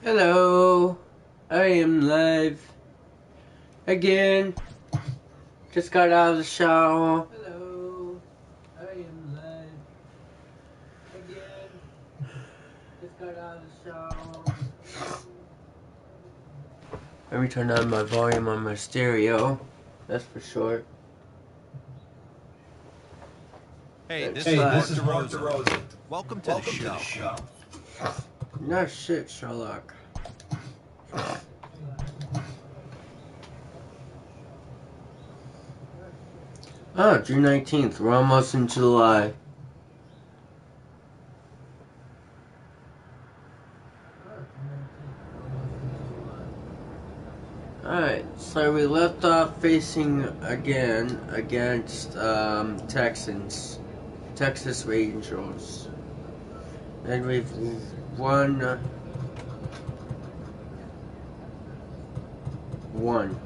Hello, I am live again. Just got out of the shower. Hello, I am live again. Just got out of the shower. Let me turn on my volume on my stereo. That's for sure. Hey, this is Mark DeRosa. Welcome to the show. No shit, Sherlock. Oh, June 19th. We're almost in July. Alright, so we left off facing again against Texans. Texas Rangers. And we've won one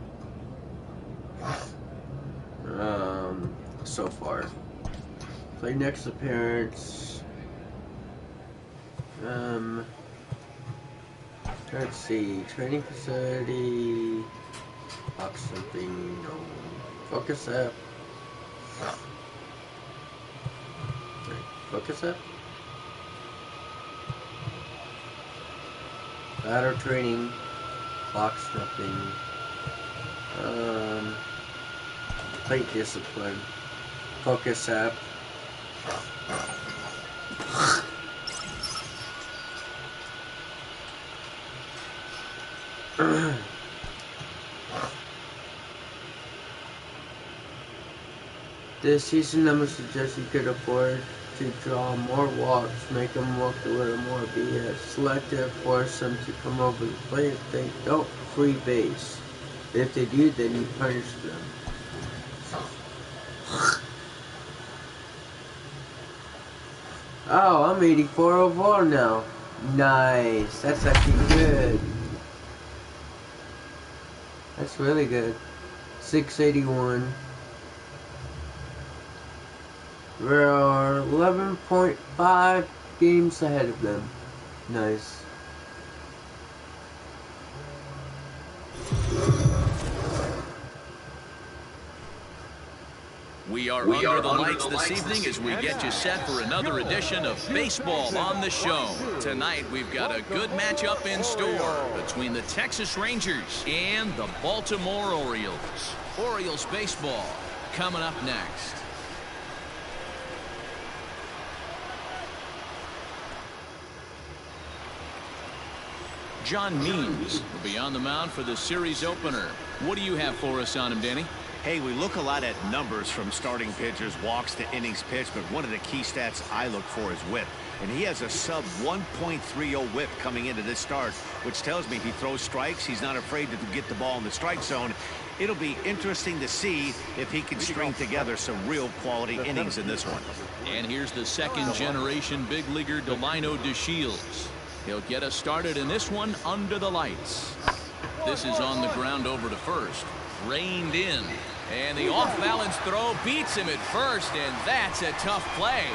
so far. Play next appearance. Let's see, training facility. Box something. No. Focus up. Focus up. Ladder training. Box nothing. Plate discipline. Focus app. This season, I would suggest you could afford to draw more walks, make them walk a little more, be selective, force them to come over the plate. If they don't, free base. If they do, then you punish them. Oh, I'm 84 overall now. Nice. That's actually good. That's really good. 681. We're 11.5 games ahead of them. Nice. We are under the lights this evening as we get you set for another edition of Baseball on the Show. Tonight we've got a good matchup in store between the Texas Rangers and the Baltimore Orioles. Orioles baseball coming up next. John Means will be on the mound for the series opener. What do you have for us on him, Danny? Hey, we look a lot at numbers from starting pitchers, walks to innings pitched, but one of the key stats I look for is whip. And he has a sub 1.30 whip coming into this start, which tells me if he throws strikes, he's not afraid to get the ball in the strike zone. It'll be interesting to see if he can string together some real quality innings in this one. And here's the second-generation big leaguer Delino DeShields. He'll get us started in this one under the lights. This is on the ground over to first. Reined in. And the off-balance throw beats him at first, and that's a tough play.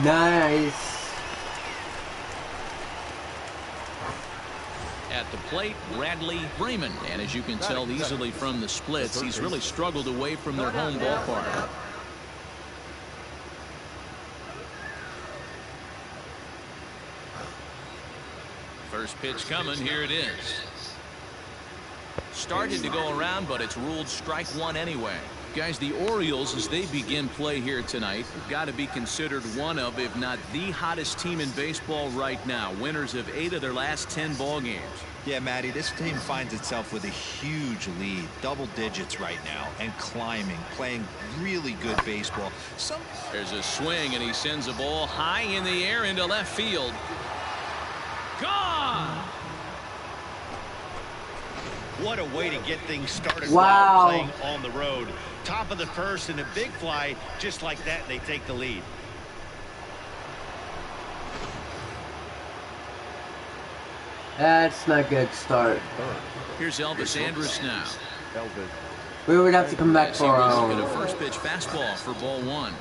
Nice. At the plate, Bradley Freeman. And as you can tell easily from the splits, he's really struggled away from their home ballpark. First pitch coming, here it is. Started to go around, but it's ruled strike one anyway. Guys, the Orioles, as they begin play here tonight, have got to be considered one of, if not the hottest team in baseball right now. Winners of 8 of their last 10 ball games. Yeah, Matty, this team finds itself with a huge lead, double digits right now, and climbing, playing really good baseball. There's a swing, and he sends a ball high in the air into left field. Gone! What a way to get things started. Wow. While playing on the road. Top of the first and a big fly, just like that, they take the lead. That's not a good start. Here's Elvis Andrus now. We would have to come back for Look our at a own. first pitch fastball for ball one.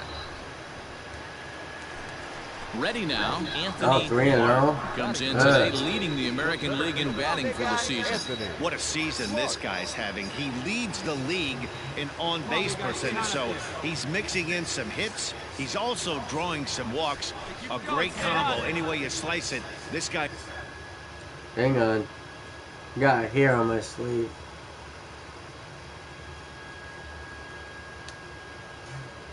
Ready now, Anthony 3-0. comes in today leading the American League in batting for the season. What a season this guy's having. He leads the league in on-base percentage, so he's mixing in some hits. He's also drawing some walks. A great combo any way you slice it. This guy... Hang on. Got a hair on my sleeve.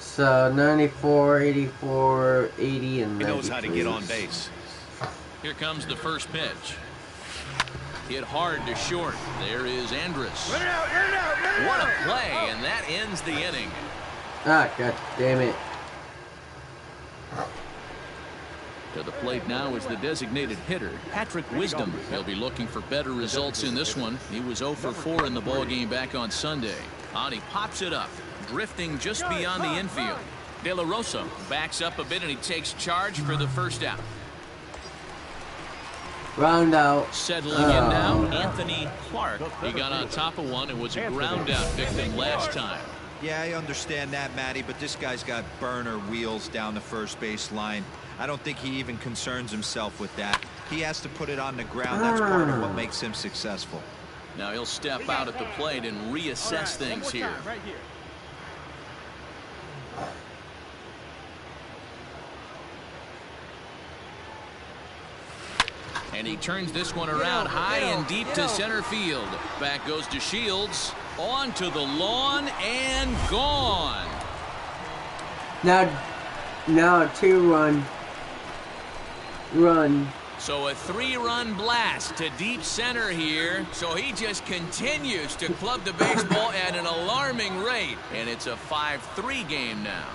So 94, 84, 80, and 93. He knows how to get on base. Here comes the first pitch. Hit hard to short. There is Andrus. What a play, and that ends the inning. Ah, god damn it. To the plate now is the designated hitter, Patrick Wisdom. He'll be looking for better results in this one. He was 0 for 4 in the ballgame back on Sunday. And he pops it up, drifting just beyond the infield. De La Rosa backs up a bit, and he takes charge for the first out. Ground out. Settling in now, Anthony Clark. He got on top of one and was a ground out victim last time. Yeah, I understand that, Matty, but this guy's got burner wheels down the first base line. I don't think he even concerns himself with that. He has to put it on the ground. That's part of what makes him successful. Now he'll step out at the plate and reassess things here. And he turns this one around high and deep to center field. Back goes to Shields. On to the lawn and gone. Now a 2-run run. So a 3-run blast to deep center here. So he just continues to club the baseball at an alarming rate. And it's a 5-3 game now.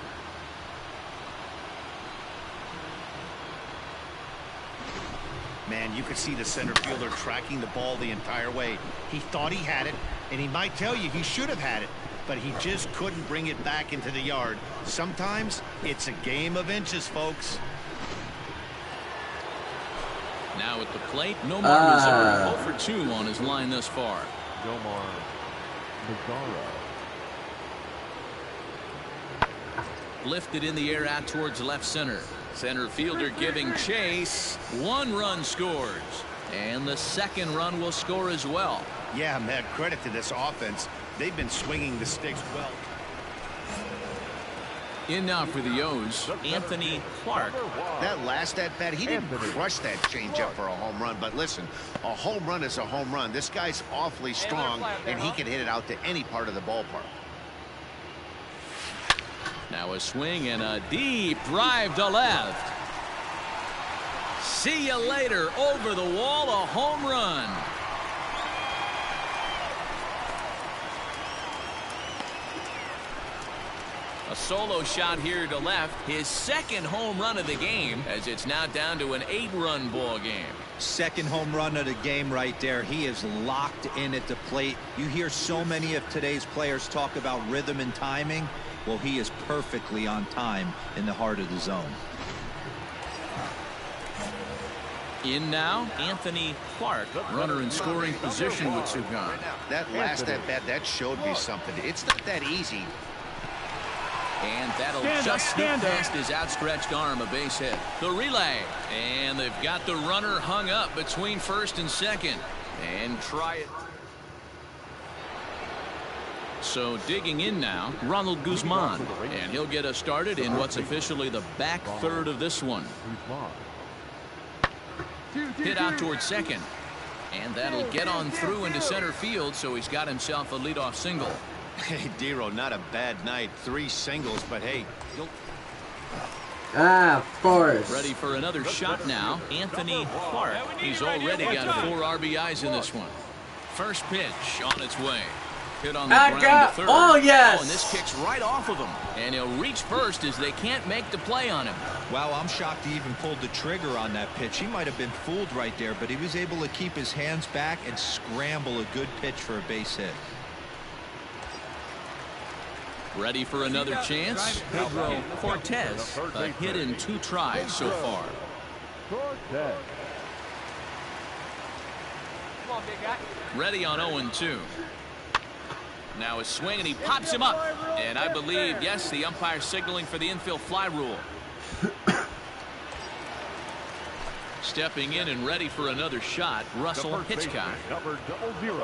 Man, you could see the center fielder tracking the ball the entire way. He thought he had it, and he might tell you he should have had it, but he just couldn't bring it back into the yard. Sometimes it's a game of inches, folks. Now at the plate, Nomar Mazara 0 for 2 on his line thus far. Nomar Mazara. Lifted in the air out towards left center. Center fielder giving chase. 1 run scores. And the second run will score as well. Yeah, man, credit to this offense. They've been swinging the sticks well. In now for the O's, Anthony Clark. That last at-bat, he didn't crush that changeup for a home run. But listen, a home run is a home run. This guy's awfully strong, and he can hit it out to any part of the ballpark. Now a swing and a deep drive to left. See you later. Over the wall, a home run. A solo shot here to left. His second home run of the game, as it's now down to an 8-run ball game. Second home run of the game right there. He is locked in at the plate. You hear so many of today's players talk about rhythm and timing. Well, he is perfectly on time in the heart of the zone. In now, Anthony Clark, runner in scoring position with two gone. That last at-bat, that showed me something. It's not that easy. And that'll just sneak past his outstretched arm, a base hit. The relay, and they've got the runner hung up between first and second. And try it. So digging in now, Ronald Guzman, and he'll get us started in what's officially the back third of this one. Hit out towards second, and that'll get on through into center field, so he's got himself a leadoff single. Hey, Dero, not a bad night. 3 singles, but hey. Of course. Ready for another shot now, Anthony Clark. He's already got 4 RBIs in this one. First pitch on its way. Hit on the ground to third. Oh, yes. Oh, and this kicks right off of him. And he'll reach first as they can't make the play on him. Wow, I'm shocked he even pulled the trigger on that pitch. He might have been fooled right there, but he was able to keep his hands back and scramble a good pitch for a base hit. Ready for another chance? Pedro Cortez, a hit in 2 tries so far. Ready on 0-2. Now a swing, and he pops him up. And I believe, yes, the umpire signaling for the infield fly rule. Stepping in and ready for another shot, Russell Hitchcock. Number 00,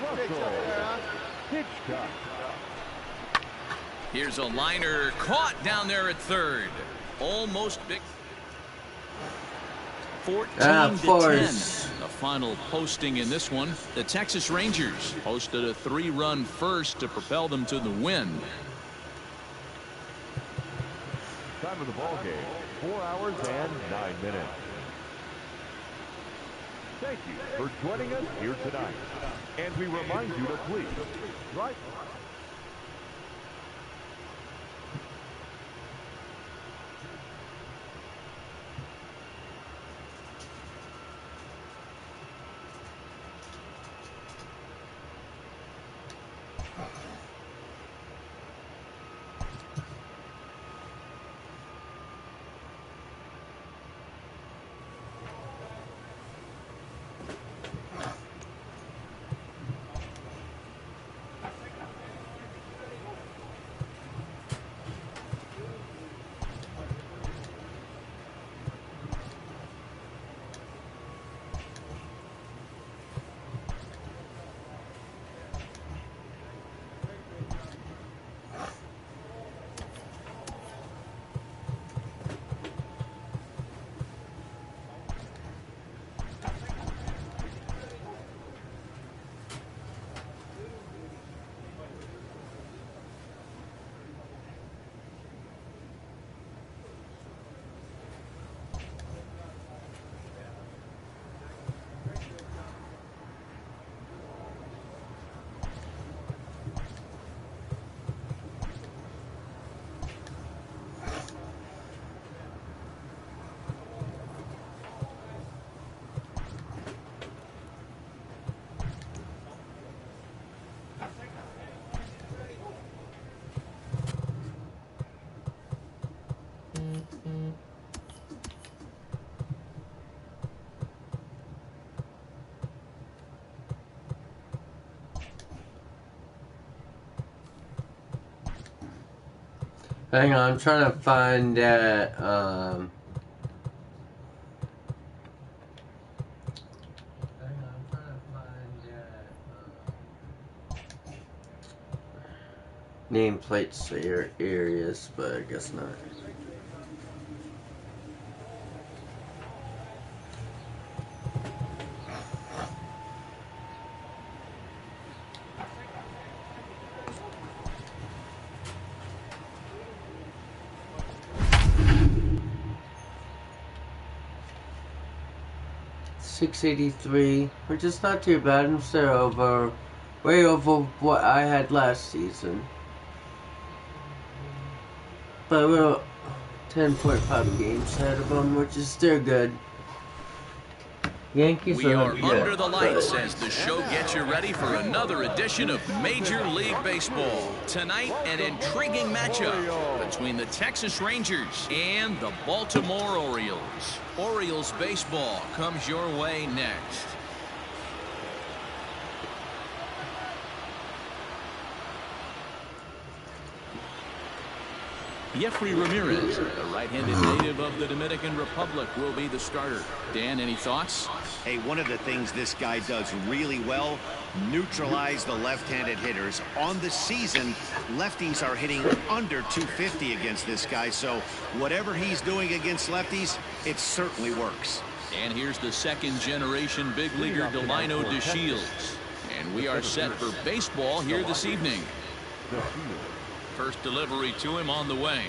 Russell Hitchcock. Here's a liner caught down there at third. Almost big. 14-10. The final posting in this one. The Texas Rangers posted a 3-run first to propel them to the win. Time of the ball game, 4 hours and 9 minutes. Thank you for joining us here tonight. And we remind you to please drive. Hang on, I'm trying to find that, nameplates areas, but I guess not. .683, which is not too bad. I'm still way over what I had last season. But we're 10.5 games ahead of them, which is still good. Yankees We are good, under the lights as the show gets you ready for another edition of Major League Baseball. Tonight, an intriguing matchup between the Texas Rangers and the Baltimore Orioles. Orioles baseball comes your way next. Jeffrey Ramirez, the right-handed native of the Dominican Republic, will be the starter. Dan, any thoughts? Hey, one of the things this guy does really well, neutralize the left-handed hitters. On the season, lefties are hitting under 250 against this guy, so whatever he's doing against lefties, it certainly works. And here's the second-generation big leaguer Delino DeShields. And we are set for baseball here this evening. First delivery to him on the way.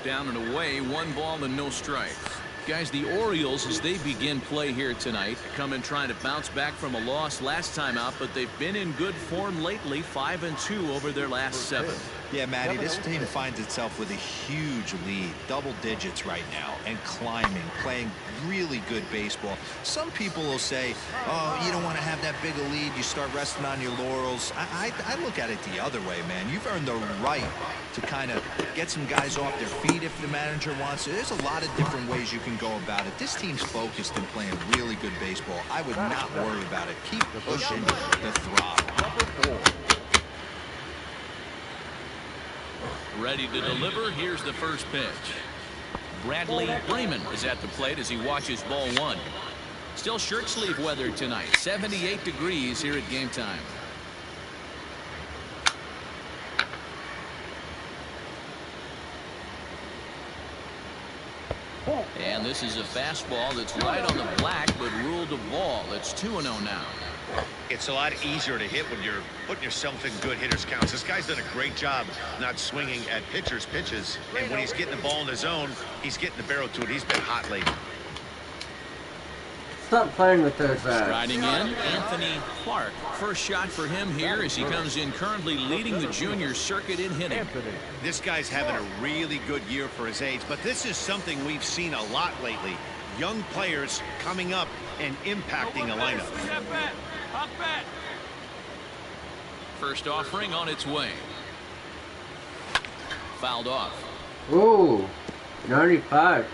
Down and away, 1 ball and no strikes. Guys, the Orioles, as they begin play here tonight, come in trying to bounce back from a loss last time out, but they've been in good form lately, 5-2 over their last 7. Yeah, Matty, this team finds itself with a huge lead, double digits right now, and climbing, playing really good baseball. Some people will say, oh, you don't want to have that big a lead, you start resting on your laurels. I look at it the other way, man. You've earned the right to kind of get some guys off their feet if the manager wants to. There's a lot of different ways you can go about it. This team's focused and playing really good baseball. I would not worry about it. Keep pushing the throttle. Ready to deliver. Here's the first pitch. Bradley Freeman is at the plate as he watches ball one. Still shirt sleeve weather tonight. 78 degrees here at game time. And this is a fastball that's right on the black, but ruled a ball. It's 2-0 now. It's a lot easier to hit when you're putting yourself in good hitter's counts. This guy's done a great job not swinging at pitchers' pitches. And when he's getting the ball in his zone, he's getting the barrel to it. He's been hot lately. Stop playing with those Striding in, Anthony Clark. First shot for him here as he comes in currently leading the junior circuit in hitting. This guy's having a really good year for his age, but this is something we've seen a lot lately. Young players coming up and impacting a lineup. First offering on its way. Fouled off. Ooh, 95.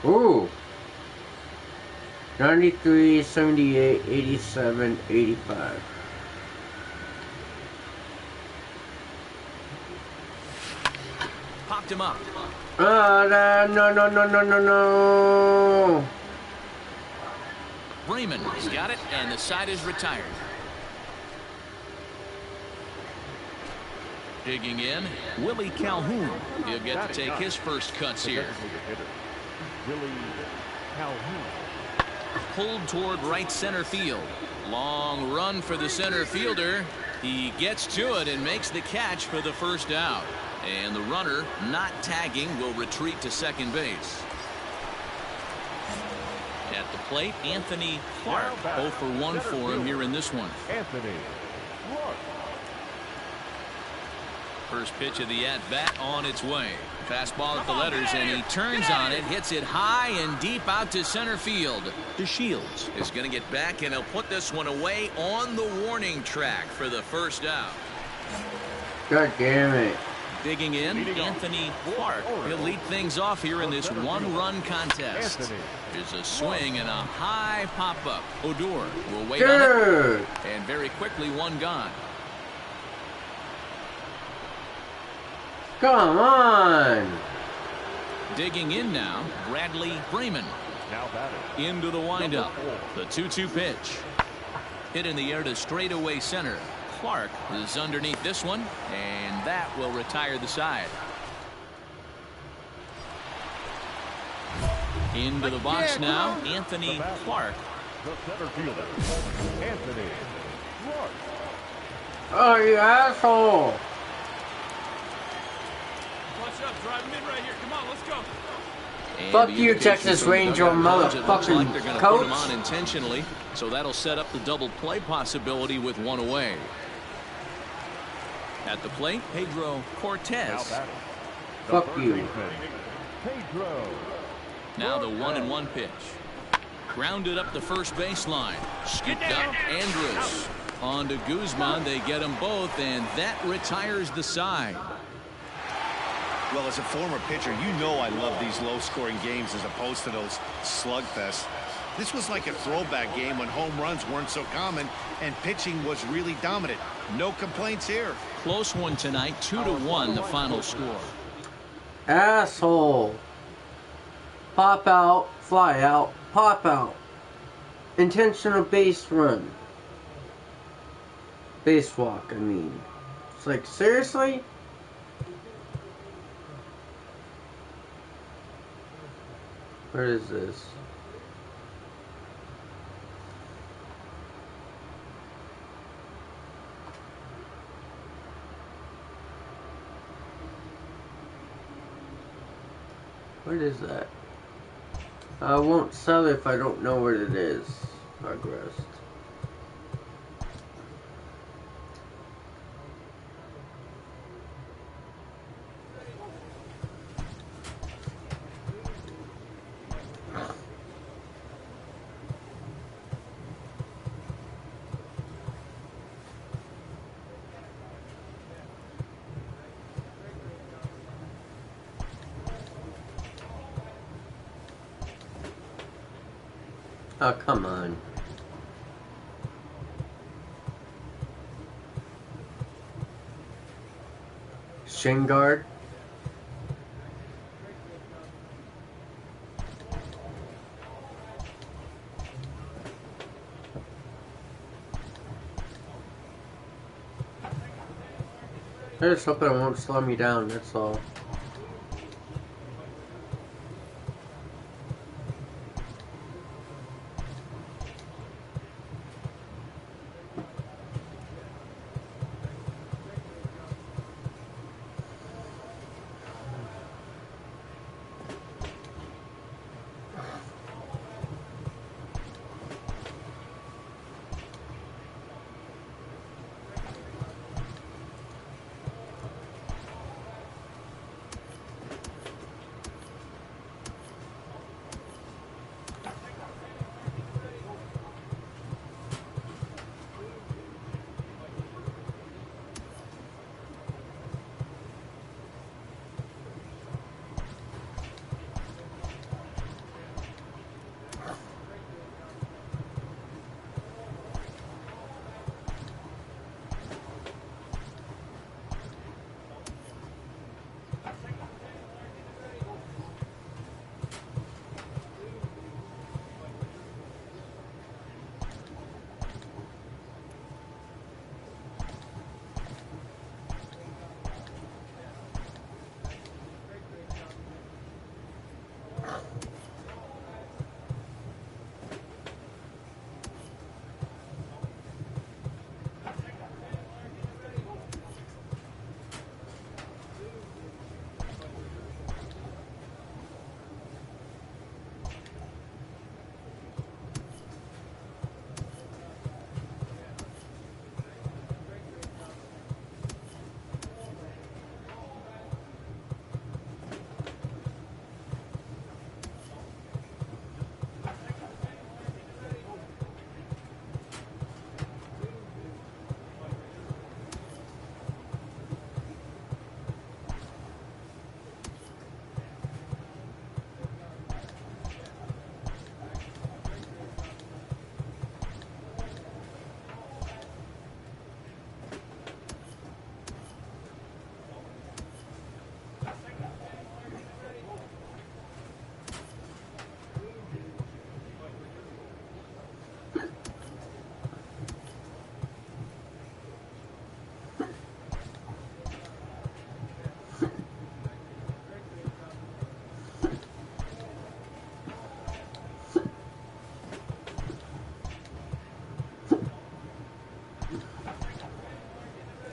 Ooh. 93, 78, 87, 85. Popped him up. No. Freeman has got it, and the side is retired. Digging in, Willie Calhoun. He'll get to take his first cuts here. Willie Calhoun. Pulled toward right center field. Long run for the center fielder. He gets to it and makes the catch for the first out. And the runner, not tagging, will retreat to second base. At the plate, Anthony Clark. 0 for 1 for him here in this one. Anthony Clark. First pitch of the at-bat on its way. Fastball at the letters, and he turns on it, hits it high and deep out to center field. DeShields is going to get back, and he'll put this one away on the warning track for the first out. God damn it. Digging in, Anthony Clark. He'll lead things off here in this one-run contest. There's a swing and a high pop-up. Odor will wait on it, and very quickly one gone. Come on. Digging in now, Bradley Freeman. Now batting. Into the windup. The 2-2 pitch. Hit in the air to straightaway center. Clark is underneath this one, and that will retire the side. Into the box now, Anthony Clark. The center fielder, Anthony Clark. Oh, you asshole. Driving in right here. Come on, let's go. Fuck you, Texas Ranger motherfucking like they're gonna coach. put him on intentionally, so that'll set up the double play possibility with one away. At the plate, Pedro Now Cortez. batting. The Fuck third you. baseman, Pedro. Now the 1-1 pitch. Grounded up the first baseline. Scooped up Andrus. On to Guzman. They get them both, and that retires the side. Well, as a former pitcher, you know I love these low-scoring games as opposed to those slugfests. This was like a throwback game when home runs weren't so common and pitching was really dominant. No complaints here. Close one tonight, 2-1 the final score. Asshole. Pop out, fly out, pop out. Intentional base run. Base walk, I mean. It's like, seriously? What is this? What is that? I won't sell it if I don't know what it is. Progress. Oh, come on. Shin guard. I just hope it won't slow me down, that's all.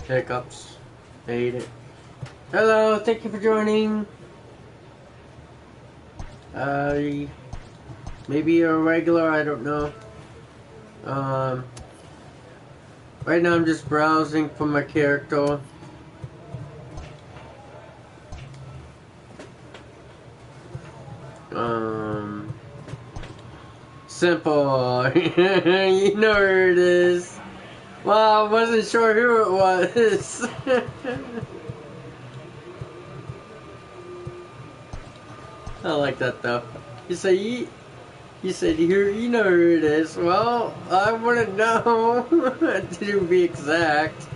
Hiccups. Hate it. Hello, thank you for joining. Maybe you're a regular, I don't know. Right now I'm just browsing for my character. Simple. You know where it is. Well, I wasn't sure who it was. I like that though. You say you said you know who it is. Well, I wouldn't know to be exact.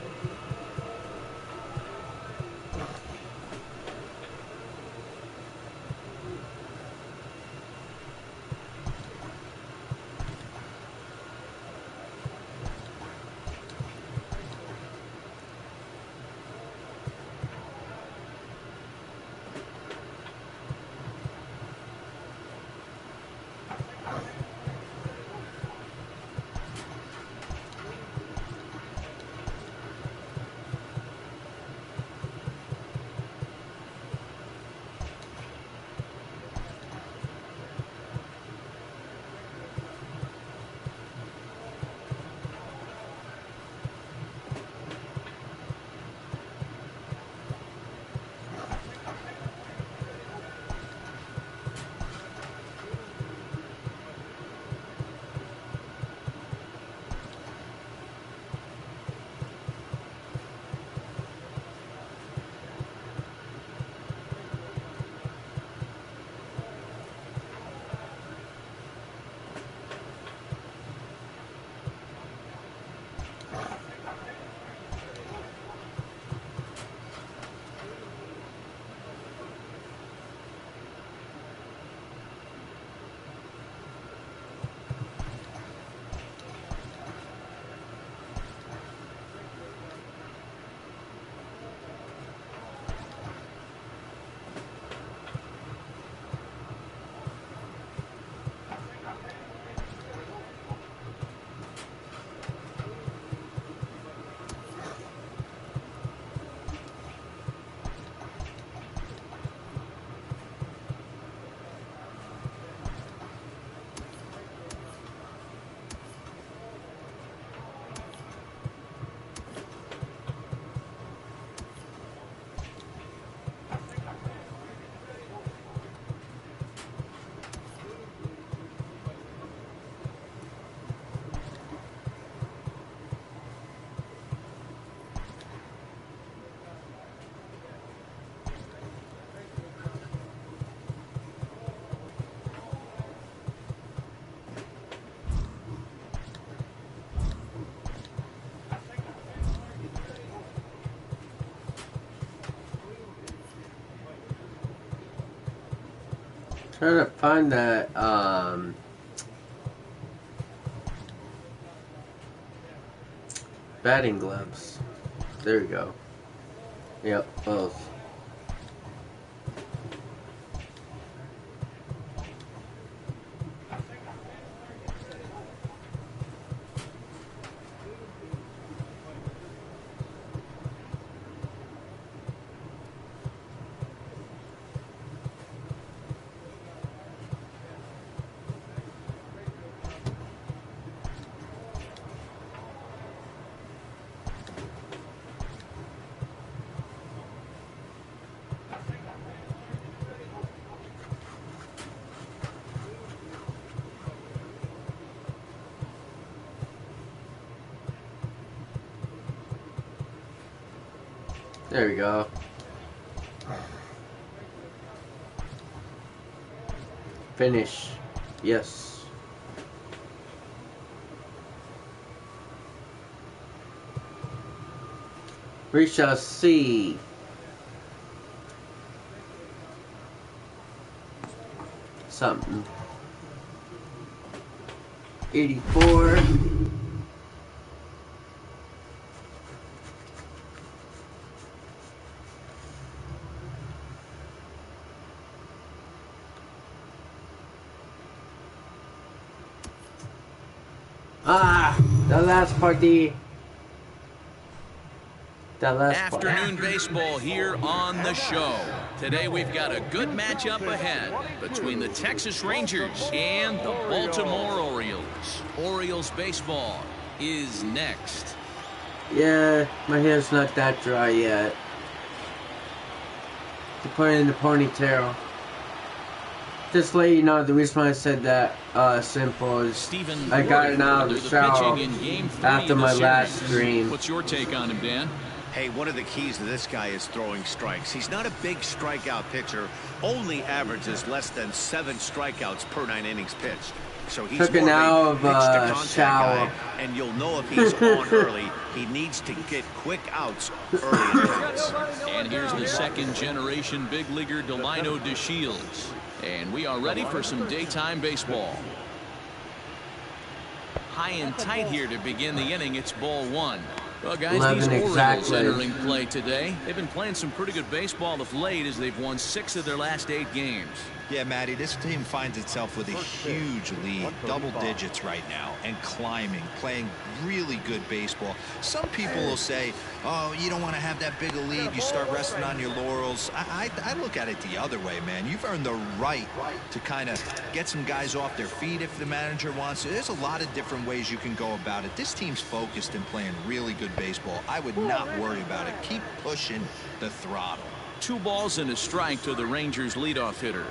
Trying to find that, batting gloves. There we go. Yep, both. There we go. Finish. Yes. We shall see. Something. 84. The last party. The last part. Afternoon baseball here on the show. Today we've got a good matchup ahead between the Texas Rangers and the Baltimore Orioles. Orioles baseball is next. Yeah, my hair's not that dry yet. To put it in the ponytail. Just to let you know, the reason why I said that simple is I got it out of the shower after my last stream. What's your take on him, Dan? Hey, one of the keys to this guy is throwing strikes. He's not a big strikeout pitcher, only averages less than 7 strikeouts per 9 innings pitched. So he's Took an hour of shower. guy, and you'll know if he's on early. He needs to get quick outs early in innings. And here's the second generation big leaguer Delino DeShields. And we are ready for some daytime baseball. High and tight here to begin the inning. It's ball 1. Well, guys, these Orioles entering play today. They've been playing some pretty good baseball of late as they've won 6 of their last 8 games. Yeah, Matty, this team finds itself with a huge lead, double digits right now, and climbing, playing really good baseball. Some people will say, oh, you don't want to have that big a lead, you start resting on your laurels. I look at it the other way, man. You've earned the right to kind of get some guys off their feet if the manager wants to. There's a lot of different ways you can go about it. This team's focused and playing really good baseball. I would not worry about it. Keep pushing the throttle. 2 balls and a strike to the Rangers leadoff hitter.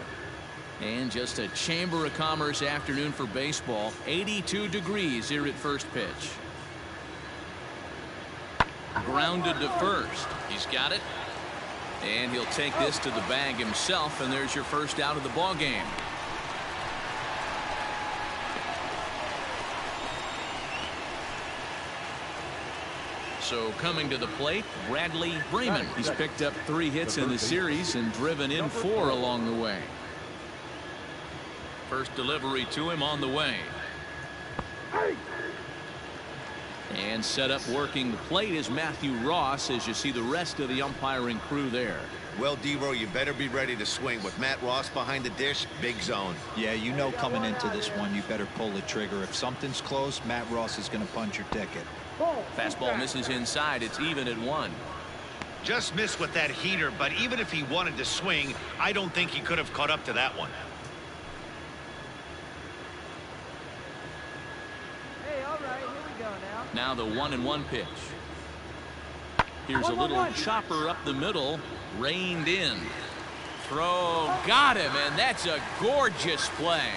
And just a Chamber of Commerce afternoon for baseball. 82 degrees here at first pitch. Grounded to first. He's got it. And he'll take this to the bag himself, and there's your first out of the ball game. So coming to the plate, Bradley Freeman. He's picked up 3 hits in the series and driven in 4 along the way. First delivery to him on the way. And set up working the plate is Matthew Ross as you see the rest of the umpiring crew there. Well, D-Row, you better be ready to swing. With Matt Ross behind the dish, big zone. Yeah, you know coming into this one, you better pull the trigger. If something's close, Matt Ross is going to punch your ticket. Fastball misses inside. It's even at 1. Just missed with that heater, but even if he wanted to swing, I don't think he could have caught up to that one. Now the 1-1 pitch. Here's a little chopper up the middle, reined in. Throw, got him, and that's a gorgeous play.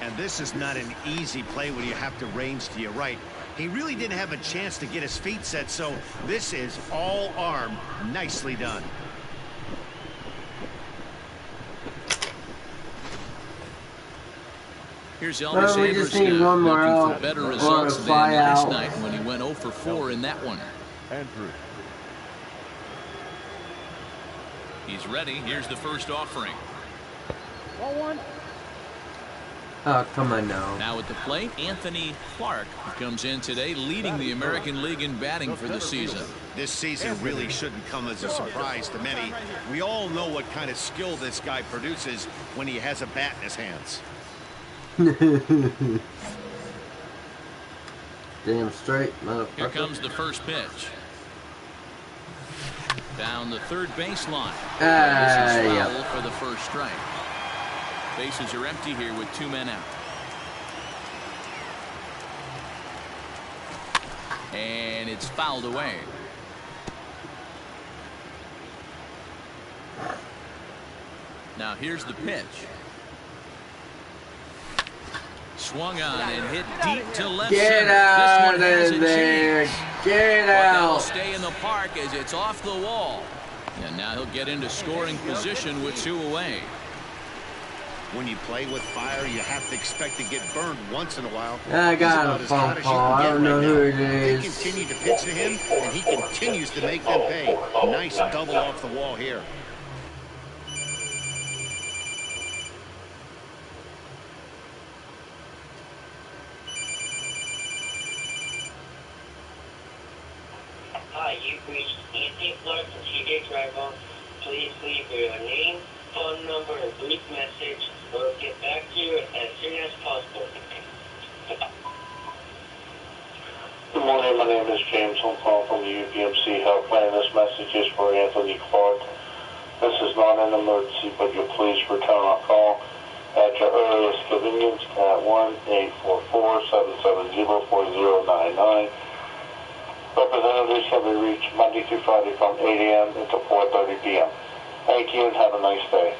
And this is not an easy play when you have to range to your right. He really didn't have a chance to get his feet set, so this is all arm. Nicely done. Here's Elvis we just need one more looking out for better or results a than fly last out. night when he went 0 for 4 in that one. Andrew. He's ready. Here's the first offering. Ball one. Oh, come on now. Now at the plate, Anthony Clark comes in today, leading the American League in batting for the season. This season really shouldn't come as a surprise to many. We all know what kind of skill this guy produces when he has a bat in his hands. Damn straight, motherfucker. Here comes the first pitch. Down the third baseline. This is foul Yeah. for the first strike. Bases are empty here with 2 men out. And it's fouled away. Now here's the pitch. Swung on and hit deep to left Get center. out This one has of a there. chance. Get But that'll out. stay in the park as it's off the wall. And now he'll get into scoring position with 2 away. When you play with fire, you have to expect to get burned once in a while. I got a He's about phone as hot as you call. can I get don't know right who now. it They is. continue to pitch to him, and he continues to make them pay. Nice double off the wall here. Hi, you've reached Anthony Clark from TJ Drive-On. Please leave your name, phone number, and brief message. We'll get back to you as soon as possible. Good morning, my name is James. I'm calling from the UPMC helpline. This message is for Anthony Clark. This is not an emergency, but you'll please return our call at your earliest convenience at 1-844-770-4099. Representatives can be reached Monday through Friday from 8 a.m. until 4:30 p.m. Thank you and have a nice day.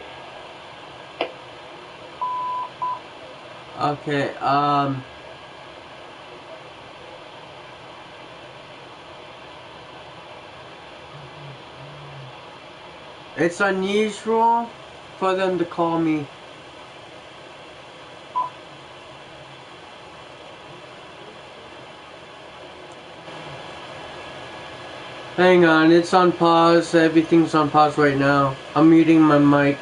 Okay, it's unusual for them to call me. Hang on, it's on pause. Everything's on pause right now. I'm muting my mic.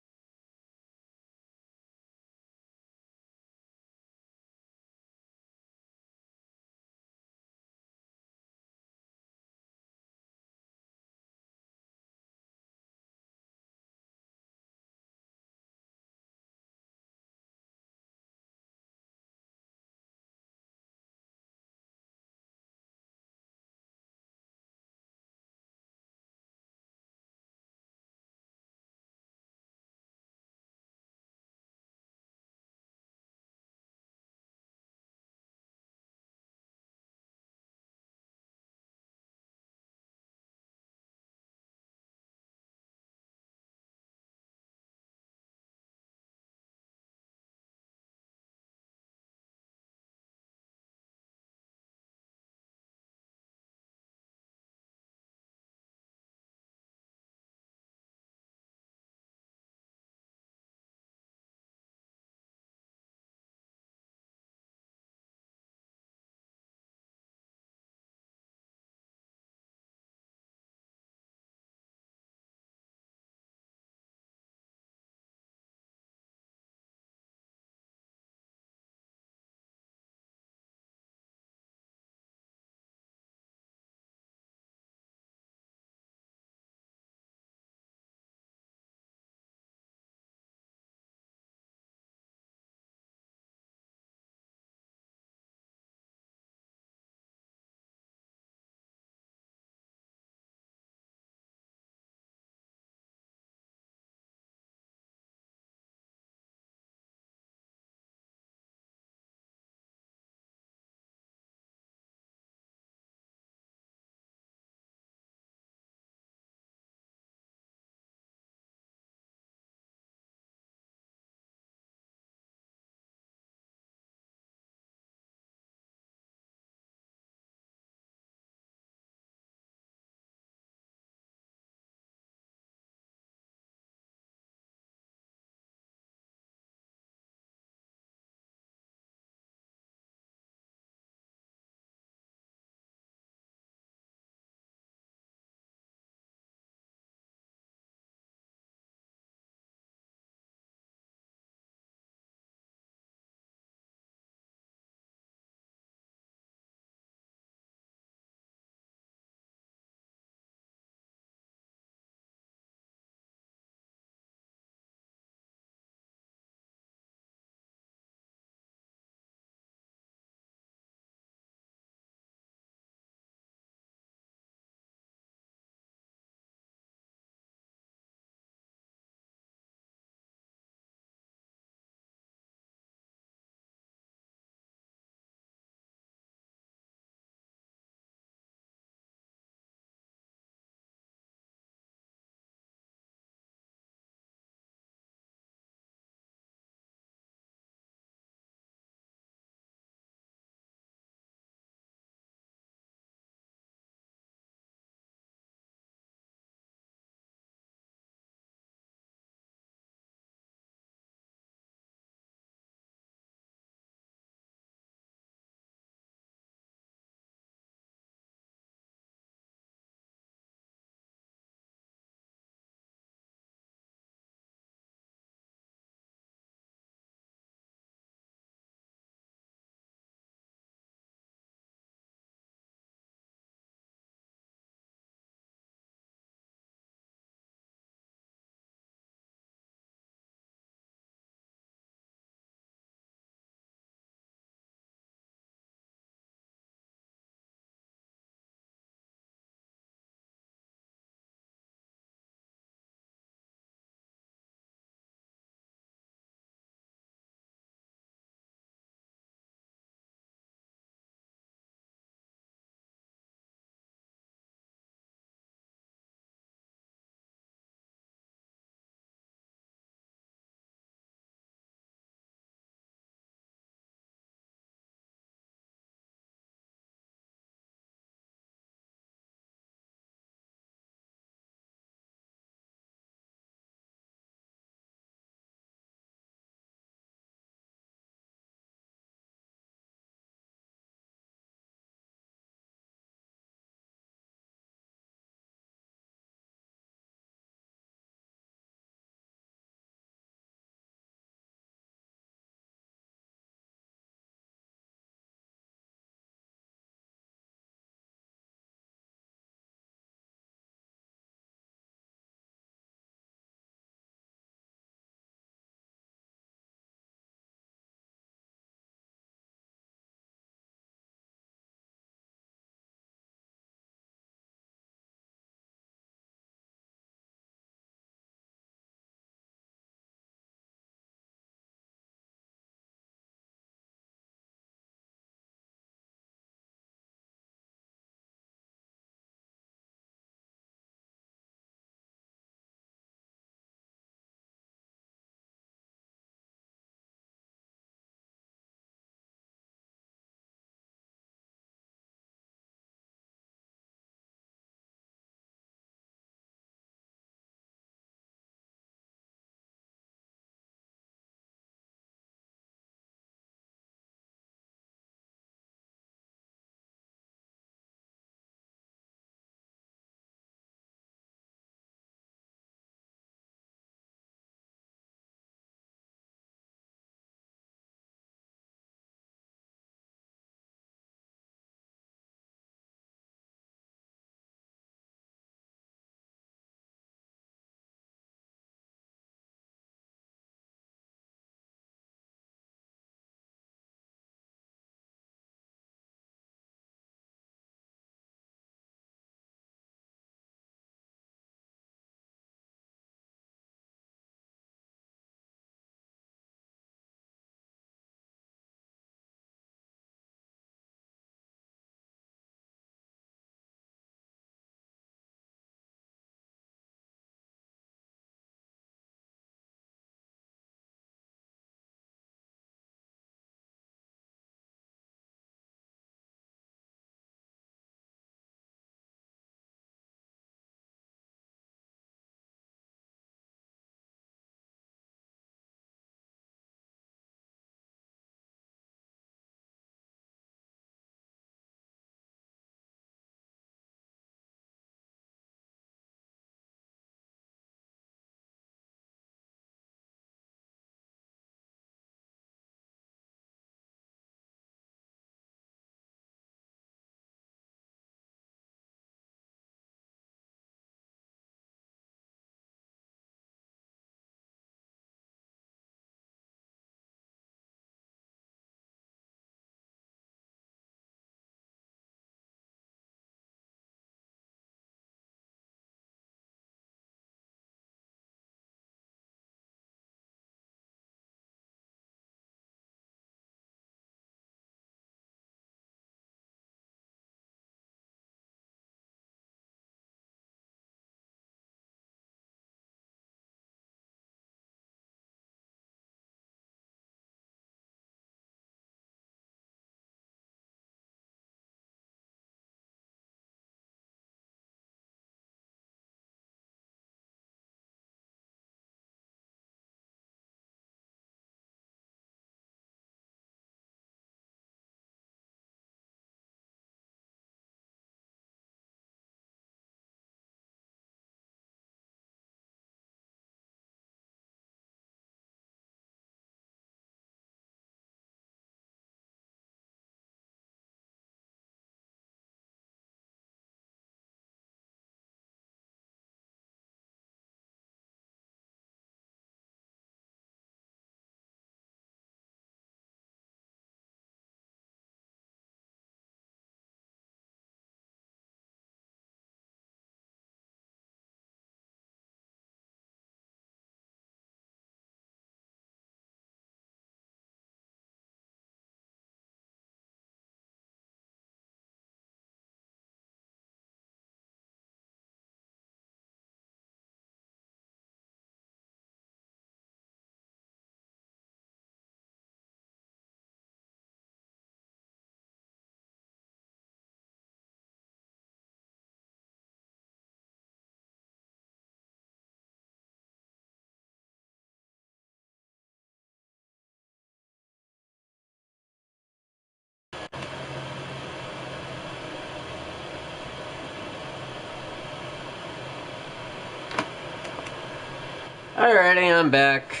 Alrighty, I'm back.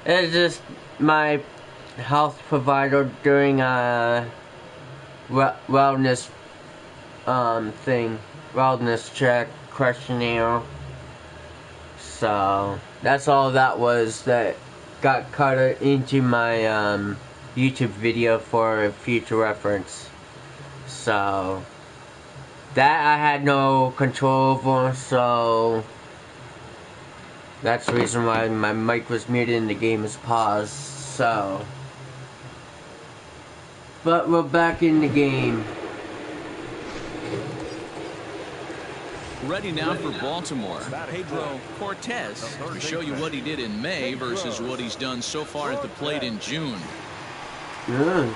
It's just my health provider doing a wellness wellness check questionnaire. So that's all that was. That got cut into my YouTube video for future reference. So that I had no control over, so that's the reason why my mic was muted and the game was paused. So, but we're back in the game. Ready now for Baltimore. Pedro Cortez to show you what he did in May versus what he's done so far at the plate in June. Good.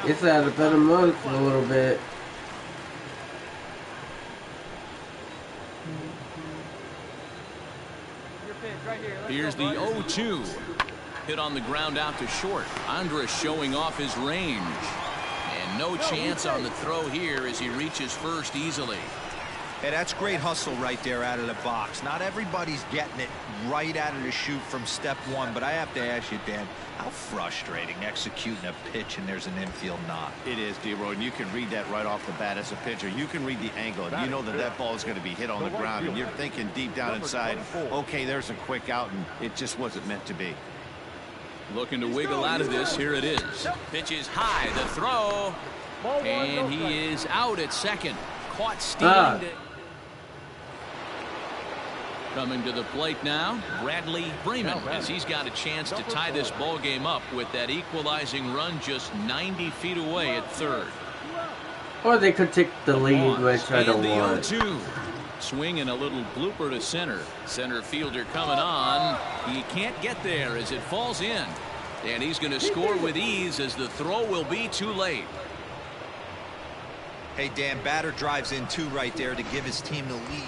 It's had a better month for a little bit. Here's the 0-2. Hit on the ground out to short. Andres showing off his range. And no chance on the throw here as he reaches first easily. Hey, that's great hustle right there out of the box. Not everybody's getting it right out of the chute from step one, but I have to ask you, Dan, how frustrating executing a pitch and there's an infield knock. It is, D-Roy, and you can read that right off the bat as a pitcher. You can read the angle, and you know that that ball is going to be hit on the ground, and you're thinking deep down inside, okay, there's a quick out, and it just wasn't meant to be. Looking to wiggle out of this. Here it is. Pitch is high. The throw. And he is out at second. Caught stealing. Coming to the plate now, Bradley Freeman, as he's got a chance to tie this ball game up with that equalizing run just 90 feet away at third. Or they could take the lead, which I don't want. 0-2. Swing and a little blooper to center. Center fielder coming on. He can't get there as it falls in. And he's going to score with ease as the throw will be too late. Hey, Dan, batter drives in two right there to give his team the lead.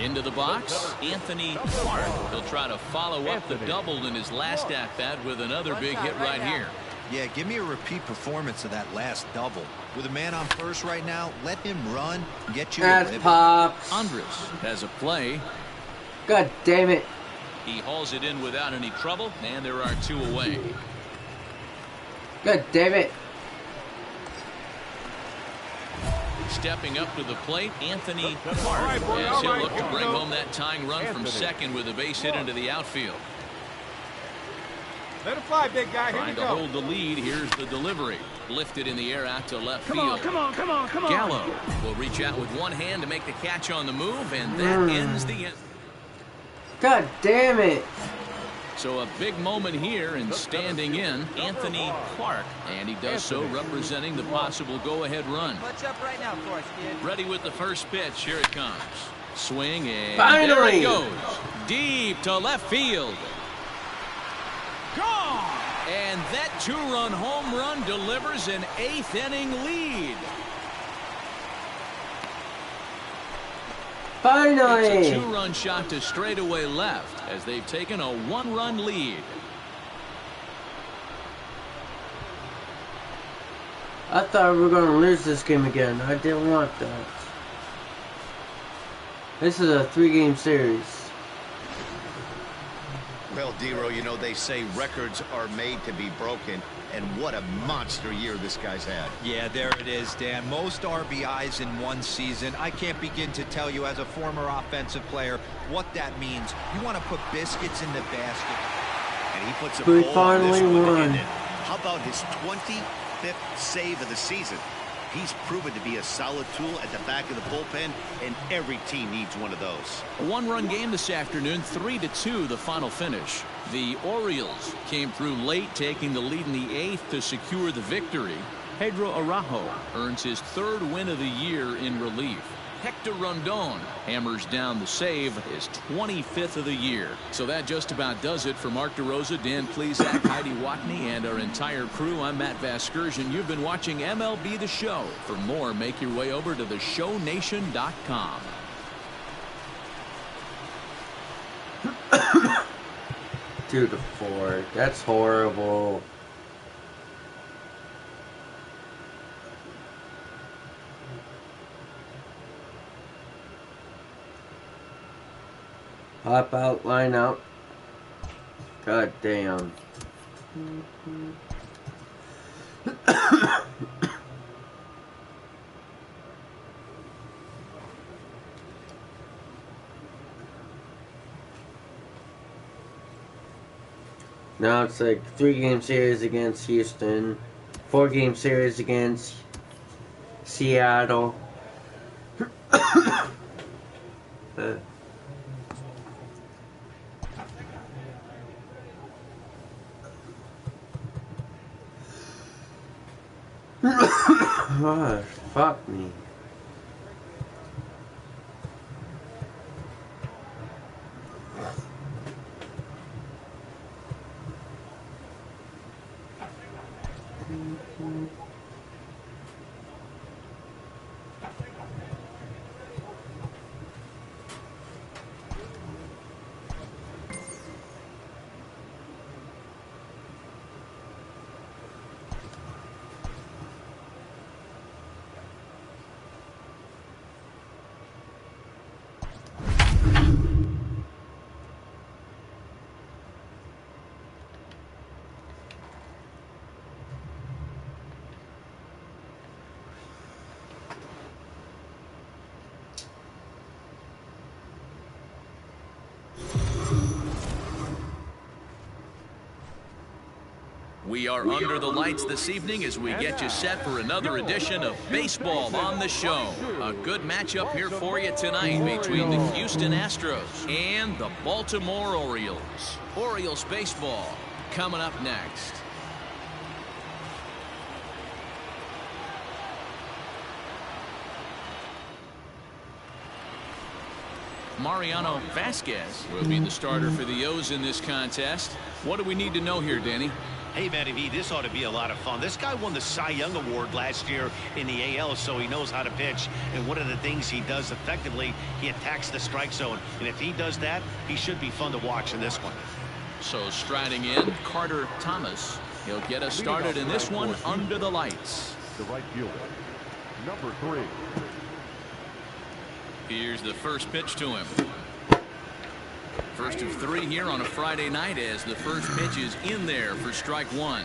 Into the box, Anthony Clark. He'll try to follow up the double in his last at-bat with another big hit right here. Yeah, give me a repeat performance of that last double. With a man on first right now, let him run and get you That's pops. Andres has a play. God damn it. He hauls it in without any trouble, and there are two away. God damn it. Stepping up to the plate, Anthony Clark, as he'll look to bring home that tying run from second with a base hit into the outfield. Let it fly, big guy. Here we Trying to go. hold the lead. Here's the delivery. Lifted in the air out to left field. Come on. Gallo will reach out with one hand to make the catch on the move, and that ends the end. God damn it. So a big moment here and standing in, Anthony Clark. And he does so representing the possible go-ahead run. Clutch up right now for us, kid. Ready with the first pitch. Here it comes. Swing and Finally. there it goes. Deep to left field. Gone! And that two-run home run delivers an eighth-inning lead. Finally. It's a two-run shot to straightaway left as they've taken a one-run lead. I thought we were going to lose this game again. I didn't want that. This is a 3-game series. Well, D-Roy, you know, they say records are made to be broken, and what a monster year this guy's had. Yeah, there it is, Dan. Most RBIs in one season. I can't begin to tell you as a former offensive player what that means. You want to put biscuits in the basket. And he puts a We bowl on this finally one to won. end it. How about his 25th save of the season? He's proven to be a solid tool at the back of the bullpen, and every team needs one of those. A one-run game this afternoon, 3-2 the final finish. The Orioles came through late, taking the lead in the 8th to secure the victory. Pedro Araujo earns his 3rd win of the year in relief. Hector Rondon hammers down the save, his 25th of the year. So that just about does it for Mark DeRosa, Dan Plesac, Heidi Watney, and our entire crew. I'm Matt Vasgersian. You've been watching MLB The Show. For more, make your way over to theshownation.com. 2-4. That's horrible. Hop out, line out. God damn. Now it's like 3-game series against Houston, 4-game series against Seattle. Oh, fuck me. We are under the lights this evening as we get you set for another edition of Baseball on the Show. A good matchup here for you tonight between the Houston Astros and the Baltimore Orioles. Orioles baseball coming up next. Mariano Vasquez will be the starter for the O's in this contest. What do we need to know here, Danny? Hey, Matty V, this ought to be a lot of fun. This guy won the Cy Young Award last year in the AL, so he knows how to pitch. And one of the things he does effectively, he attacks the strike zone. And if he does that, he should be fun to watch in this one. So striding in, Carter Thomas. He'll get us started in this one under the lights. The right fielder, number 3. Here's the first pitch to him. First of 3 here on a Friday night as the first pitch is in there for strike 1.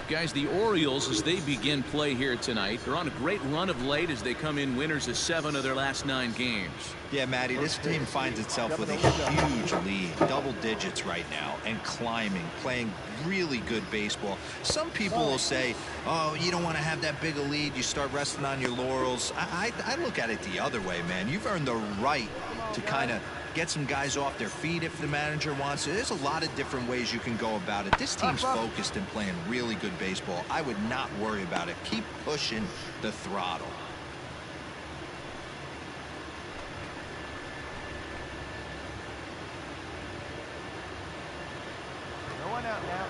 Guys, the Orioles, as they begin play here tonight, they're on a great run of late as they come in winners of 7 of their last 9 games. Yeah, Matty, this team finds itself with a huge lead, double digits right now, and climbing, playing really good baseball. Some people will say, oh, you don't want to have that big a lead, you start resting on your laurels. I look at it the other way, man. You've earned the right to kind of get some guys off their feet if the manager wants to. There's a lot of different ways you can go about it. This team's focused and playing really good baseball. I would not worry about it. Keep pushing the throttle. No one out now.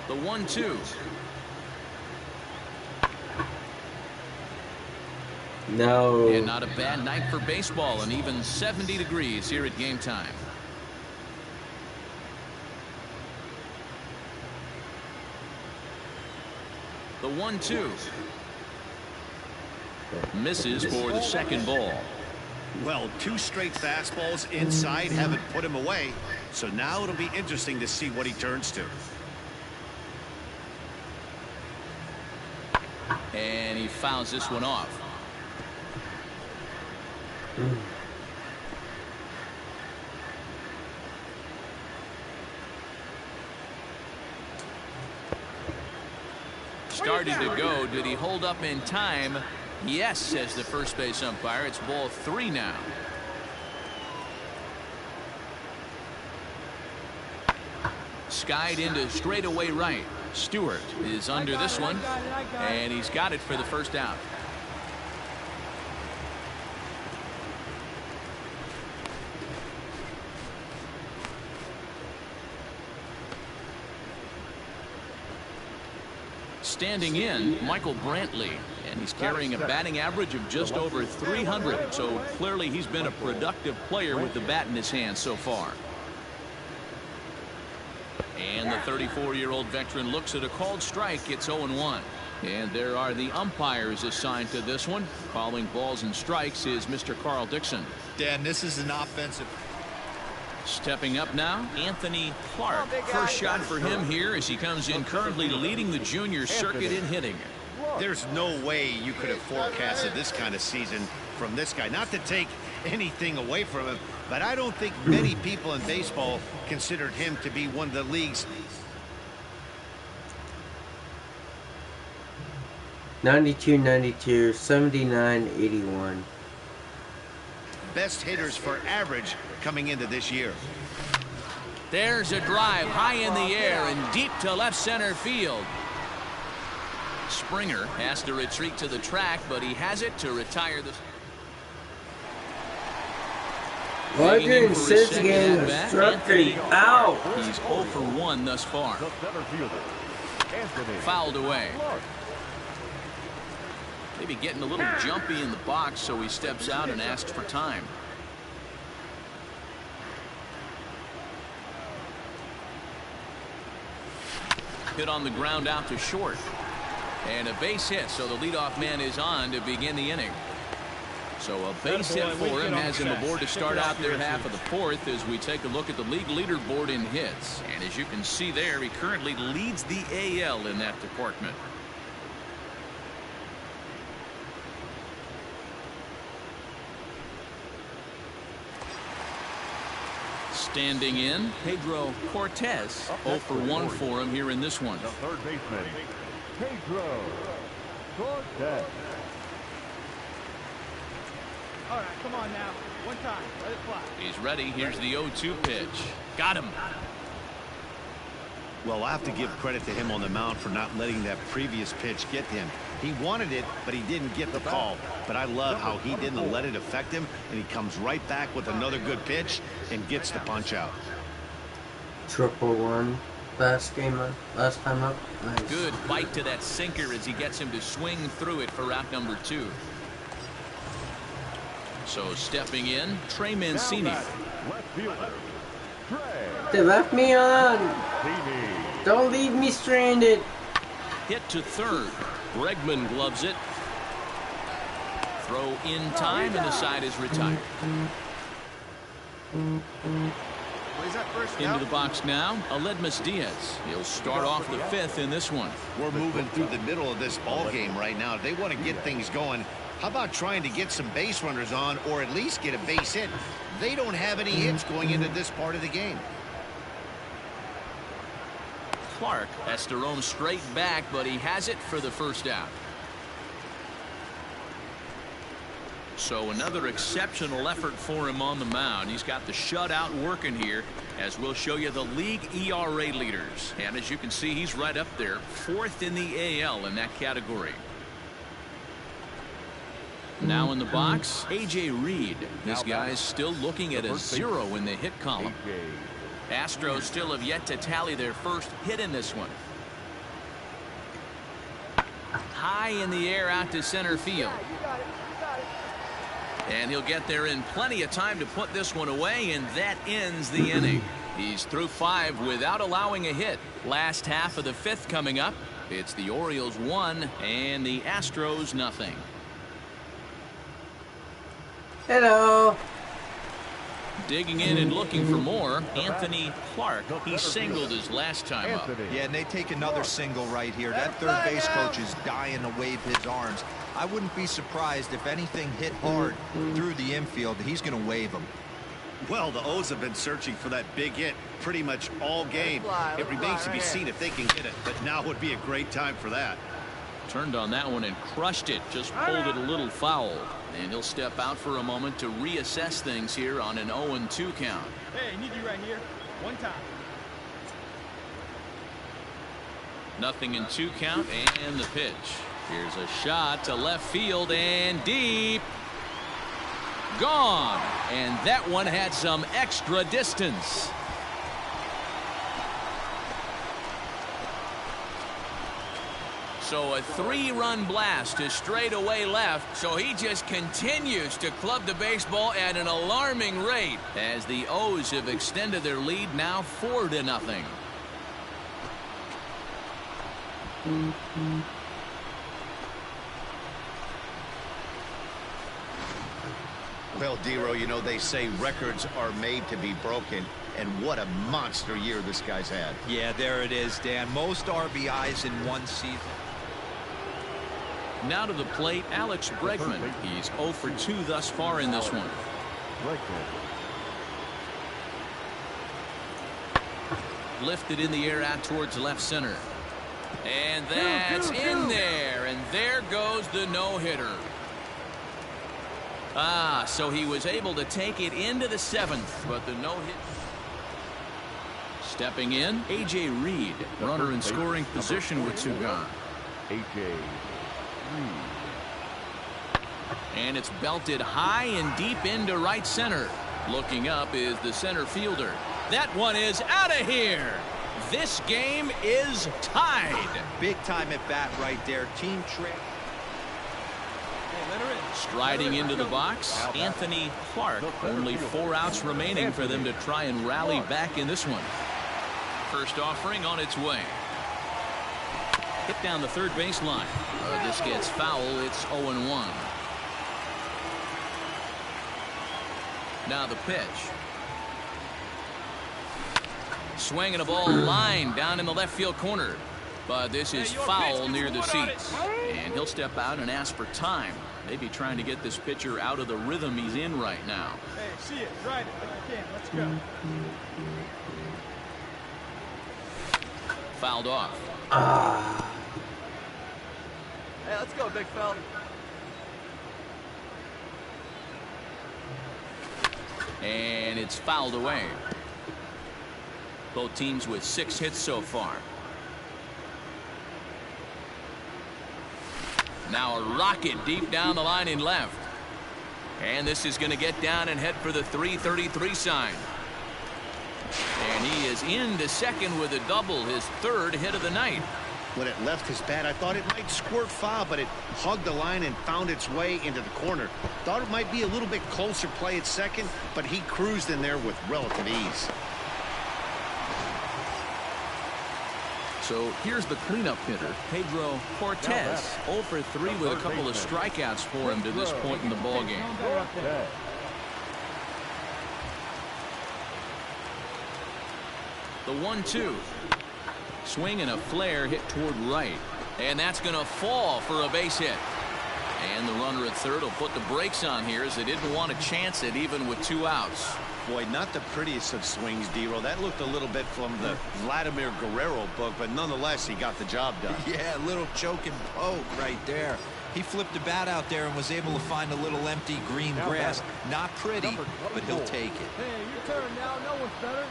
The 1-2. No. And not a bad night for baseball, and even 70 degrees here at game time. The 1-2. Misses for the second ball. Well, 2 straight fastballs inside haven't put him away. So now it'll be interesting to see what he turns to. And he fouls this one off. Started to go. Did he hold up in time? Yes, says the first base umpire. It's ball 3 now. Skied into straightaway right. Stewart is under this one, and he's got it for the first out. Standing in, Michael Brantley, and he's carrying a batting average of just over 300, so clearly he's been a productive player with the bat in his hand so far. And the 34-year-old veteran looks at a called strike. It's 0-1. And there are the umpires assigned to this one. Calling balls and strikes is Mr. Carl Dixon. Dan, this is an offensive. Stepping up now, Anthony Clark. First shot for him here as he comes in currently leading the junior circuit in hitting. There's no way you could have forecasted this kind of season from this guy. Not to take anything away from him, but I don't think many people in baseball considered him to be one of the league's 92-92, 79-81. best hitters for average coming into this year. There's a drive high in the air and deep to left center field. Springer has to retreat to the track, but he has it to retire the. Roger Sid's getting struck out. He's 0 for 1 thus far. The center fielder, Anthony Fouled away. Clark. Maybe getting a little jumpy in the box, so he steps out and asks for time. Hit on the ground out to short. And a base hit, so the leadoff man is on to begin the inning. So a base hit for him has him aboard to start out their half of the fourth as we take a look at the league leaderboard in hits. And as you can see there, he currently leads the AL in that department. Standing in, Pedro Cortez. 0 for 1 for him here in this one. The third baseman, Pedro Cortez. All right, come on now. One time. Let it fly. He's ready. Here's the 0-2 pitch. Got him. Well, I have to give credit to him on the mound for not letting that previous pitch get him. He wanted it, but he didn't get the call. But I love how he didn't let it affect him, and he comes right back with another good pitch and gets the punch out. 1-1 last time up. Nice. Good bite to that sinker as he gets him to swing through it for out number 2. So stepping in, Trey Mancini. Left fielder, Trey They left me on. Mancini. Don't leave me stranded. Hit to third. Bregman gloves it. Throw in time, and the side is retired. Where's that first Into the box now, Aledmus Diaz. He'll start off the 5th in this one. We're moving through the middle of this ball game right now. They want to get things going. How about trying to get some base runners on, or at least get a base hit? They don't have any hits going into this part of the game. Clark has to roam straight back, but he has it for the first out. So another exceptional effort for him on the mound. He's got the shutout working here, as we'll show you the league ERA leaders. And as you can see, he's right up there, 4th in the AL in that category. Now in the box, A.J. Reed. This guy's still looking at a 0 in the hit column. Astros still have yet to tally their first hit in this one. High in the air out to center field. And he'll get there in plenty of time to put this one away, and that ends the inning. He's through 5 without allowing a hit. Last half of the 5th coming up. It's the Orioles 1 and the Astros nothing. Hello. Digging in and looking for more, Anthony Clark. He singled his last time up. Yeah, and they take another single right here. That third base coach is dying to wave his arms. I wouldn't be surprised if anything hit hard through the infield. He's going to wave them. Well, the O's have been searching for that big hit pretty much all game. It remains to be seen if they can get it, but now would be a great time for that. Turned on that one and crushed it. Just pulled it a little foul. And he'll step out for a moment to reassess things here on an 0-2 count. Hey, need you right here. One time. Nothing in 2 count, and the pitch. Here's a shot to left field and deep. Gone. And that one had some extra distance. So a 3-run blast to straightaway left. So he just continues to club the baseball at an alarming rate as the O's have extended their lead now 4-0. Well, Dero, you know, they say records are made to be broken, and what a monster year this guy's had. Yeah, there it is, Dan. Most RBIs in one season. Now to the plate, Alex Bregman. He's 0 for 2 thus far in this one. Lifted in the air out towards left center. And that's in there. And there goes the no-hitter. So he was able to take it into the 7th, but the no-hit. Stepping in, A.J. Reed, runner in scoring position with 2 gone. A.J. Reed. And it's belted high and deep into right center. Looking up is the center fielder. That one is out of here. This game is tied. Big time at bat right there. Team trail. Striding into the box, Anthony Clark. Only 4 outs remaining for them to try and rally back in this one. First offering on its way. Hit down the third baseline. This gets foul. It's 0-1. Now the pitch. Swinging a ball line down in the left field corner. But this is foul near the seats. And he'll step out and ask for time. Maybe trying to get this pitcher out of the rhythm he's in right now. Hey, see it. Drive it like you can. Let's go. Fouled off. Hey, let's go, big fella. And it's fouled away. Both teams with 6 hits so far. Now a rocket deep down the line in left. And this is going to get down and head for the 333 sign. And he is into second with a double, his 3rd hit of the night. When it left his bat, I thought it might squirt foul, but it hugged the line and found its way into the corner. Thought it might be a little bit closer play at second, but he cruised in there with relative ease. So here's the cleanup hitter, Pedro Cortez. 0 for 3 with a couple of strikeouts for him to this point in the ballgame. The 1-2. Swing and a flare hit toward right. And that's going to fall for a base hit. And the runner at third will put the brakes on here as they didn't want to chance it even with 2 outs. Boy, not the prettiest of swings, Dero. That looked a little bit from the Vladimir Guerrero book, but nonetheless, he got the job done. Yeah, a little choke and poke right there. He flipped the bat out there and was able to find a little empty green grass. Not pretty, but he'll take it. Hey, your turn now. No one's better.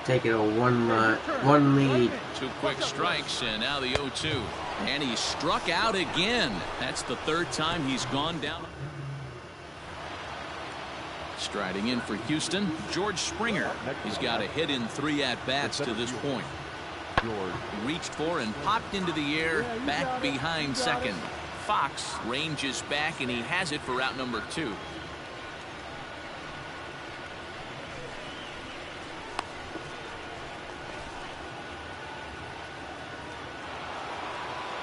Take it a one lead. 2 quick strikes and now the 0-2. And he struck out again. That's the 3rd time he's gone down. Striding in for Houston, George Springer. He's got a hit in 3 at-bats to this point. Reached for and popped into the air, back behind second. Fox ranges back and he has it for out number 2.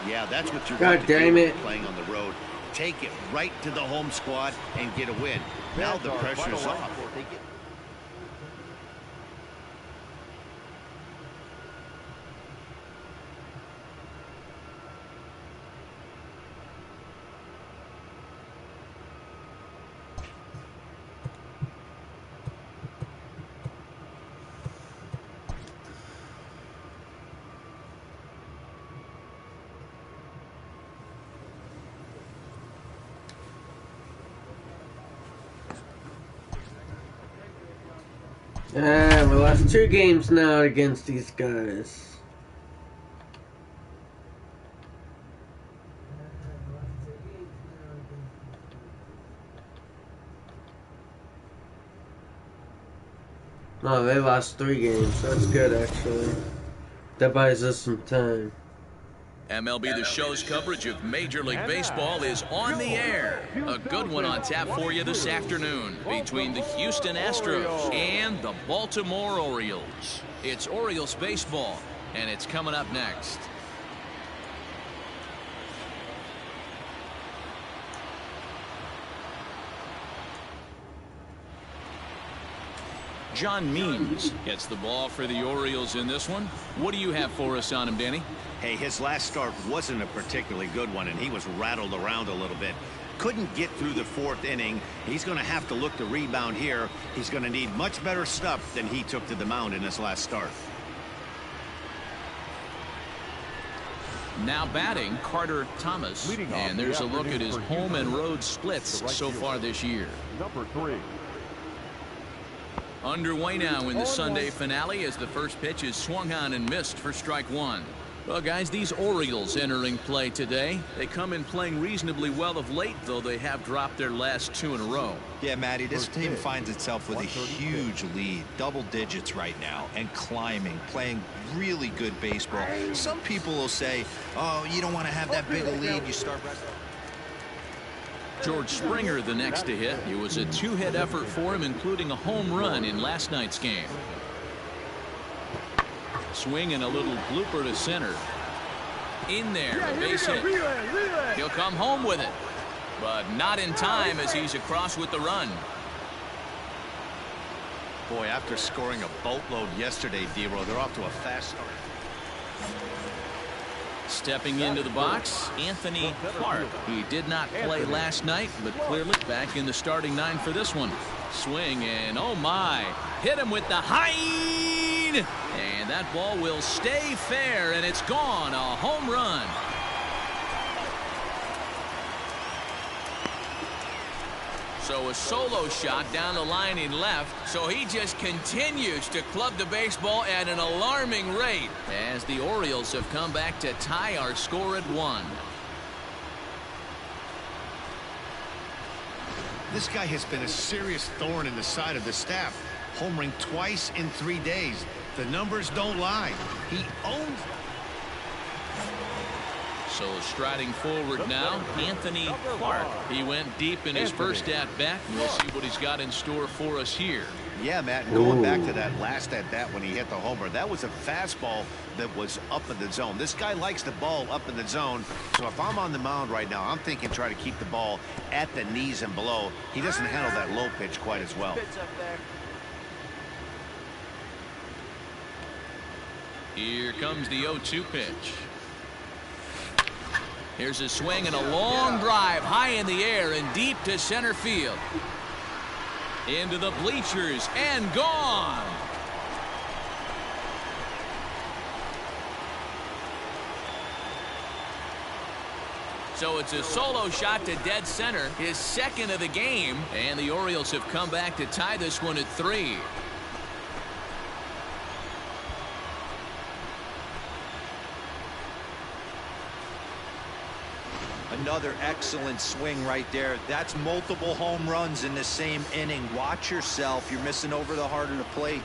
Yeah, that's what you God want to damn do it. playing on the road. Take it right to the home squad and get a win. Now the pressure's off. Yeah, we lost 2 games now against these guys. No, they lost 3 games. That's good, actually. That buys us some time. MLB The Show's coverage of Major League Baseball is on the air. A good one on tap for you this afternoon between the Houston Astros and the Baltimore Orioles. It's Orioles baseball, and it's coming up next. John Means gets the ball for the Orioles in this one. What do you have for us on him, Danny? Hey, his last start wasn't a particularly good one, and he was rattled around a little bit. Couldn't get through the 4th inning. He's going to have to look to rebound here. He's going to need much better stuff than he took to the mound in his last start. Now batting, Carter Thomas. And there's a look at his home and road splits so far this year. Number 3. Underway now in the Sunday finale as the first pitch is swung on and missed for strike 1. Well, guys, these Orioles entering play today. They come in playing reasonably well of late, though they have dropped their last 2 in a row. Yeah, Matty, this team finds itself with a huge lead, double digits right now, and climbing, playing really good baseball. Some people will say, oh, you don't want to have that big a lead, you start resting. George Springer the next to hit. It was a 2-hit effort for him, including a home run in last night's game. Swing and a little blooper to center. In there, a base hit. He'll come home with it, but not in time as he's across with the run. Boy, after scoring a boatload yesterday, D-Row, they're off to a fast start. Stepping into the box, Anthony Clark. He did not play last night, but clearly back in the starting 9 for this one. Swing and oh my, hit him with the high, and that ball will stay fair, and it's gone. A home run. So a solo shot down the line in left, so he just continues to club the baseball at an alarming rate as the Orioles have come back to tie our score at 1. This guy has been a serious thorn in the side of the staff. Homering twice in 3 days. The numbers don't lie. He owns. So striding forward now, Anthony Clark. He went deep in his first at-bat. We'll see what he's got in store for us here. Yeah, Matt, going back to that last at-bat when he hit the homer, that was a fastball that was up in the zone. This guy likes the ball up in the zone, so if I'm on the mound right now, I'm thinking try to keep the ball at the knees and below. He doesn't handle that low pitch quite as well. Here comes the 0-2 pitch. Here's a swing and a long drive high in the air and deep to center field. Into the bleachers and gone. So it's a solo shot to dead center, his second of the game, and the Orioles have come back to tie this one at 3. Another excellent swing right there. That's multiple home runs in the same inning. Watch yourself. You're missing over the heart of the plate.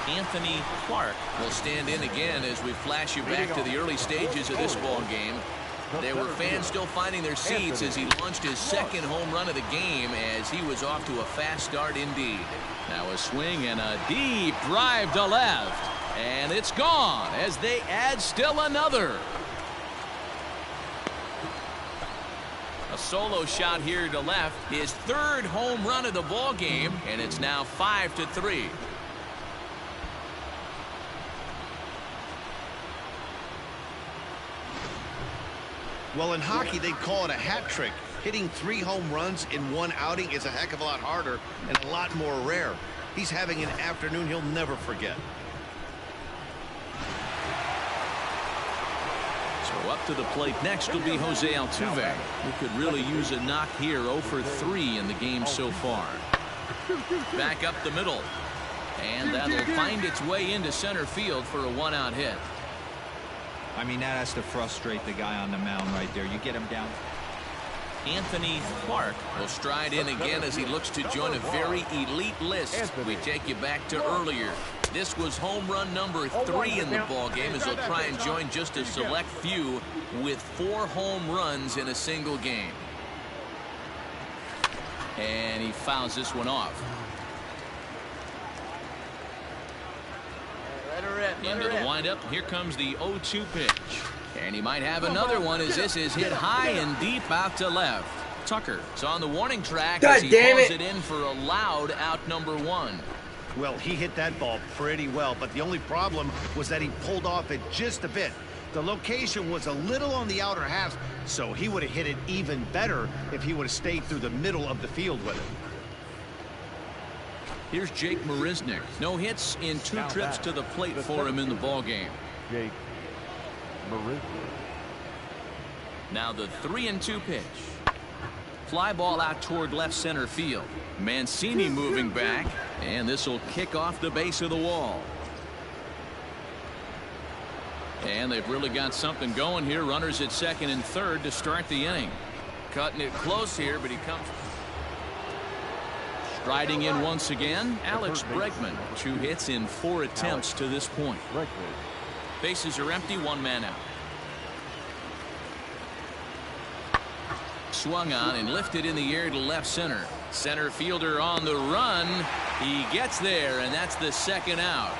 Anthony Clark will stand in again as we flash you back to the early stages of this ball game. There were fans still finding their seats as he launched his second home run of the game as he was off to a fast start indeed. Now a swing and a deep drive to left. And it's gone as they add still another. A solo shot here to left. His third home run of the ball game, and it's now 5-3. Well, in hockey, they'd call it a hat trick. Hitting 3 home runs in 1 outing is a heck of a lot harder and a lot more rare. He's having an afternoon he'll never forget. So up to the plate next will be Jose Altuve, who could really use a knock here. 0 for 3 in the game so far. Back up the middle. And that'll find its way into center field for a 1-out hit. I mean, that has to frustrate the guy on the mound right there. You get him down. Anthony Clark will stride in again as he looks to join a very elite list. We take you back to earlier. This was home run number 3 in the ball game as he'll try and join just a select few with 4 home runs in a single game. And he fouls this one off. Let her rip. Into the windup. Here comes the 0-2 pitch. And he might have another one as this is hit high and deep out to left. Tucker is on the warning track as he calls it in for a loud out number 1. Well, he hit that ball pretty well, but the only problem was that he pulled off it just a bit. The location was a little on the outer half, so he would have hit it even better if he would have stayed through the middle of the field with it. Here's Jake Marisnick. No hits in 2 trips to the plate for him in the ballgame. Jake Marisnick. Now the 3-2 pitch. Fly ball out toward left center field. Mancini moving back, and this will kick off the base of the wall. And they've really got something going here. Runners at second and third to start the inning. Cutting it close here, but he comes striding in once again. Alex Bregman, 2 hits in 4 attempts to this point. Bases are empty, 1 man out. Swung on and lifted in the air to left center. Center fielder on the run. He gets there, and that's the 2nd out.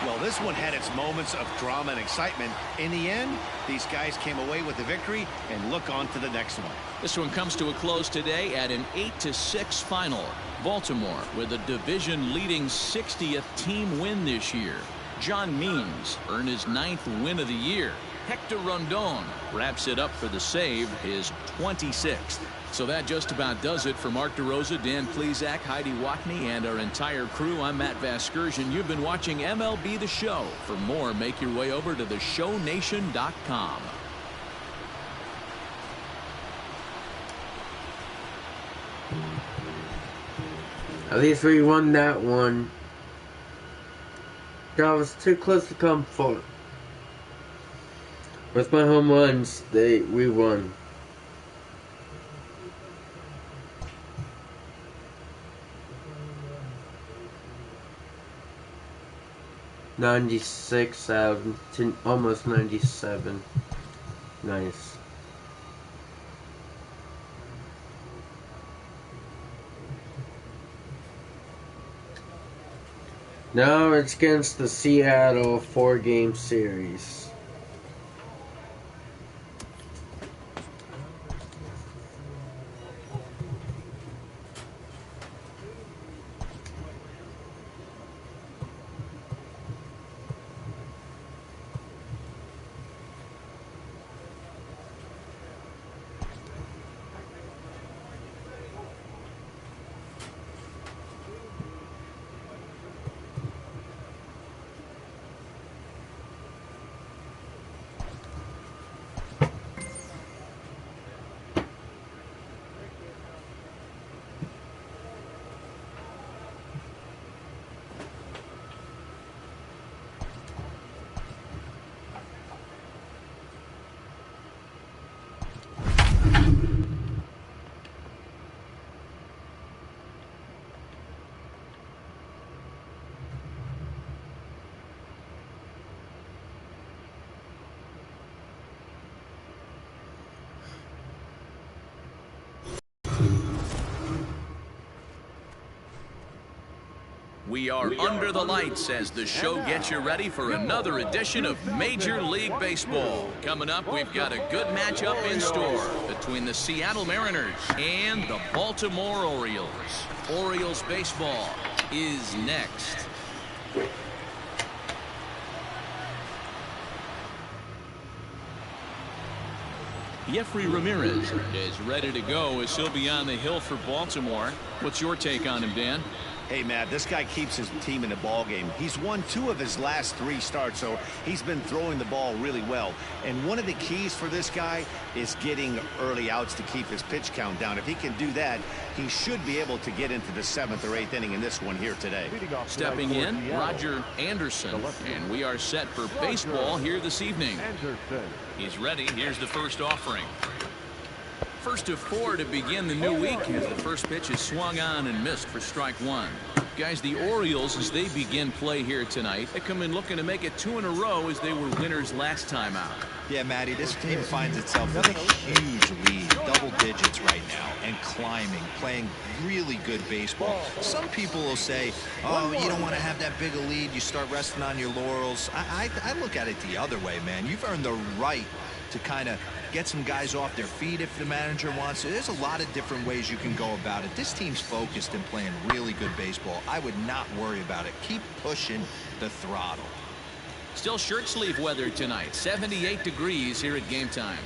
Well, this one had its moments of drama and excitement. In the end, these guys came away with the victory and look on to the next one. This one comes to a close today at an 8-6 final. Baltimore with a division-leading 60th team win this year. John Means earned his 9th win of the year. Hector Rondon wraps it up for the save, his 26th. So that just about does it for Mark DeRosa, Dan Plesac, Heidi Watney, and our entire crew. I'm Matt Vasgersian. You've been watching MLB The Show. For more, make your way over to theshownation.com. At least we won that one. That was too close to come for. With my home runs, we won. '96 out of almost 97. Nice. Now it's against the Seattle 4-game series. We are under the lights as the show gets you ready for another edition of Major League Baseball. Coming up, we've got a good matchup in store between the Seattle Mariners and the Baltimore Orioles. Orioles baseball is next. Jeffrey Ramirez is ready to go as he'll be on the hill for Baltimore. What's your take on him, Dan? Hey, Matt, this guy keeps his team in the ball game. He's won 2 of his last 3 starts, so he's been throwing the ball really well. And one of the keys for this guy is getting early outs to keep his pitch count down. If he can do that, he should be able to get into the 7th or 8th inning in this one here today. Stepping in, Roger Anderson, and we are set for baseball here this evening. He's ready. Here's the first offering. First of 4 to begin the new week as the first pitch is swung on and missed for strike 1. Guys, the Orioles, as they begin play here tonight, they come in looking to make it 2 in a row as they were winners last time out. Yeah, Matty, this team finds itself with a huge lead. They'll double digits right now and climbing, playing really good baseball. Some people will say, oh, you don't want to have that big a lead. You start resting on your laurels. I look at it the other way, man. You've earned the right to kind of get some guys off their feet if the manager wants to. There's a lot of different ways you can go about it. This team's focused and playing really good baseball. I would not worry about it. Keep pushing the throttle. Still shirt sleeve weather tonight. 78 degrees here at game time.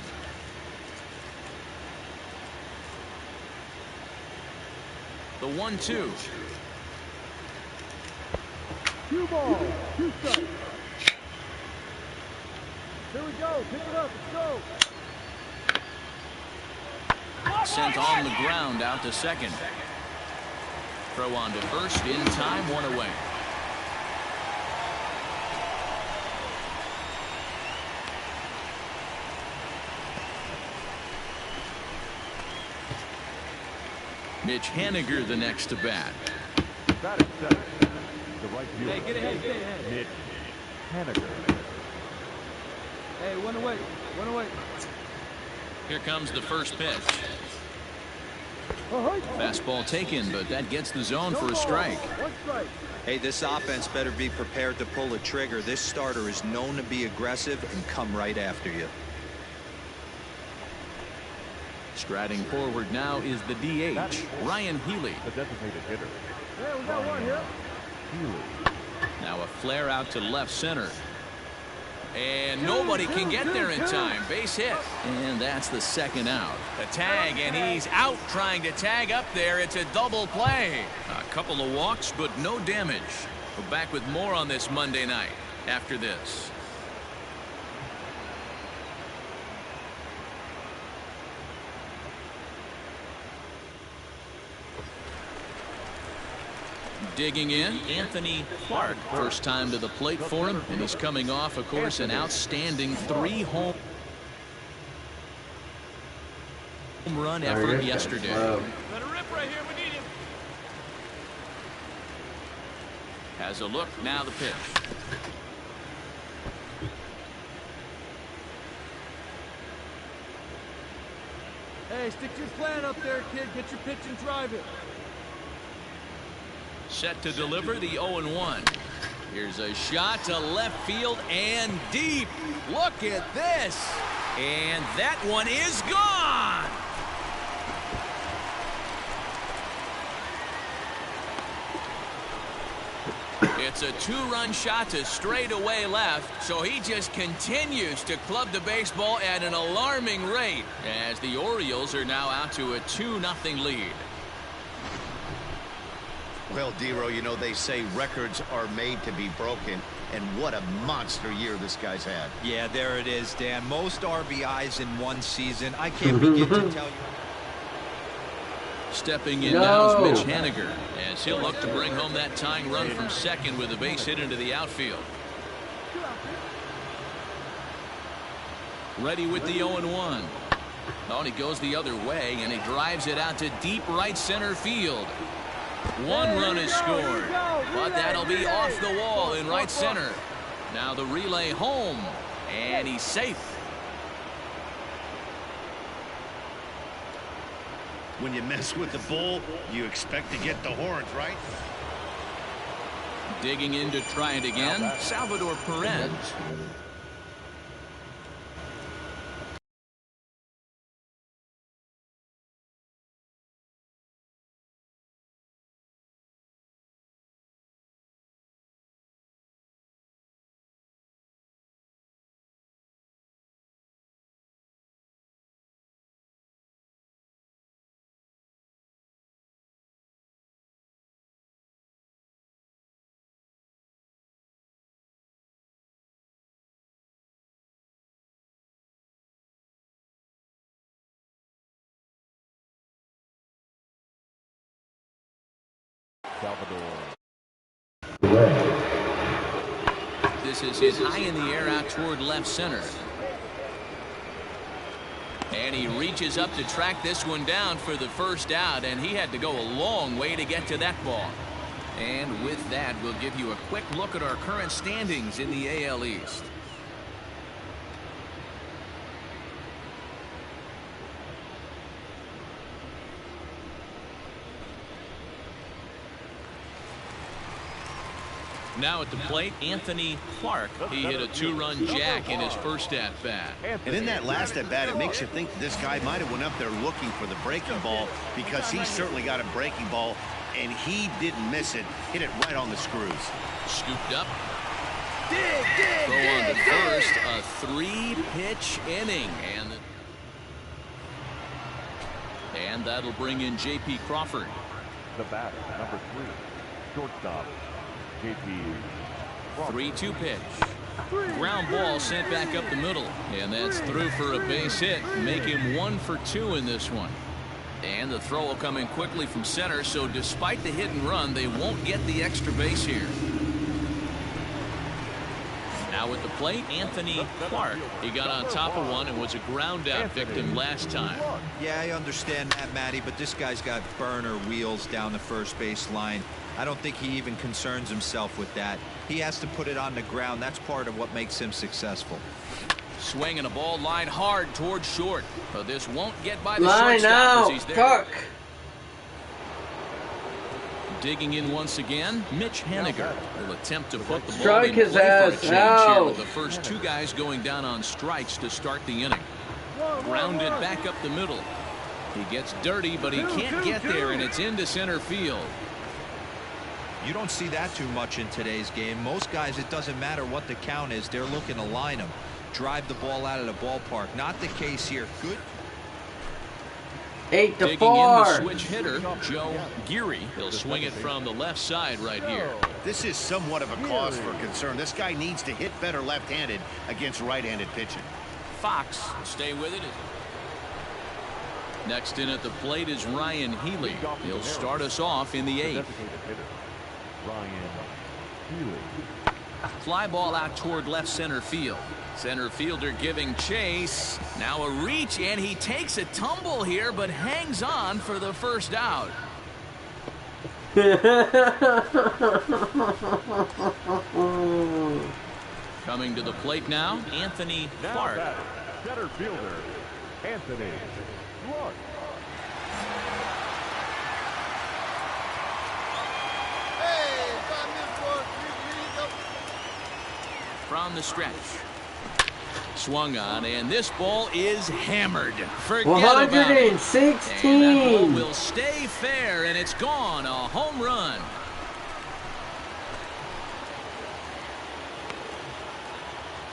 The 1-2. Cue ball. 2 strikes. Here we go. Pick it up. Let's go. Sent on the ground out to second. Throw on to first in time, 1 away. Mitch Haniger the next to bat. Batting center, the right fielder. Hey, get ahead, stay ahead. Mitch Haniger. Hey, 1 away. 1 away. Here comes the first pitch. Fastball taken, but that gets the zone for a strike. 1 strike. Hey, this offense better be prepared to pull a trigger. This starter is known to be aggressive and come right after you. Striding forward now is the DH, Ryan Healy. The designated hitter. Yeah, we got 1 here. Healy. Now a flare out to left center. And nobody can get there in time. Base hit. And that's the second out. The tag, and he's out trying to tag up there. It's a double play. A couple of walks, but no damage. We're back with more on this Monday night after this. Digging in, Anthony Clark. First time to the plate for him, and he's coming off, of course, an outstanding 3-home run effort yesterday. Let it rip right here. We need him. Has a look, now the pitch. Hey, stick to your plan up there, kid. Get your pitch and drive it. Set to deliver the 0-1. Here's a shot to left field and deep. Look at this. And that one is gone. It's a 2-run shot to straightaway left, so he just continues to club the baseball at an alarming rate as the Orioles are now out to a 2-0 lead. Well, Dero, you know, they say records are made to be broken, and what a monster year this guy's had. Yeah, there it is, Dan. Most RBIs in one season. I can't begin to tell you. Stepping in now is Mitch Haniger, as he'll look to bring home that tying run from second with a base hit into the outfield. Ready with the 0-1. Oh, and he goes the other way, and he drives it out to deep right center field. 1 run is scored, but that'll be off the wall in right center. Now the relay home, and he's safe. When you mess with the bull, you expect to get the horns, right? Digging in to try it again, Salvador Perez. Salvador. This is hit high in the air out toward left center. And he reaches up to track this one down for the first out, and he had to go a long way to get to that ball. And with that, we'll give you a quick look at our current standings in the AL East. Now at the plate, Anthony Clark. He hit a 2-run jack in his first at-bat. And in that last at-bat, it makes you think this guy might have went up there looking for the breaking ball, because he certainly got a breaking ball, and he didn't miss it. Hit it right on the screws. Scooped up. Throw on to first. A 3-pitch inning. And that'll bring in J.P. Crawford. The batter, number 3, shortstop, J.P. 3-2 pitch. Ground ball sent back up the middle. And that's through for a base hit. Make him 1 for 2 in this one. And the throw will come in quickly from center, so despite the hit and run, they won't get the extra base here. Now at the plate, Anthony Clark. He got on top of one and was a ground out victim last time. Yeah, I understand that, Matty, but this guy's got burner wheels down the first base line. I don't think he even concerns himself with that. He has to put it on the ground. That's part of what makes him successful. Swinging a ball line hard towards short. But this won't get by the line shortstop out. as he's there. Tuck. Digging in once again, Mitch Haniger will attempt to put the ball Strike in his play for a ass change out. here with the first 2 guys going down on strikes to start the inning. Grounded back up the middle. He gets dirty, but he can't get there, and it's into center field. You don't see that too much in today's game. Most guys, it doesn't matter what the count is. They're looking to line them, drive the ball out of the ballpark. Not the case here. Good. 8-4. Digging in the switch hitter, Joe Geary. He'll swing it from the left side right here. This is somewhat of a cause for concern. This guy needs to hit better left-handed against right-handed pitching. Fox will stay with it. Next in at the plate is Ryan Healy. He'll start us off in the 8th. Ryan Healy. Fly ball out toward left center field. Center fielder giving chase. Now a reach, and he takes a tumble here, but hangs on for the first out. Coming to the plate now, Anthony Clark. Center fielder, Anthony Clark. From the stretch. Swung on, and this ball is hammered. Forget 116. about it. And that ball will stay fair, and it's gone. A home run.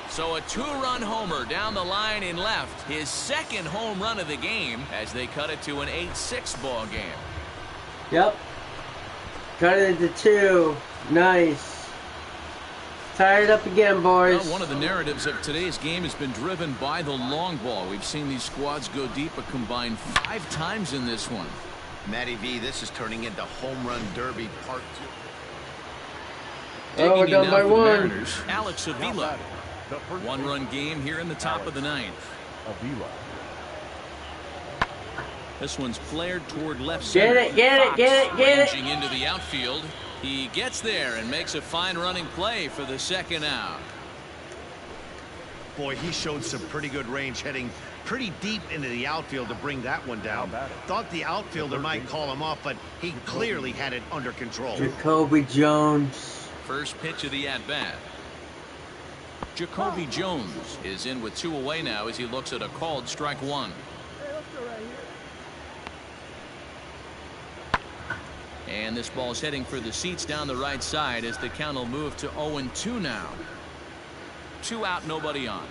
So a 2-run homer down the line in left. His second home run of the game as they cut it to an 8-6 ball game. Yep. Cut it into 2. Nice. Tied up again, boys. Well, one of the narratives of today's game has been driven by the long ball. We've seen these squads go deep a combined 5 times in this one. Matty V, this is turning into home run derby part 2. Oh, we're done by 1. Mariners, Alex Avila. 1-run game here in the top of the 9th. Avila. This one's flared toward left center. Get it, get it, get it, get it. Ranging into the outfield. He gets there and makes a fine running play for the second out. Boy, he showed some pretty good range, heading pretty deep into the outfield to bring that one down. Thought the outfielder might call him off, but he clearly had it under control. Jacoby Jones. First pitch of the at-bat. Jacoby Jones is in with 2 away now as he looks at a called strike 1. And this ball's heading for the seats down the right side as the count will move to 0-2 now. 2 out, nobody on.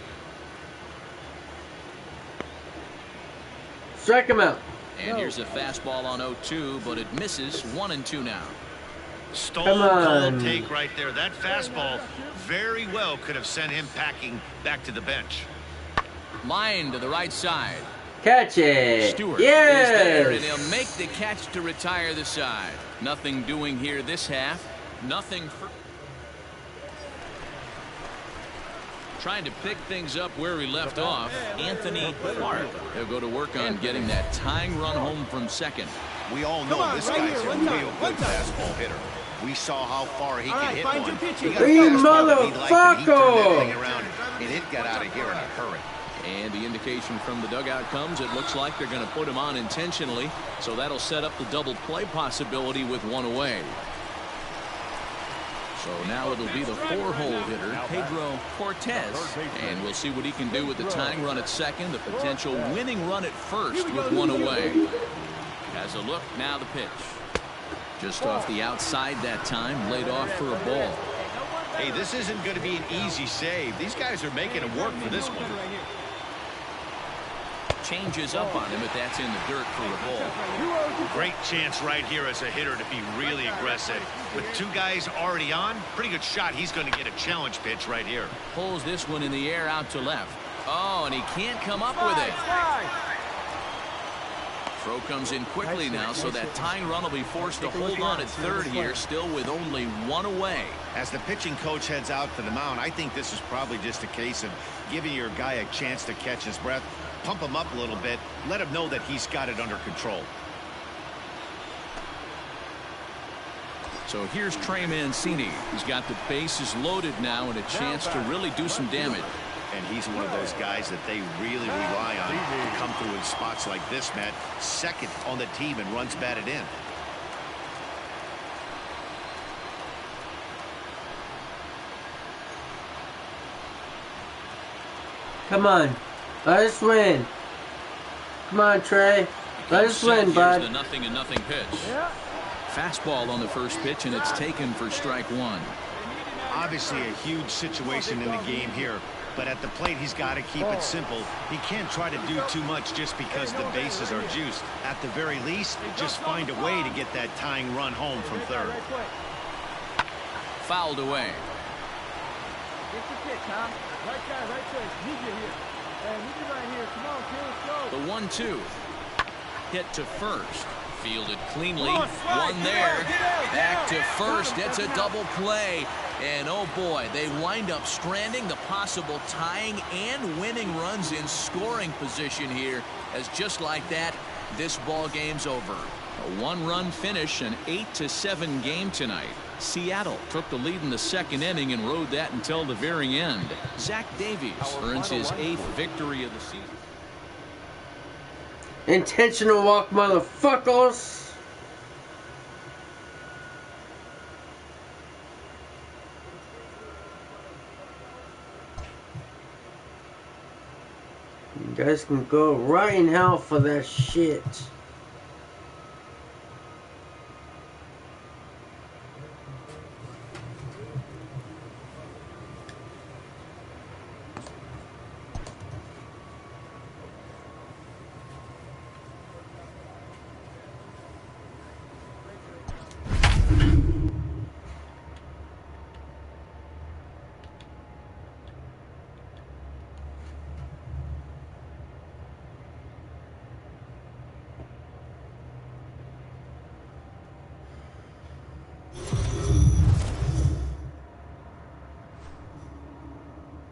Strike him out. And here's a fastball on 0-2, but it misses. 1-2 now. Stone cold take right there. That fastball very well could have sent him packing back to the bench. Line to the right side. Catch it. Stewart yes. is there, and he'll make the catch to retire the side. Nothing doing here this half. Nothing for... Trying to pick things up where he left off, Anthony Clark. He'll go to work on getting that tying run home from second. We all know this guy's a real good fastball hitter. We saw how far he can hit one. He got a fastball that he liked, and he turned that thing around, and it got out of here in a hurry. And the indication from the dugout comes, it looks like they're going to put him on intentionally, so that'll set up the double play possibility with 1 away. So now it'll be the 4-hole hitter, Pedro Cortez. And we'll see what he can do with the tying run at second, the potential winning run at first with one away. Has a look, now the pitch. Just off the outside that time, laid off for a ball. Hey, this isn't going to be an easy save. These guys are making it work for this one. Changes up on him, but that's in the dirt for a ball. Great chance right here as a hitter to be really aggressive. With two guys already on, pretty good shot. He's going to get a challenge pitch right here. Pulls this one in the air out to left. Oh, and he can't come up with it. Throw comes in quickly now, so that tying run will be forced to hold on at third here, still with only one away. As the pitching coach heads out to the mound, I think this is probably just a case of giving your guy a chance to catch his breath, pump him up a little bit, let him know that he's got it under control. So here's Trey Mancini. He's got the bases loaded now and a chance to really do some damage. And he's one of those guys that they really rely on to come through in spots like this, Matt. Second on the team and runs batted in. Come on. Let us win. Come on, Trey. Let us win, bud. Here's the 0-0 pitch. Fastball on the first pitch, and it's taken for strike one. Obviously a huge situation in the game here, but at the plate he's got to keep it simple. He can't try to do too much just because the bases are juiced. At the very least, just find a way to get that tying run home from third. Fouled away. Get your pitch, huh? Right guy, right place. Need you here. Hey, need you right here. Come on, kid, let's go. The 1-2. Hit to first. Fielded cleanly. One there. Back to first. It's a double play. And oh boy, they wind up stranding the possible tying and winning runs in scoring position here, as just like that, this ball game's over. A one-run finish, an 8-7 game tonight. Seattle took the lead in the second inning and rode that until the very end. Zach Davies earns his 8th victory of the season. Intentional walk, motherfuckers. You guys can go right in hell for that shit.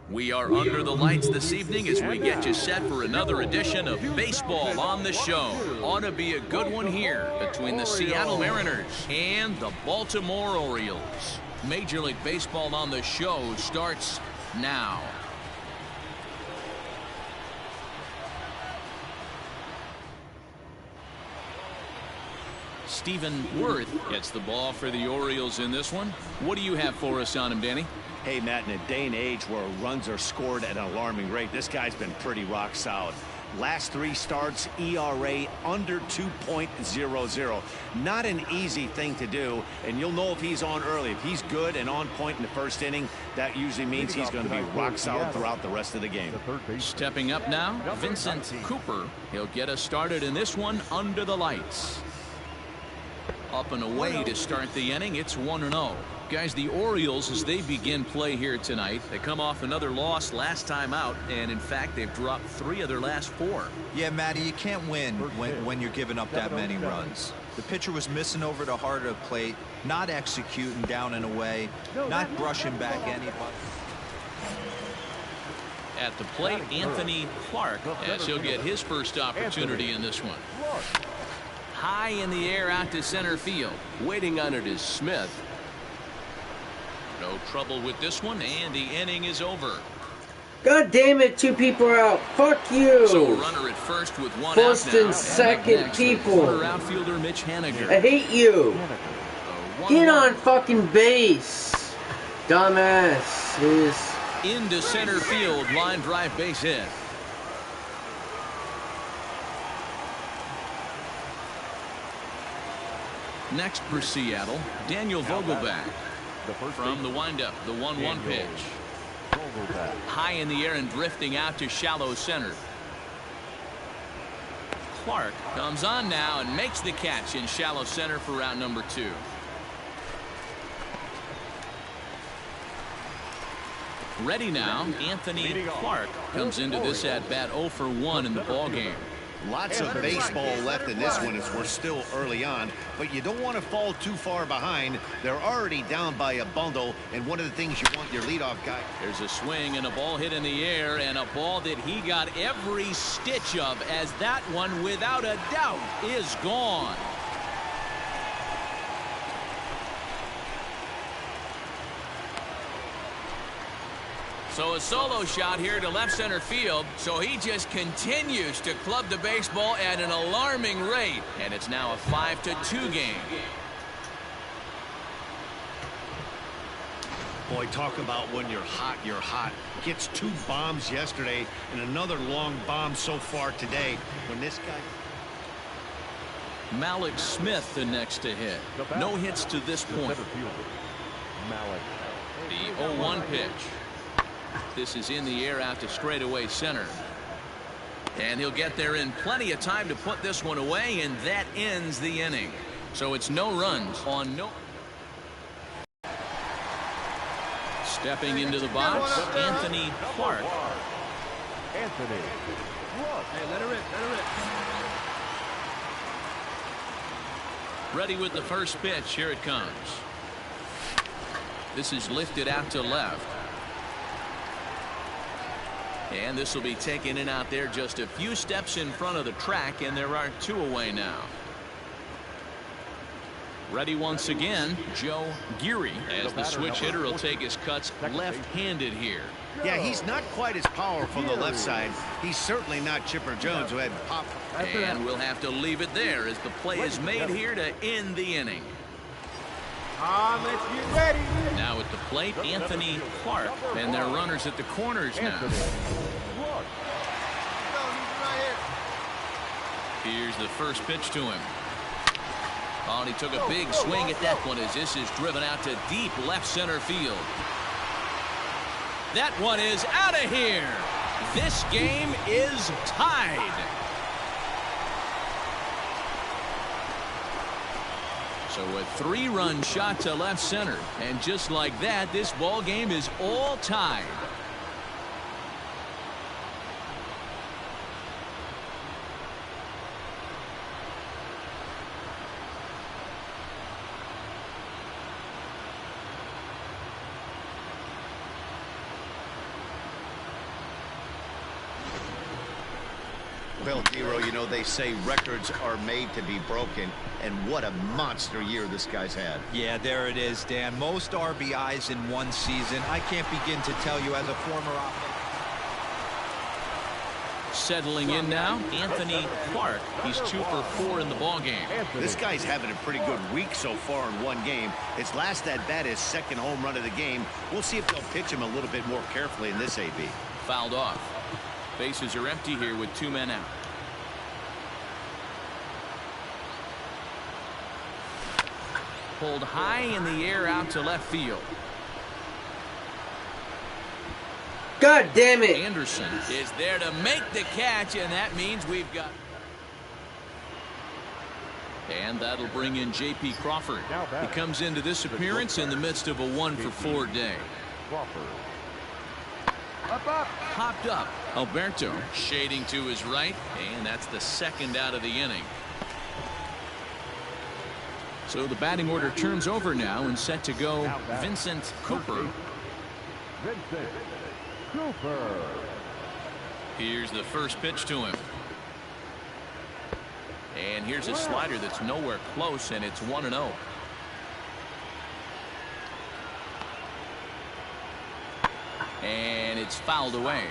We are under the lights this evening as we get you set for another edition of Baseball on the Show. Ought to be a good one here between the Seattle Mariners and the Baltimore Orioles. Major League Baseball on the Show starts now. Stephen Worth gets the ball for the Orioles in this one. What do you have for us on him, Danny? Hey, Matt, in a day and age where runs are scored at an alarming rate, this guy's been pretty rock solid. Last 3 starts, ERA under 2.00. Not an easy thing to do, and you'll know if he's on early. If he's good and on point in the first inning, that usually means he's going to be rock solid throughout the rest of the game. Stepping up now, Vincent Cooper. He'll get us started in this one under the lights. Up and away to start the inning. It's 1-0. Guys, the Orioles, as they begin play here tonight, they come off another loss last time out, and in fact they've dropped 3 of their last 4. Yeah, Matty, you can't win when you're giving up that many runs. The pitcher was missing over the heart of the plate, not executing down and away, not brushing back anybody. At the plate, Anthony Clark, as he'll get his first opportunity in this one. High in the air out to center field. Waiting on it is Smith. No trouble with this one, and the inning is over. God damn it, 2 people are out. Fuck you. So a runner at first with 1 First out now. and second people. Corner outfielder Mitch Haniger. I hate you. Get on fucking base. Dumbass is into center field, line drive base hit. Next for Seattle, Daniel Vogelback. From the windup, the 1-1 pitch. High in the air and drifting out to shallow center. Clark comes on now and makes the catch in shallow center for route number 2. Ready now, Anthony Clark comes into this at bat 0 for 1 in the ball game. Lots of baseball left in this one as we're still early on, but you don't want to fall too far behind. They're already down by a bundle, and one of the things you want your leadoff guy. There's a swing and a ball hit in the air, and a ball that he got every stitch of, as that one without a doubt is gone. So a solo shot here to left center field. So he just continues to club the baseball at an alarming rate. And it's now a 5-2 game. Boy, talk about when you're hot, you're hot. Gets 2 bombs yesterday and another long bomb so far today. When this guy... Malik Smith the next to hit. No hits to this point. The 0-1 pitch. This is in the air out to straightaway center. And he'll get there in plenty of time to put this one away, and that ends the inning. So it's no runs on no. Stepping into the box, Anthony Clark. Anthony Clark. Hey, let her rip, let her rip. Ready with the first pitch. Here it comes. This is lifted out to left. And this will be taken in out there just a few steps in front of the track, and there are 2 away now. Ready once again, Joe Geary, as the switch hitter will take his cuts left-handed here. Yeah, he's not quite as powerful on the left side. He's certainly not Chipper Jones, who had pop. And we'll have to leave it there as the play is made here to end the inning. Let's get ready. Now at the plate, Anthony Clark, and their runners at the corners now. Here's the first pitch to him. Oh, and he took a big swing at that one as this is driven out to deep left center field. That one is out of here. This game is tied. So a 3-run shot to left center, and just like that, this ball game is all tied. Well, Giro, you know, they say records are made to be broken, and what a monster year this guy's had. Yeah, there it is, Dan. Most RBIs in one season. I can't begin to tell you as a former offense. Settling in now, Anthony Clark. He's 2 for 4 in the ballgame. This guy's having a pretty good week so far in one game. His last at-bat is second home run of the game. We'll see if they'll pitch him a little bit more carefully in this AB. Fouled off. Bases are empty here with 2 men out. Pulled high in the air out to left field. God damn it. Anderson is there to make the catch, and that means we've got. And that'll bring in J.P. Crawford. He comes into this appearance in the midst of a 1 for 4 day. Up, up. Popped up. Alberto shading to his right, and that's the second out of the inning. So the batting order turns over now and set to go Vincent Cooper. Vincent Cooper. Here's the first pitch to him. And here's a slider that's nowhere close, and it's 1-0. And it's fouled away.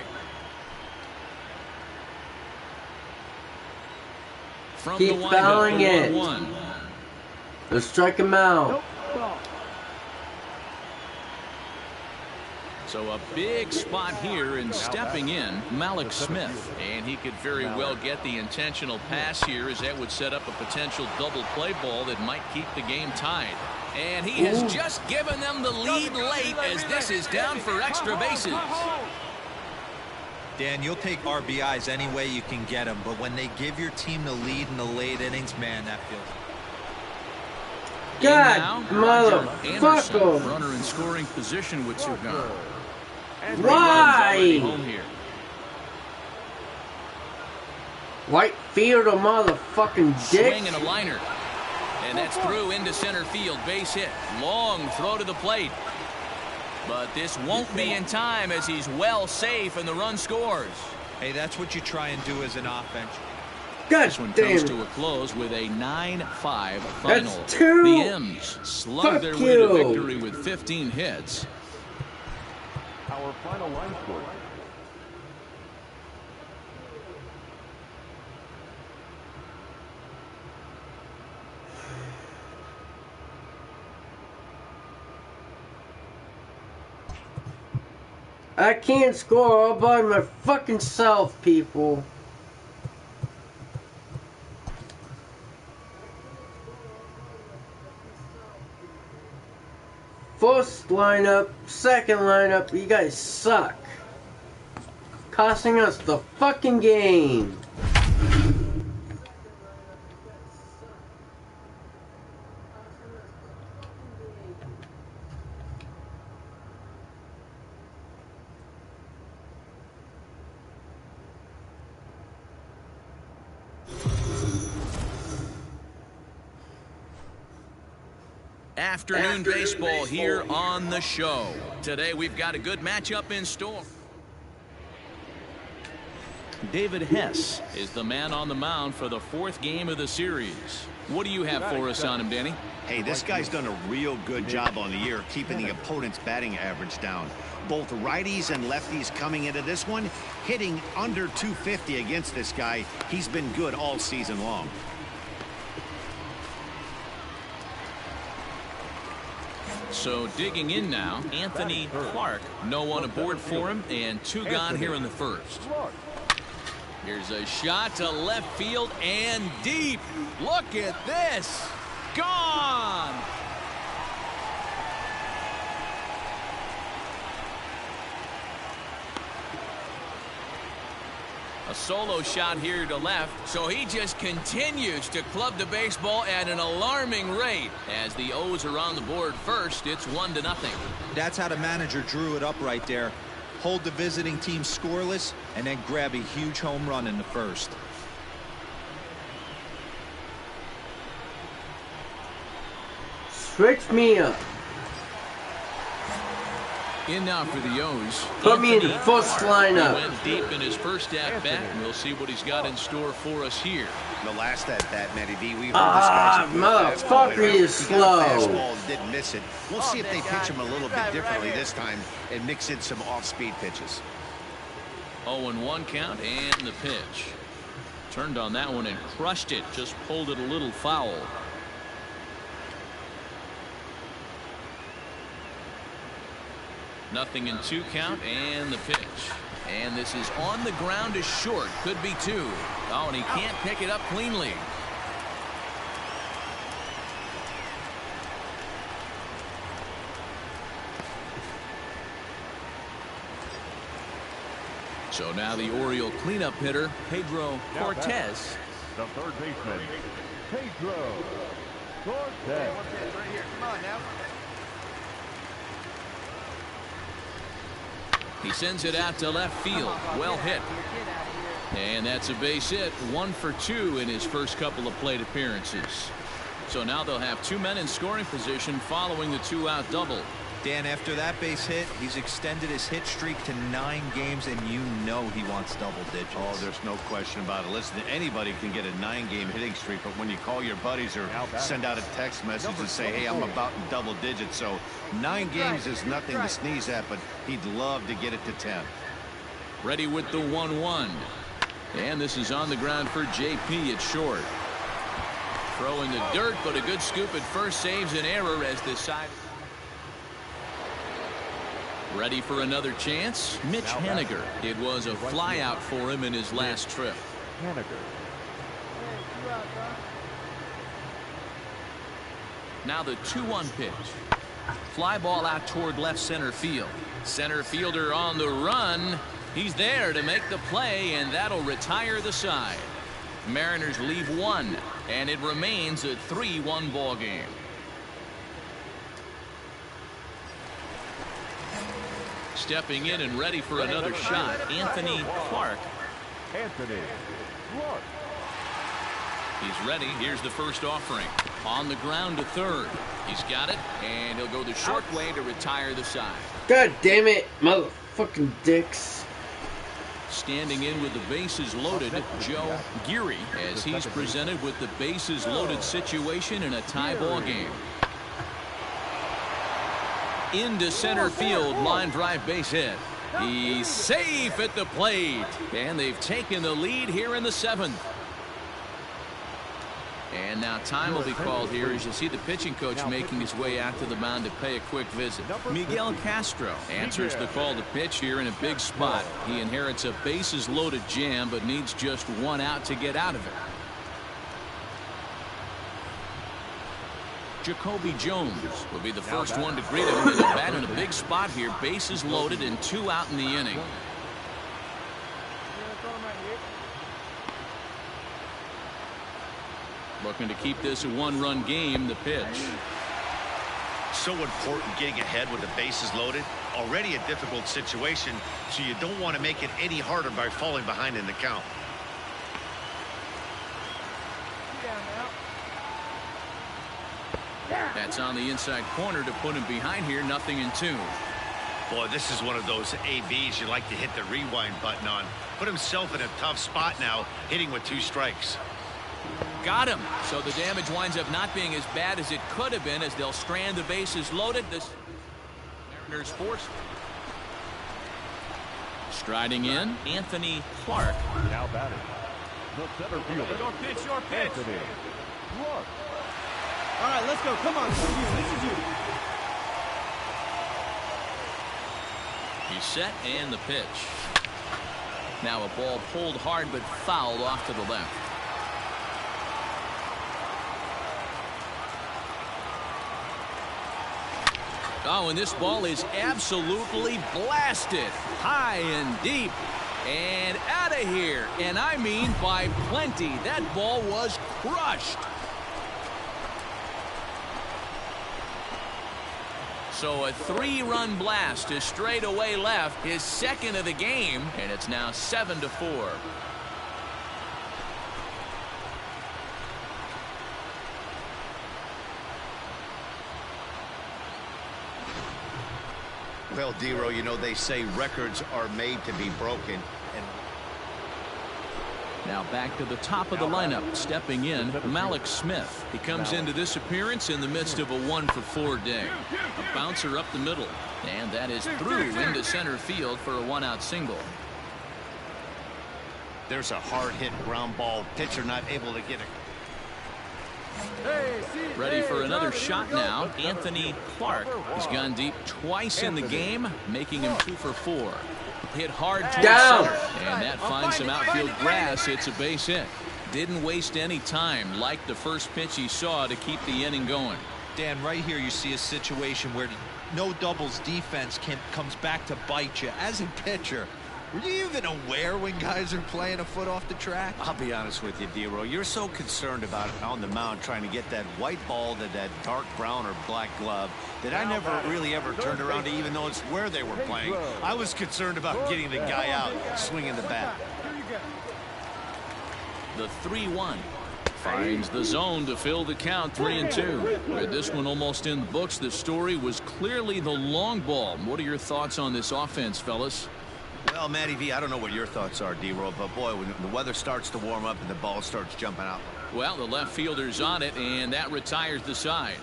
From Keep the fouling it. 1-1. Let's strike him out. Nope. So a big spot here, and stepping in, Malik Smith. And he could very well get the intentional pass here, as that would set up a potential double play ball that might keep the game tied. And he has just given them the lead late, as this is down for extra bases. Dan, you'll take RBIs any way you can get them, but when they give your team the lead in the late innings, man, that feels... God, motherfucker! Runner in scoring position with Cigar. Why? Home here. Right fielder, motherfucking dick. Swing and a liner. And that's through into center field. Base hit. Long throw to the plate. But this won't be in time, as he's well safe and the run scores. Hey, that's what you try and do as an offense. God this one damn. comes to a close with a 9-5 final. That's two. The M's slugged their way to victory with 15 hits. Our final line score. I can't score all by my fucking self, people. First lineup, second lineup, you guys suck. Costing us the fucking game. Afternoon baseball here on the show. Today we've got a good matchup in store. David Hess is the man on the mound for the 4th game of the series. What do you have for us on him, Danny? Hey, this guy's done a real good job on the year keeping the opponent's batting average down. Both righties and lefties coming into this one, hitting under 250 against this guy. He's been good all season long. So digging in now, Anthony Clark. No one aboard for him, and 2 gone here in the first. Here's a shot to left field and deep. Look at this. Gone. A solo shot here to left, so he just continues to club the baseball at an alarming rate. As the O's are on the board first, it's 1-0. That's how the manager drew it up right there. Hold the visiting team scoreless, and then grab a huge home run in the first. Switch me up. In now for the O's. Put me in the first lineup. He went deep in his first at-bat, and we'll see what he's got in store for us here. The last at-bat, Matty V, we heard this guy's a good motherfucker, fastball. he is He got a slow. fastball and didn't miss it. We'll see if they pitch him a little bit differently this time and mix in some off-speed pitches. 0-1 count and the pitch. Turned on that one and crushed it. Just pulled it a little foul. Nothing in 2 count and the pitch. And this is on the ground is short. Could be 2. Oh, and he can't pick it up cleanly. So now the Oriole cleanup hitter, Pedro Cortez. The third baseman, Pedro Cortez. Right here. Come on now. He sends it out to left field. Well hit. And that's a base hit. 1 for 2 in his first couple of plate appearances. So now they'll have 2 men in scoring position following the 2-out double. Dan, after that base hit, he's extended his hit streak to 9 games, and you know he wants double digits. Oh, there's no question about it. Listen, anybody can get a 9-game hitting streak, but when you call your buddies or send out a text message and say, hey, I'm about in double digits, so 9 games is nothing to sneeze at, but he'd love to get it to 10. Ready with the 1-1. And this is on the ground for JP at short. Throw in the dirt, but a good scoop at first saves an error as this side. Ready for another chance? Mitch Haniger. It was a flyout for him in his last trip. Now the 2-1 pitch. Fly ball out toward left center field. Center fielder on the run. He's there to make the play, and that'll retire the side. Mariners leave one, and it remains a 3-1 ball game. Stepping in and ready for another shot, Anthony Clark. He's ready. Here's the first offering. On the ground to third. He's got it, and he'll go the short way to retire the side. God damn it, motherfucking dicks. Standing in with the bases loaded, Joe Geary, as he's presented with the bases loaded situation in a tie ball game. Into center field, line drive base hit. He's safe at the plate, and they've taken the lead here in the 7th. And now time will be called here as you see the pitching coach making his way out to the mound to pay a quick visit. Miguel Castro answers the call to pitch here in a big spot. He inherits a bases loaded jam but needs just one out to get out of it. Jacoby Jones will be the first one to greet him with a bat in a big spot here. Bases loaded and 2 out in the inning. Looking to keep this a 1-run game. The pitch. So important getting ahead with the bases loaded. Already a difficult situation, so you don't want to make it any harder by falling behind in the count. That's on the inside corner to put him behind here. 0-2. Boy, this is one of those ABs you like to hit the rewind button on. Put himself in a tough spot now, hitting with 2 strikes. Got him. So the damage winds up not being as bad as it could have been as they'll strand the bases loaded. This Mariners forced. Striding in, Anthony Clark. Now batting. The center fielder. Your pitch. Anthony Clark. All right, let's go. Come on. This is you. He's set and the pitch. Now a ball pulled hard but fouled off to the left. Oh, and this ball is absolutely blasted. High and deep. And out of here. And I mean by plenty. That ball was crushed. So a 3-run blast to straightaway left, his second of the game, and it's now 7-4. Well, Dero, you know they say records are made to be broken. And now back to the top of the lineup, stepping in, Malik Smith. He comes into this appearance in the midst of a 1-for-4 day. A bouncer up the middle, and that is through into center field for a 1-out single. there's a hard hit ground ball. Pitcher not able to get it. Ready for another shot now. Anthony Clark has gone deep twice in the game, making him 2 for 4. Hit hard towards center, and that finds some outfield grass. It's a base hit. Didn't waste any time, like the first pitch he saw, to keep the inning going. Dan, right here you see a situation where no doubles defense comes back to bite you. As a pitcher, were you even aware when guys are playing a foot off the track? I'll be honest with you, Dero. You're so concerned about on the mound trying to get that white ball to that dark brown or black glove that I never really ever turned around to even notice where they were playing. I was concerned about getting the guy out swinging the bat. The 3-1 finds the zone to fill the count. 3-2. With this one almost in the books, the story was clearly the long ball. What are your thoughts on this offense, fellas? Well, Matty V, I don't know what your thoughts are, D-Roll, but boy, when the weather starts to warm up and the ball starts jumping out. Well, the left fielder's on it, and that retires the side.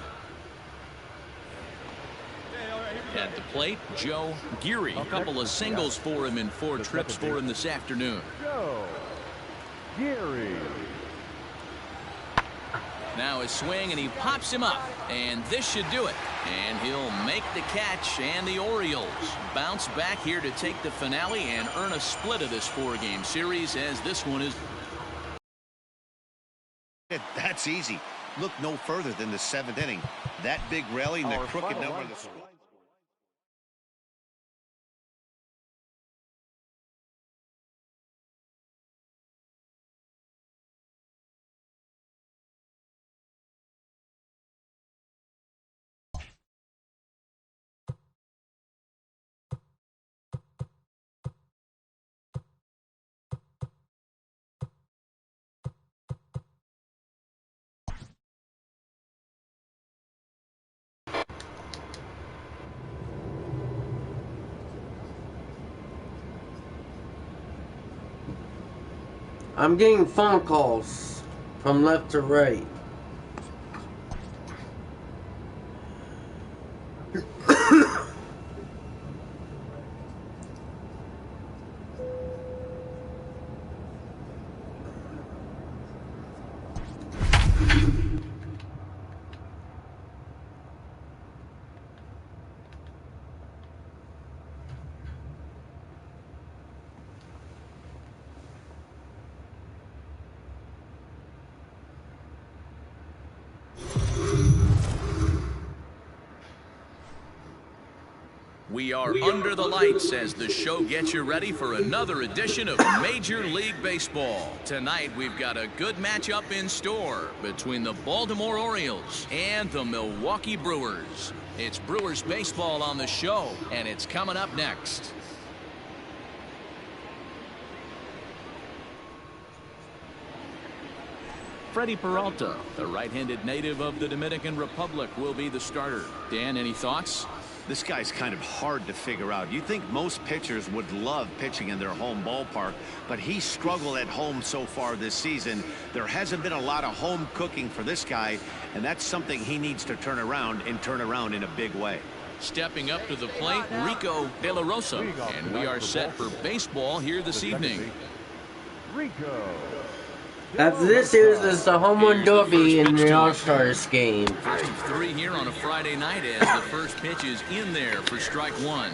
At the plate, Joe Geary. A couple of singles for him in 4 trips for him this afternoon. Joe Geary. Now his swing, and he pops him up. And this should do it. And he'll make the catch, and the Orioles bounce back here to take the finale and earn a split of this 4-game series, as this one is. That's easy. Look no further than the 7th inning. That big rally and the crooked number of the score. I'm getting phone calls from left to right. We are under the lights as the show gets you ready for another edition of Major League Baseball. Tonight, we've got a good matchup in store between the Baltimore Orioles and the Milwaukee Brewers. It's Brewers baseball on the show, and it's coming up next. Freddie Peralta, the right-handed native of the Dominican Republic, will be the starter. Dan, any thoughts? This guy's kind of hard to figure out. You think most pitchers would love pitching in their home ballpark, but he struggled at home so far this season. There hasn't been a lot of home cooking for this guy, and that's something he needs to turn around in a big way. Stepping up to the plate, Rico De La Rosa, and we are set for baseball here this evening. Rico. After this series is the home run derby in the All-Stars game. First of 3 here on a Friday night as the first pitch is in there for strike 1.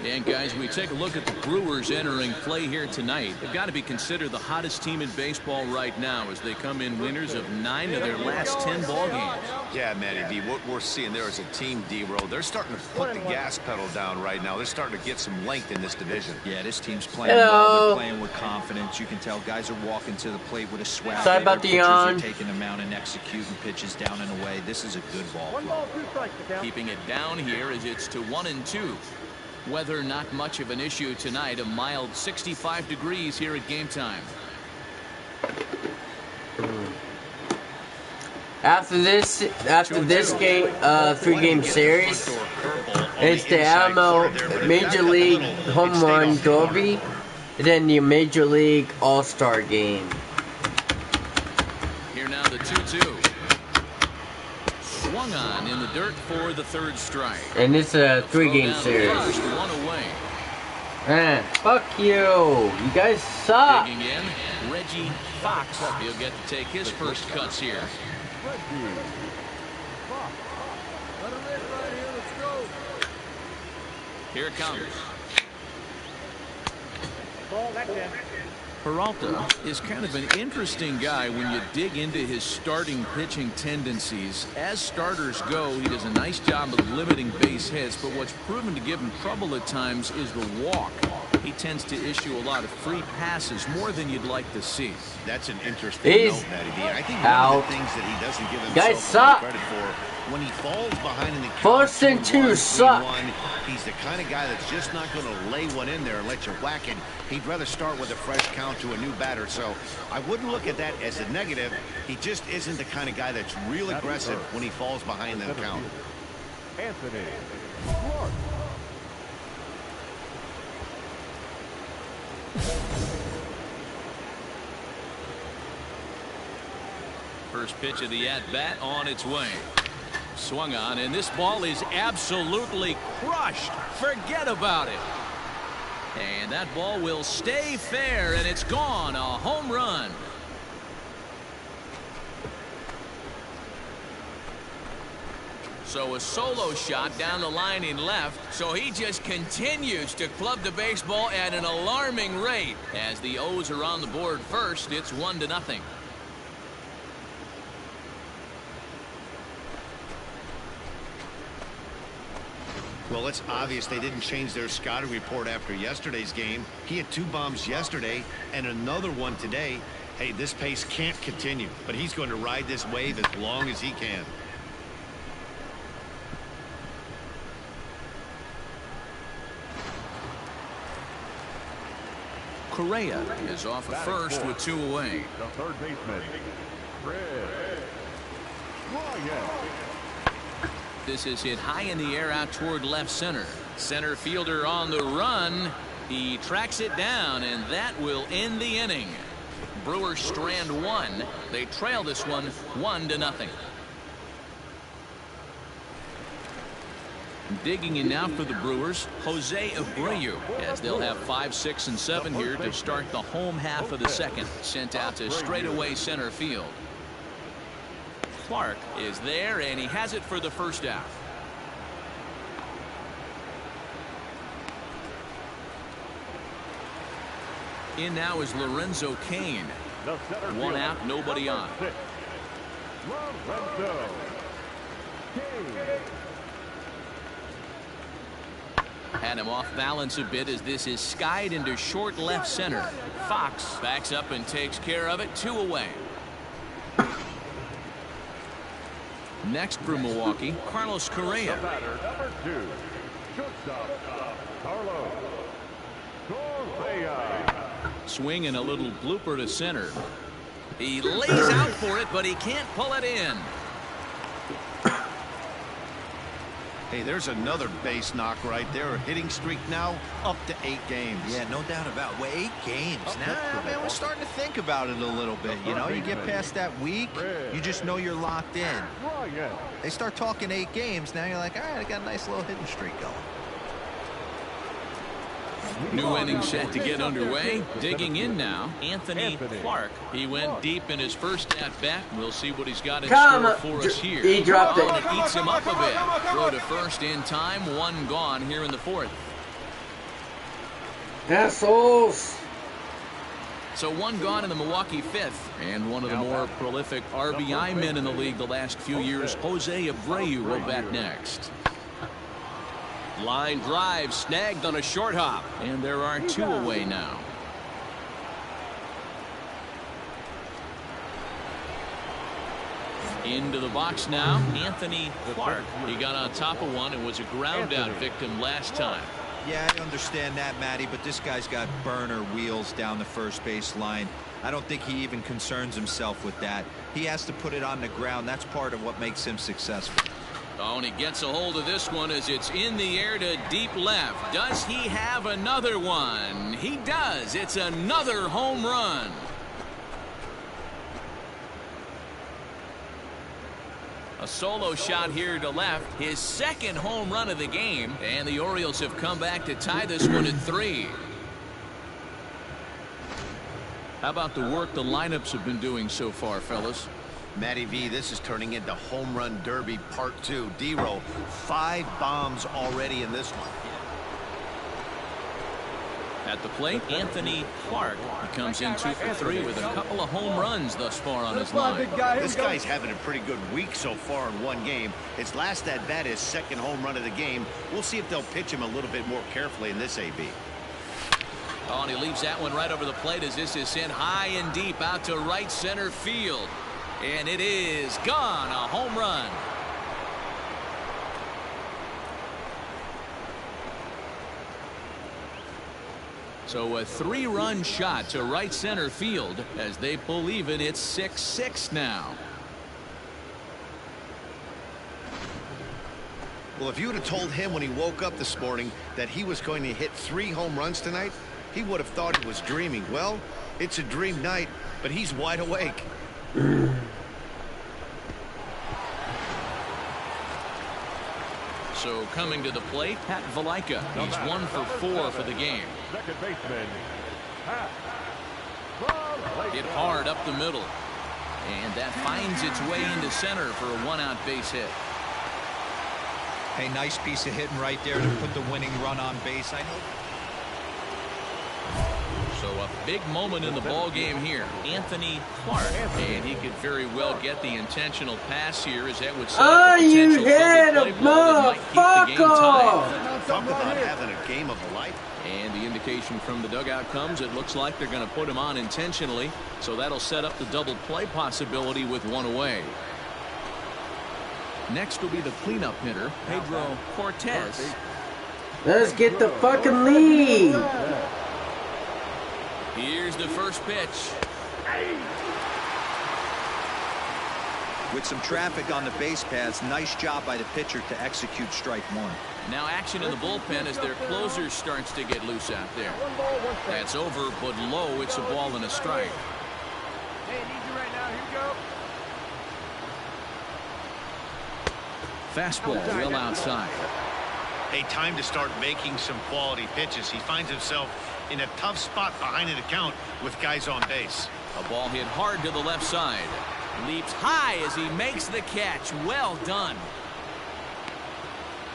And guys, we take a look at the Brewers entering play here tonight. They've got to be considered the hottest team in baseball right now as they come in winners of 9 of their last 10 ball games. Yeah, Matty D, what we're seeing there is a team D-roll. They're starting to put the gas pedal down right now. They're starting to get some length in this division. Yeah, this team's playing well. They're playing with confidence. You can tell guys are walking to the plate with a swag. Sorry about the yawn. Taking them out and executing pitches down and away. This is a good ball. 1 ball, 2 strikes. Keeping it down here as it's to 1-2. Weather not much of an issue tonight. A mild 65 degrees here at game time. After this game, 3-game series, it's the MLB Major League Home Run Derby, and then the Major League All-Star game. Here now the 2-2. Swung on in the dirt for the 3rd strike. And it's a 3-game series. One away. Fuck you! You guys suck! Digging in, Reggie Fox. He'll get to take his first cuts here. Let him rip right here. Let's go. Here it comes. Ball, that's in. Peralta is kind of an interesting guy when you dig into his starting pitching tendencies. As starters go, he does a nice job of limiting base hits, but what's proven to give him trouble at times is the walk. He tends to issue a lot of free passes, more than you'd like to see. That's an interesting note, Matty D. I think one of the things that he doesn't give himself credit for, when he falls behind in the count, 1st and 2 suck. He's the kind of guy that's just not going to lay one in there and let you whack it. He'd rather start with a fresh count to a new batter. So I wouldn't look at that as a negative. He just isn't the kind of guy that's real aggressive when he falls behind the count. Anthony Clark. First pitch of the at-bat on its way. Swung on, and this ball is absolutely crushed. Forget about it. And that ball will stay fair, and it's gone. A home run. So a solo shot down the line in left. So he just continues to club the baseball at an alarming rate. As the O's are on the board first, it's 1-0. Well, it's obvious they didn't change their scouting report after yesterday's game. He had 2 bombs yesterday and another one today. Hey, this pace can't continue, but he's going to ride this wave as long as he can. Correa is off at first with 2 away. The third baseman, Ryan. This is hit high in the air out toward left center. Center fielder on the run. He tracks it down, and that will end the inning. Brewers strand 1. They trail this one 1-0. Digging in now for the Brewers, Jose Abreu, as they'll have 5, 6, and 7 here to start the home half of the second. Sent out to straightaway center field. Clark is there, and he has it for the first out. In now is Lorenzo Cain. 1 out, nobody on. Lorenzo Cain. Had him off balance a bit as this is skied into short left center. Fox backs up and takes care of it. 2 away. Next for Milwaukee, Carlos Correa. The batter, number 2, shortstop, Carlos Correa. Swing and a little blooper to center. He lays out for it, but he can't pull it in. Hey, there's another base knock right there. A hitting streak now up to 8 games. Yeah, no doubt about it. Well, 8 games. Now, man, we're starting to think about it a little bit. You know, you get past that week, you just know you're locked in. They start talking 8 games, now you're like, all right, I got a nice little hitting streak going. New inning set to get underway. Digging in now, Anthony Clark. He went deep in his first at-bat. We'll see what he's got in store for us here. He dropped it. And it eats him up a bit. Throw to first in time. 1 gone here in the 4th. Assholes. So 1 gone in the Milwaukee 5th. And one of the more prolific RBI men in the league the last few years, Jose Abreu, will bat next. Line drive snagged on a short hop, and there are 2 away now. Into the box now, Anthony Clark. He got on top of one and was a ground out victim last time. Yeah, I understand that, Matty, but this guy's got burner wheels down the first base line. I don't think he even concerns himself with that. He has to put it on the ground. That's part of what makes him successful. Oh, and he gets a hold of this one as it's in the air to deep left. Does he have another one? He does. It's another home run. A solo shot here to left. His 2nd home run of the game. And the Orioles have come back to tie this one at 3. How about the work the lineups have been doing so far, fellas? Matty V, this is turning into Home Run Derby Part 2. D-Row, 5 bombs already in this one. At the plate, Anthony Clark. He comes in 2 for 3 with a couple of home runs thus far on his line. This guy's having a pretty good week so far in 1 game. His last at-bat is 2nd home run of the game. We'll see if they'll pitch him a little bit more carefully in this AB. Oh, and he leaves that one right over the plate as this is sent high and deep out to right center field. And it is gone. A home run. So a 3-run shot to right center field as they believe it. It's 6-6 now. Well, if you would have told him when he woke up this morning that he was going to hit 3 home runs tonight, he would have thought he was dreaming. Well, it's a dream night, but he's wide awake. So coming to the plate, Pat Valaika. He's 1 for 4 for the game. Second baseman, Pat Hit hard up the middle. And that finds its way into center for a 1-out base hit. Hey, nice piece of hitting right there to put the winning run on base. I know. So a big moment in the ball game here. Anthony Clark, and he could very well get the intentional pass here, as that would set up a potential double play ball that might keep the game tied. Talk about having a game of a life. And the indication from the dugout comes, it looks like they're going to put him on intentionally, so that'll set up the double play possibility with one away. Next will be the cleanup hitter, Pedro Cortez. Let's get the fucking lead. Here's the first pitch. With some traffic on the base paths, nice job by the pitcher to execute strike one. Now action in the bullpen as their closer starts to get loose out there. That's over, but low. It's a ball and a strike. Hey, need you right now. Here you go. Fastball well outside. A time to start making some quality pitches. He finds himself in a tough spot behind an account with guys on base. A ball hit hard to the left side. Leaps high as he makes the catch. Well done.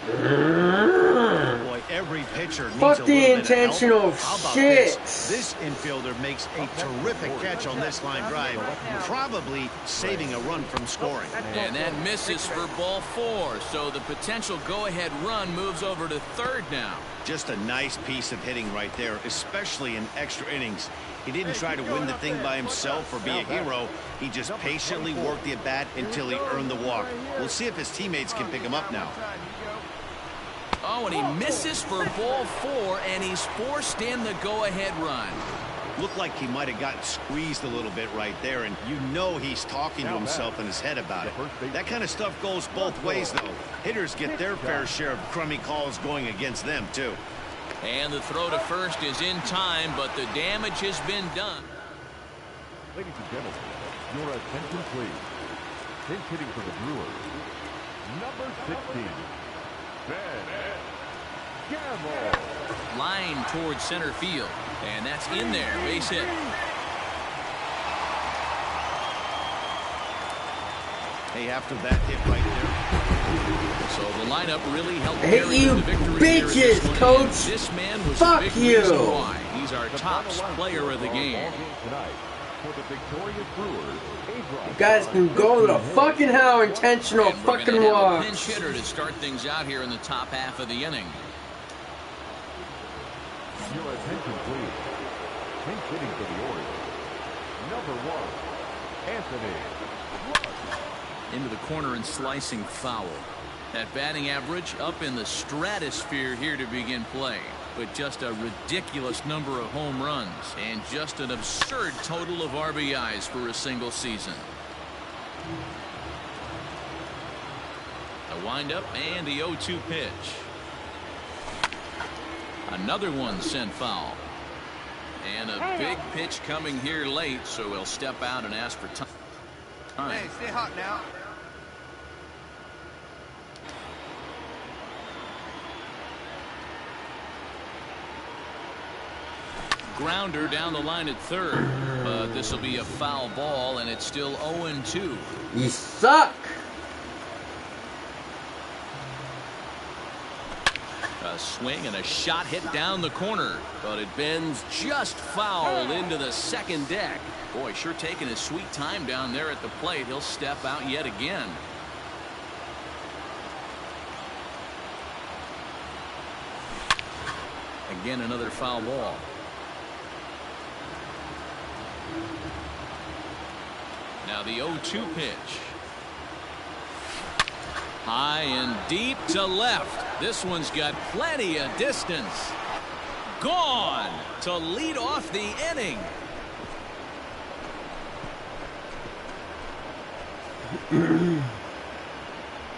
Boy, every pitcher needs Fuck a the little intentional bit of help. How about shit. this infielder makes a terrific catch on this line drive, probably saving a run from scoring. And that misses for ball 4. So the potential go-ahead run moves over to third now. Just a nice piece of hitting right there, especially in extra innings. He didn't try to win the thing by himself or be a hero. He just patiently worked the at-bat until he earned the walk. We'll see if his teammates can pick him up now. Oh, and he misses for ball 4, and he's forced in the go-ahead run. Looked like he might have gotten squeezed a little bit right there, and you know he's talking to himself in his head about it. That kind of stuff goes both ways, though. Hitters get their fair share of crummy calls going against them, too. And the throw to first is in time, but the damage has been done. Ladies and gentlemen, your attention please. Pinch hitting for the Brewers, number 16, Ben Gamble. Line towards center field, and that's in there. Base hit. Hey, after that hit right there. So the lineup really helped I hate carry you them to victory here in bitches, this one. coach. And this man was Fuck a big you. reason why. He's our top player of the game. Tonight, for the victorious Brewers, You guys can go to the fucking hell intentional And we're fucking gonna have a walks. pinch hitter to start things out here in the top half of the inning. your attention please. Pinch hitting for the Orioles, number 1, Anthony. Into the corner and slicing foul. That batting average up in the stratosphere here to begin play. But just a ridiculous number of home runs and just an absurd total of RBIs for a single season. A windup and the 0-2 pitch. Another one sent foul. And a big pitch coming here late, so he'll step out and ask for time. Hey, stay hot now. Grounder down the line at third, but this will be a foul ball, and it's still 0-2. You suck. A swing and a shot hit down the corner, but it bends just foul into the second deck. Boy, sure taking his sweet time down there at the plate. He'll step out yet again. Again, another foul ball. Now the 0-2 pitch. High and deep to left. This one's got plenty of distance. Gone to lead off the inning.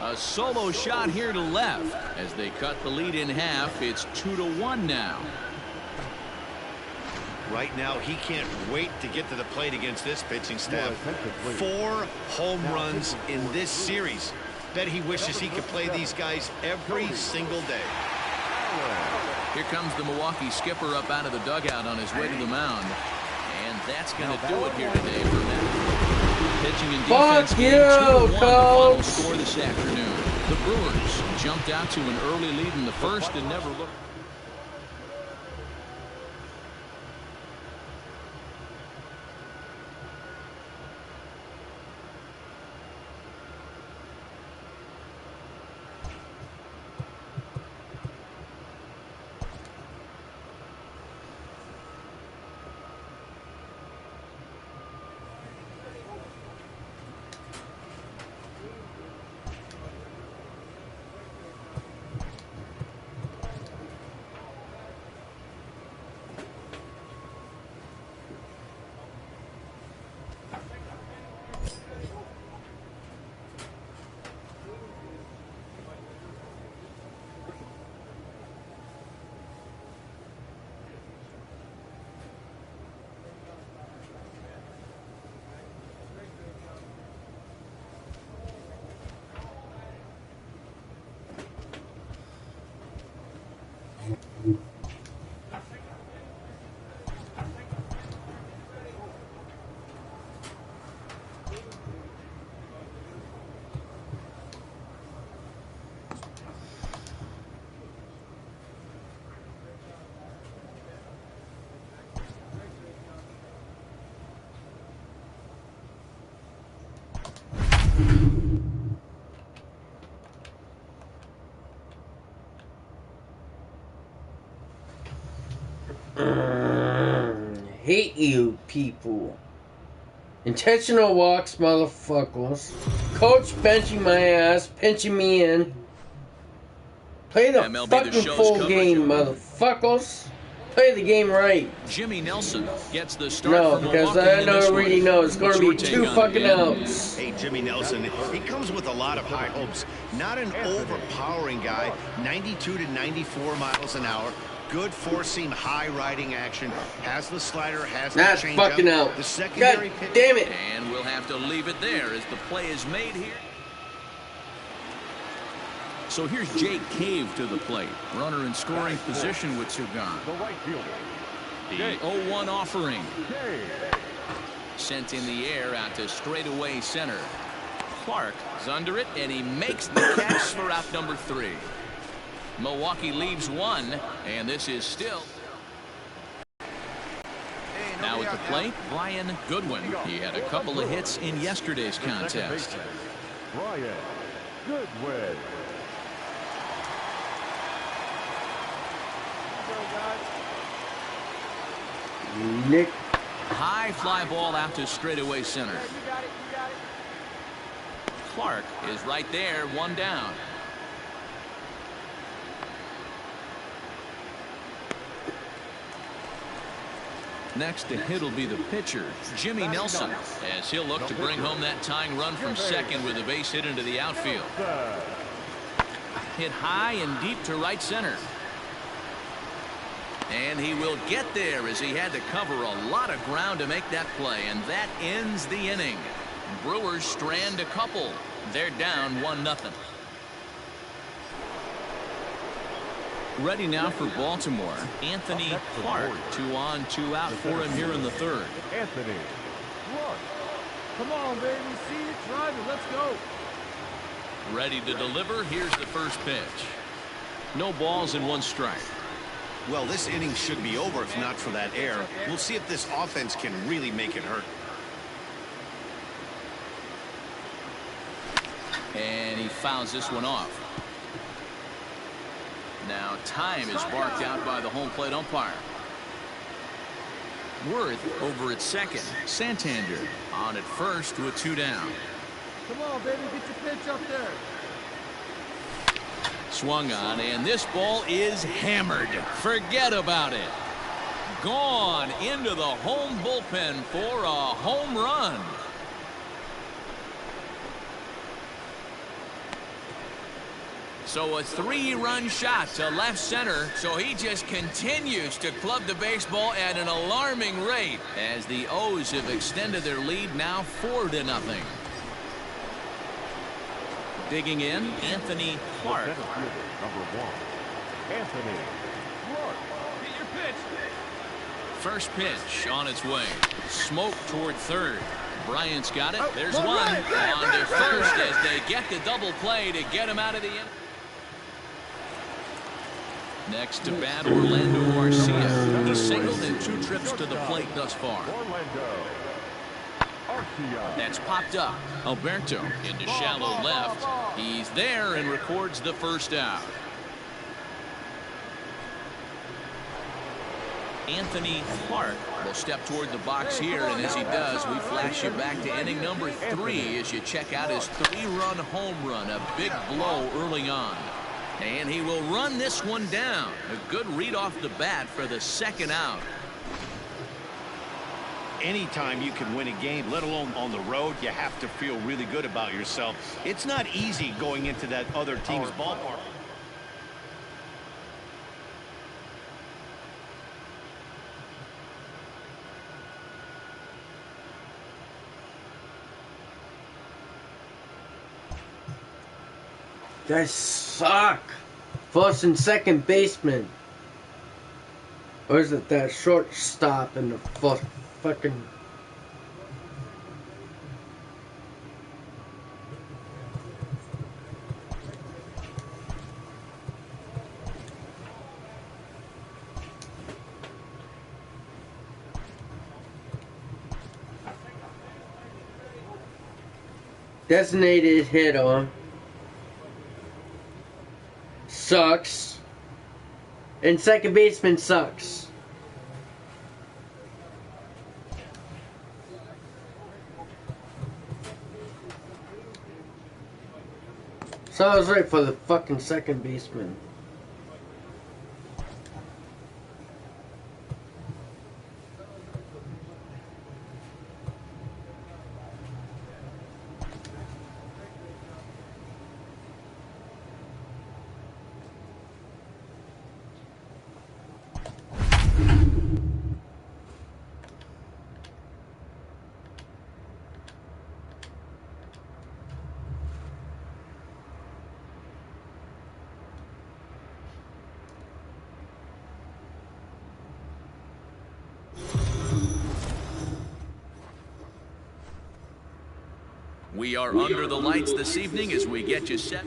A solo shot here to left as they cut the lead in half. It's 2-1 now. Right now, he can't wait to get to the plate against this pitching staff. 4 home runs in this series. Bet he wishes he could play these guys every single day. Here comes the Milwaukee skipper up out of the dugout on his way to the mound. And that's going to do it here today for Matt. Pitching and defense Fuck game you, 2-1 the final coach. score this afternoon. The Brewers jumped out to an early lead in the first and never looked. Hate you people. Intentional walks, motherfuckers. Coach benching my ass, pinching me in. Play the MLB fucking full game, motherfuckers. Play the game right. Jimmy Nelson gets the start. No, because I already know it's going to be 2 fucking outs. Hey, Jimmy Nelson, he comes with a lot of high hopes. Not an overpowering guy. 92 to 94 miles an hour. Good four-seam, high-riding action. Has the slider, has the That's changeup. fucking out. The secondary God damn it. And we'll have to leave it there as the play is made here. So here's Jake Cave to the plate. Runner in scoring position with 2 gone. The right fielder. The 0-1 offering. Sent in the air out to straightaway center. Clark is under it, and he makes the catch for out number 3. Milwaukee leaves 1, and this is still. Now at the plate, Brian Goodwin. He had a couple of hits in yesterday's contest. Brian Goodwin. Nick. High fly ball out to straightaway center. Clark is right there, 1 down. Next to hit will be the pitcher, Jimmy Nelson, as he'll look to bring home that tying run from second with a base hit into the outfield. Hit high and deep to right center. And he will get there as he had to cover a lot of ground to make that play, and that ends the inning. Brewers strand a couple. They're down 1-0. Ready now for Baltimore, Anthony Clark. 2 on, 2 out for him here in the 3rd. Anthony Clark. Come on, baby. See it, drive it. Let's go. Ready to deliver. Here's the first pitch. No balls and 1 strike. Well, this inning should be over if not for that error. We'll see if this offense can really make it hurt. And he fouls this one off. Now time is barked out by the home plate umpire. Worth over at second. Santander on at first with 2 down. Come on, baby. Get your pitch up there. Swung on, and this ball is hammered. Forget about it. Gone into the home bullpen for a home run. So a 3-run shot to left center. So he just continues to club the baseball at an alarming rate as the O's have extended their lead now 4-0. Digging in, Anthony Clark. Number 1, Anthony Clark. Get your pitch. First pitch on its way. Smoke toward third. Bryant's got it. There's one. On to first as they get the double play to get him out of the inning. Next to bat, Orlando Garcia. He's singled in 2 trips to the plate thus far. That's popped up. Alberto into shallow left. He's there and records the first out. Anthony Clark will step toward the box here, and as he does, we flash you back to inning number 3 as you check out his 3-run home run, a big blow early on. And he will run this one down. A good read off the bat for the second out. Anytime you can win a game, let alone on the road, you have to feel really good about yourself. It's not easy going into that other team's ballpark. Guys suck. First and second baseman. Or is it that shortstop in the fucking... Designated hitter. Sucks. And second baseman sucks. So I was right for the fucking second baseman. We are under the lights this evening as we get you set.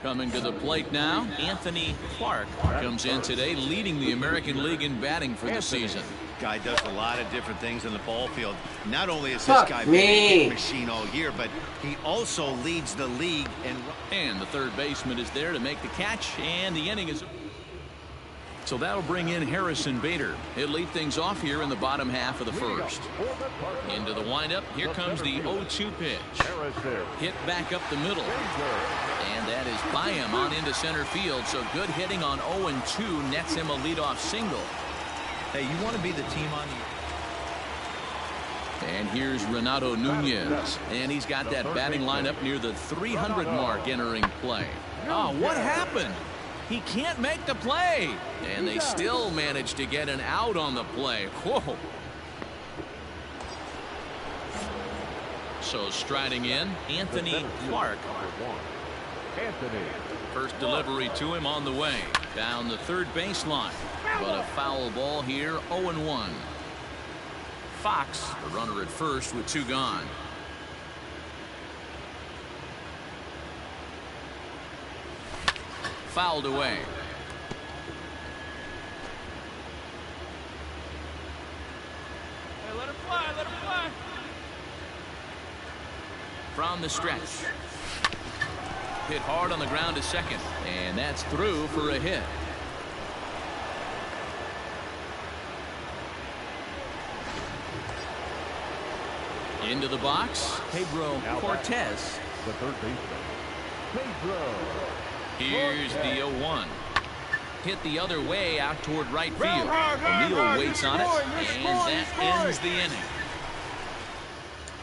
Coming to the plate now, Anthony Clark comes in today leading the American League in batting for the season. Guy does a lot of different things in the ball field. Not only is this guy been a hit machine all year, but he also leads the league in... And the third baseman is there to make the catch, and the inning is... So that'll bring in Harrison Bader. He'll lead things off here in the bottom half of the first. Into the windup. Here comes the 0-2 pitch. Hit back up the middle. And that is by him on into center field. So good hitting on 0-2 nets him a leadoff single. Hey, you want to be the team on the... And here's Renato Nunez. And he's got that batting lineup near the 300 mark entering play. Oh, what happened? He can't make the play. And they still manage to get an out on the play. Whoa. So striding in, Anthony Clark. First delivery to him on the way. Down the third baseline. But a foul ball here, 0-1. Fox, the runner at first with 2 gone. Fouled away. Hey, let it fly, let it fly. From the stretch. Hit hard on the ground to second. And that's through for a hit. Into the box, Pedro Cortez. The third baseman, Pedro. Here's the 0-1. Hit the other way out toward right field. O'Neill waits on it, and that ends the inning.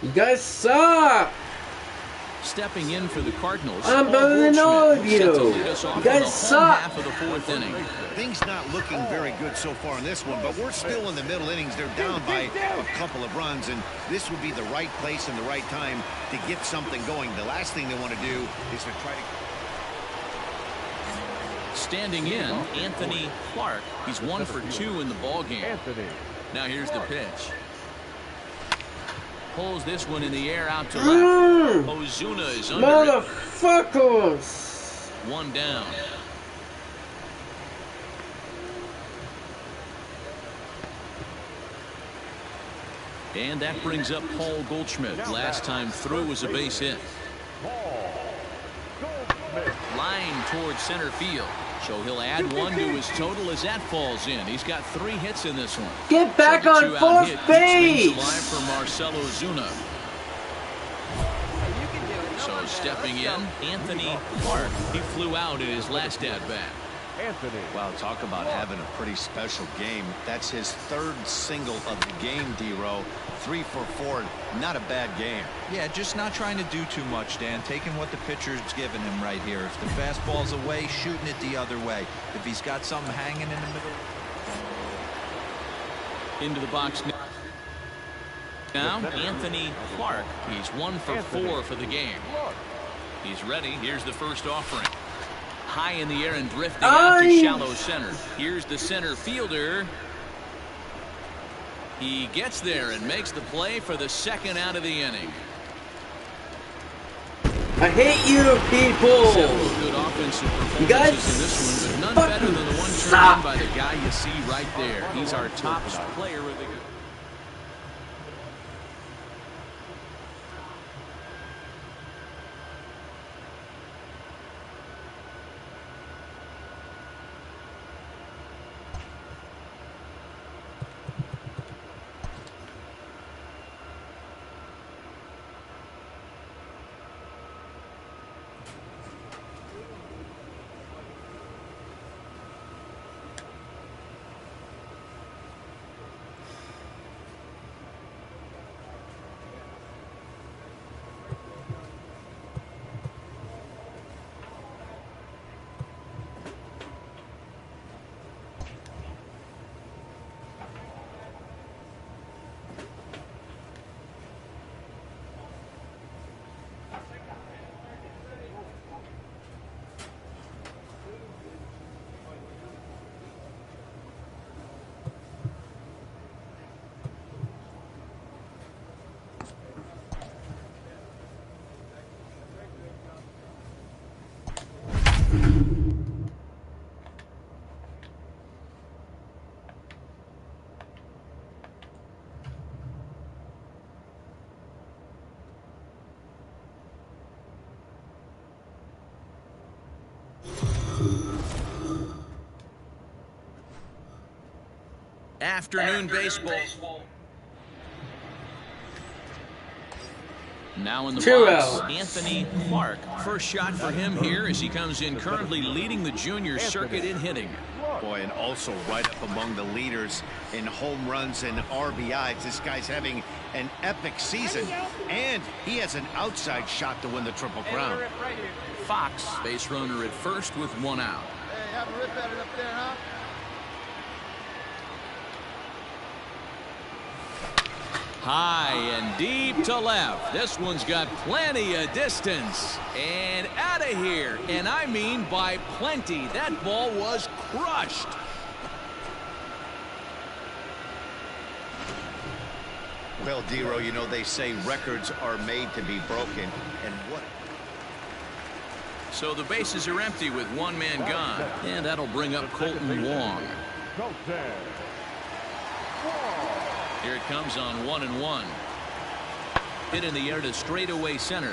You guys suck! Stepping in for the Cardinals. I'm better than all of you. You guys suck. Half of the 4th inning. Things not looking very good so far in this one, but we're still in the middle innings. They're down by a couple of runs, and this would be the right place and the right time to get something going. The last thing they want to do is to try to... Standing in, Anthony Clark. He's 1 for 2 in the ball game. Now here's the pitch. Pulls this one in the air out to left. Ozuna is under Motherfuckers! One down. And that brings up Paul Goldschmidt. Last time through was a base hit. Line towards center field. So he'll add one to his total as that falls in. He's got 3 hits in this one. Get back on fourth base! Alive for Marcell Ozuna. So stepping in, Anthony Clark. He flew out in his last at-bat. Wow, talk about having a pretty special game. That's his 3rd single of the game, D-Row. 3 for 4, not a bad game. Yeah, just not trying to do too much, Dan. Taking what the pitcher's giving him right here. If the fastball's away, shooting it the other way. If he's got something hanging in the middle. Into the box now, Anthony Clark. He's 1 for 4 for the game. He's ready. Here's the first offering. High in the air and drifting out to shallow center. Here's the center fielder. He gets there and makes the play for the 2nd out of the inning. I hate you people! Several good offensive performances guys in this one, but none better than the one turned in by the guy you see right there. He's our top player of the game. Afternoon baseball. Now in the box, Anthony Clark. First shot for him here as he comes in currently leading the junior circuit in hitting. Boy, and also right up among the leaders in home runs and RBIs. This guy's having an epic season, and he has an outside shot to win the Triple Crown. Fox, base runner at first with 1 out. Hey, have a rip at it up there, huh? High and deep to left. This one's got plenty of distance. And out of here. And I mean by plenty. That ball was crushed. Well, D-Row, you know they say records are made to be broken. And what? So the bases are empty with 1 man gone. And that'll bring up Colton Wong. Here it comes on 1-1. Hit in the air to straightaway center.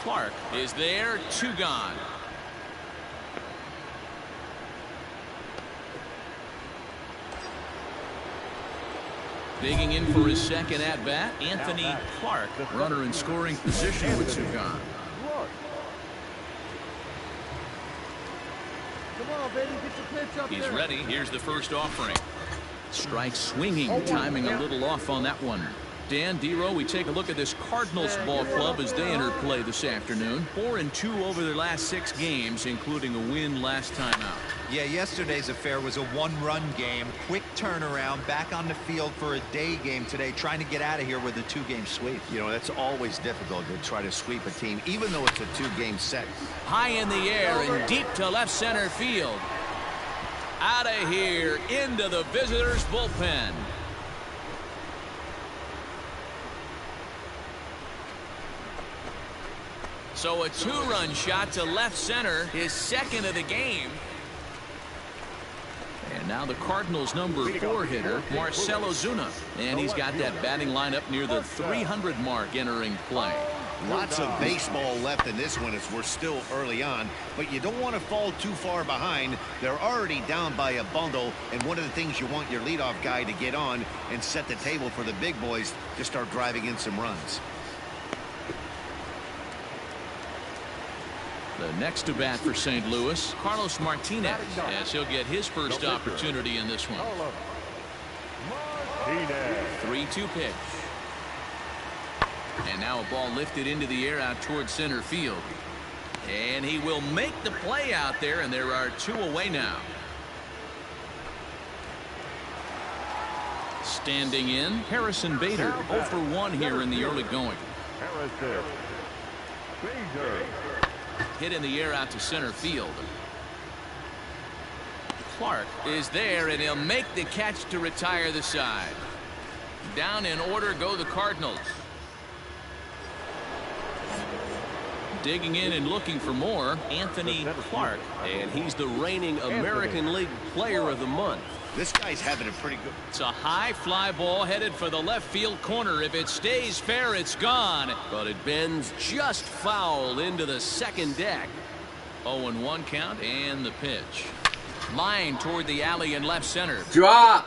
Clark is there, 2 gone. Digging in for his 2nd at bat, Anthony Clark, runner in scoring position with 2 gone. Come on, baby, get your pitch up there. He's ready. Here's the first offering. Strike swinging, timing a little off on that one. Dan, D-Row, we take a look at this Cardinals ball club as they enter play this afternoon. 4-2 over their last 6 games, including a win last time out. Yeah, yesterday's affair was a 1-run game. Quick turnaround, back on the field for a day game today, trying to get out of here with a 2-game sweep. You know, that's always difficult to try to sweep a team, even though it's a 2-game set. High in the air and deep to left center field. Out of here into the visitors' bullpen. So a two-run shot to left center, his second of the game. And now the Cardinals' number 4 hitter, Marcell Ozuna. And he's got that batting lineup near the 300 mark entering play. Lots of baseball left in this one as we're still early on, but you don't want to fall too far behind. They're already down by a bundle, and one of the things you want your leadoff guy to get on and set the table for the big boys to start driving in some runs. The next to bat for St. Louis, Carlos Martinez, as he'll get his first opportunity in this one. 3-2 pitch. And now a ball lifted into the air out towards center field. And he will make the play out there, and there are 2 away now. Standing in, Harrison Bader, 0 for 1 here in the early going. Harrison Bader. Hit in the air out to center field. Clark is there, and he'll make the catch to retire the side. Down in order go the Cardinals. Digging in and looking for more, Anthony Clark, and he's the reigning American League Player of the Month. This guy's having a pretty good... It's a high fly ball headed for the left field corner. If it stays fair, it's gone. But it bends just foul into the second deck. 0-1 count and the pitch. Line toward the alley in left center. Drop.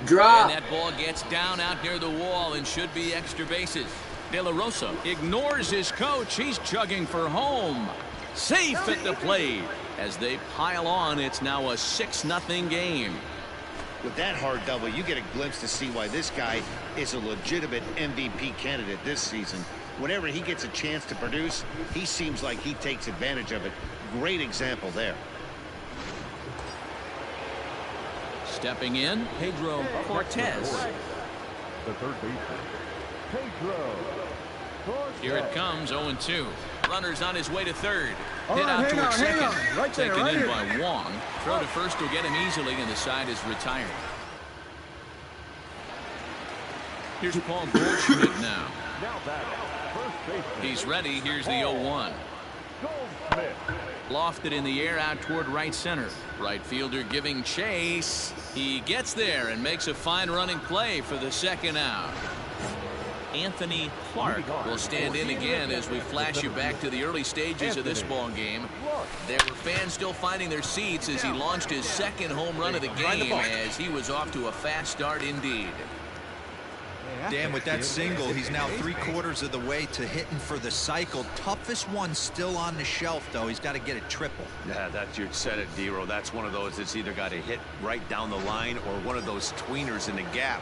And that ball gets down out near the wall and should be extra bases. De La Rosa ignores his coach. He's chugging for home. Safe at the plate. As they pile on, it's now a 6-0 game. With that hard double, you get a glimpse to see why this guy is a legitimate MVP candidate this season. Whenever he gets a chance to produce, he seems like he takes advantage of it. Great example there. Stepping in, Pedro Cortez. The third baseman, Pedro. Here it comes, 0-2. Runner's on his way to third. All Hit right, out towards second. Right there, Taken right in here. by Wong. Throw to first will get him easily, and the side is retired. Here's Paul Goldschmidt now. Now batting, first baseman. He's ready. Here's the 0-1. Goldschmidt. Lofted in the air out toward right center. Right fielder giving chase. He gets there and makes a fine running play for the second out. Anthony Clark will stand in again as we flash you back to the early stages of this ball game. There were fans still finding their seats as he launched his second home run of the game, as he was off to a fast start indeed. Dan, with that single, he's now 3/4 of the way to hitting for the cycle. Toughest one still on the shelf, though. He's got to get a triple. Yeah, that's you said it, D-Ro. That's one of those that's either got to hit right down the line or one of those tweeners in the gap.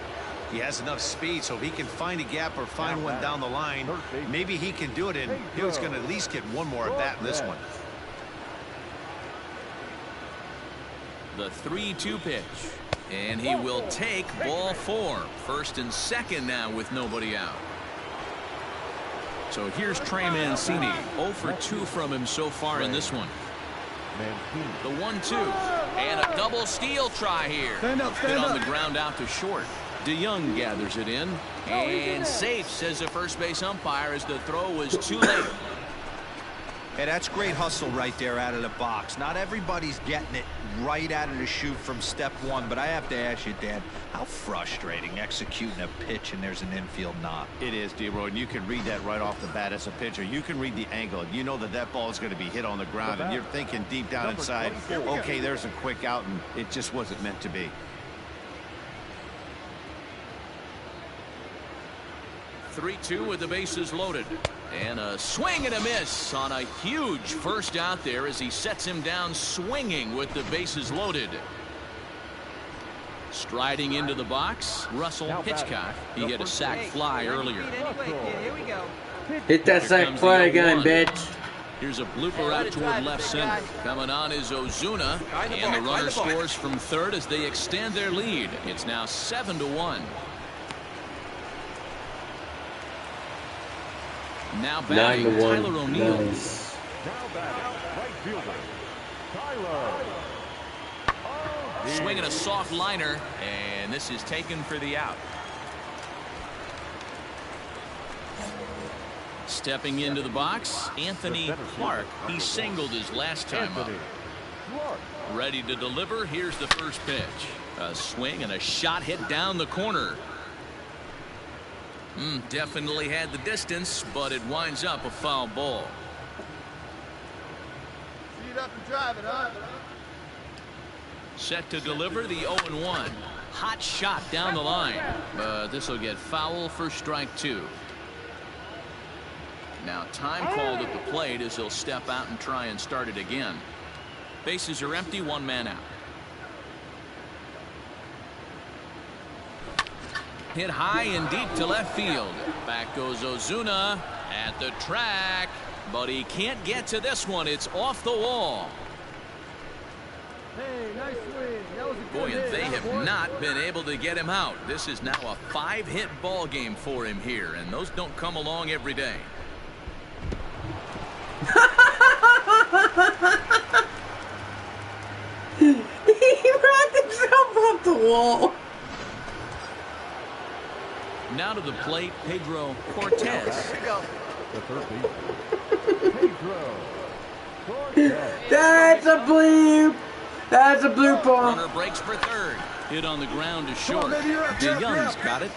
He has enough speed, so if he can find a gap or find one down the line, maybe he can do it, and he's going to at least get one more at bat in this one. The 3-2 pitch. And he will take ball 4. First and second now with nobody out. So here's Trey Mancini. 0 for 2 from him so far in this one. The 1-2. And a double steal try here. Stand up, Hit stand on up. the ground out to short. DeYoung gathers it in. And safe, says the first base umpire, as the throw was too late. Hey, that's great hustle right there out of the box. Not everybody's getting it right out of the chute from step one, but I have to ask you, Dan, how frustrating executing a pitch and there's an infield knock. It is, D-Roy, and you can read that right off the bat as a pitcher. You can read the angle. You know that that ball is going to be hit on the ground, and you're thinking deep down inside, okay, there's a quick out, and it just wasn't meant to be. 3-2 with the bases loaded. And a swing and a miss on a huge first out there as he sets him down swinging with the bases loaded. Striding into the box, Russell Hitchcock. He hit a sac fly earlier. Here we go. Hit that sack fly again, bitch. Here's a blooper out toward left center. Coming on is Ozuna, and the runner scores from third as they extend their lead. It's now 7-1. Now batting, 9-1. Tyler O'Neill. Now batting, right fielder, Tyler. Swinging a soft liner, and this is taken for the out. Stepping into the box, Anthony Clark. He singled his last time up. Ready to deliver. Here's the first pitch. A swing and a shot hit down the corner. Definitely had the distance, but it winds up a foul ball. Speed up and drive it, huh? Set to deliver the 0-1. Hot shot down the line, but this will get foul for strike 2. Now time called at the plate as he'll step out and try and start it again. Bases are empty, 1 man out. Hit high and deep to left field. Back goes Ozuna at the track, but he can't get to this one. It's off the wall. Hey, nice swing. That was a good Boy, hit. and they have not been able to get him out. This is now a 5-hit ball game for him here, and those don't come along every day. He ran himself off the wall. Now to the plate, Pedro Cortez. The third baseman, Pedro Cortez. That's a bleep. That's a blue ball. Runner breaks for third. Hit on the ground to short. DeYoung's got it.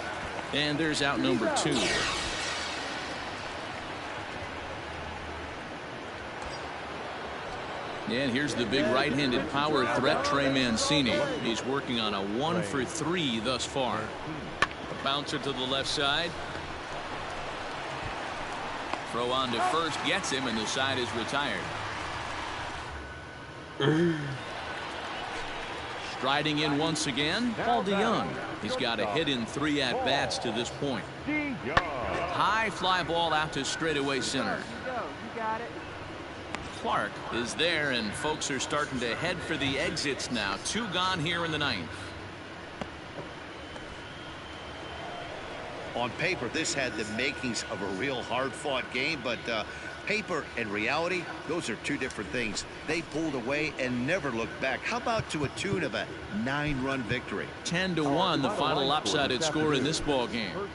And there's out number 2. And here's the big right-handed power threat, Trey Mancini. He's working on a 1 for 3 thus far. A bouncer to the left side. Throw on to first, gets him, and the side is retired. Striding in once again, Paul DeYoung. He's got a hit in 3 at-bats to this point. High fly ball out to straightaway center. You got it. Clark is there, and folks are starting to head for the exits now. 2 gone here in the 9th. On paper, this had the makings of a real hard-fought game, but paper and reality, those are 2 different things. They pulled away and never looked back. How about to a tune of a 9-run victory? 10-1, the final lopsided score in this ball game.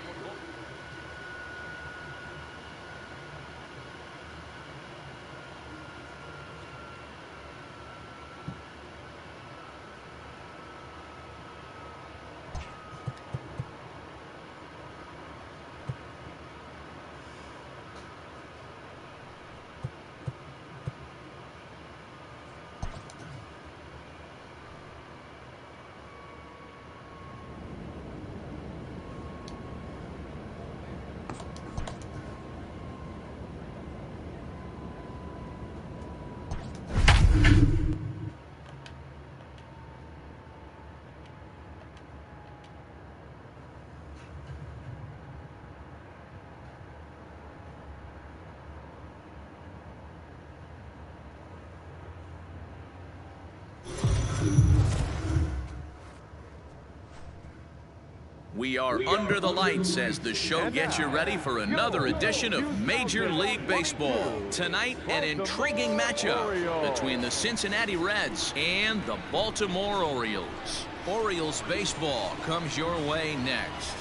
We are under the lights as the show gets you ready for another edition of Major League Baseball. Tonight, an intriguing matchup between the Cincinnati Reds and the Baltimore Orioles. Orioles baseball comes your way next.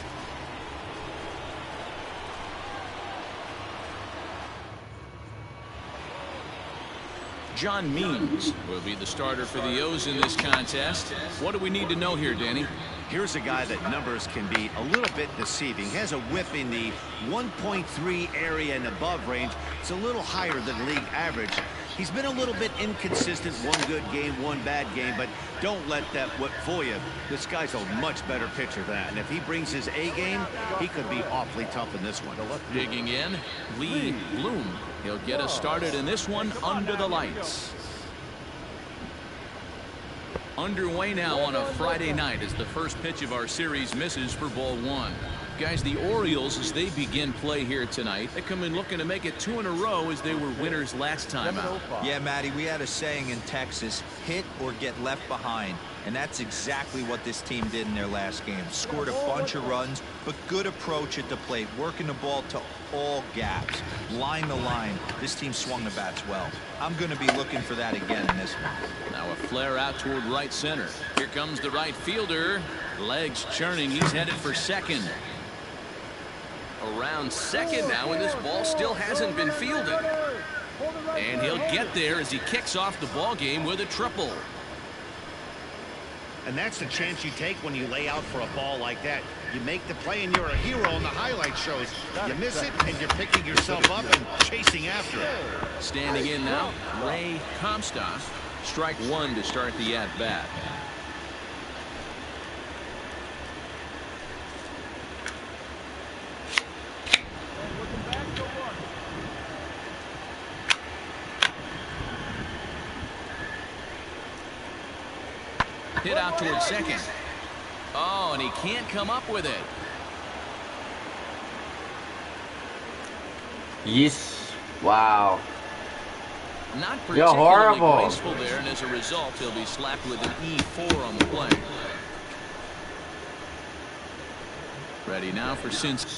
John Means will be the starter for the O's in this contest. What do we need to know here, Danny? Here's a guy that numbers can be a little bit deceiving. He has a whip in the 1.3 area and above range. It's a little higher than league average. He's been a little bit inconsistent. 1 good game, 1 bad game, but don't let that whip fool you. This guy's a much better pitcher than that. And if he brings his A game, he could be awfully tough in this one. Digging in, Lee Bloom. He'll get us started in this one under the lights. Underway now on a Friday night as the first pitch of our series misses for ball 1. Guys, the Orioles, as they begin play here tonight, they come in looking to make it 2 in a row as they were winners last time out. Yeah, Matty, we had a saying in Texas, hit or get left behind. And that's exactly what this team did in their last game. Scored a bunch of runs, but good approach at the plate, working the ball to all gaps, line the line. This team swung the bats well. I'm going to be looking for that again in this one. Now a flare out toward right center. Here comes the right fielder. Legs churning. He's headed for second. Around second now, and this ball still hasn't been fielded. And he'll get there as he kicks off the ball game with a triple. And that's the chance you take when you lay out for a ball like that. You make the play and you're a hero in the highlight shows. You miss it and you're picking yourself up and chasing after it. Standing in now, Ray Comstock. Strike one to start the at-bat. Hit out towards second. Oh, and he can't come up with it. Yes. Wow. Not You're particularly horrible. graceful there, and as a result, he'll be slapped with an E4 on the play. Ready now for Cincinnati.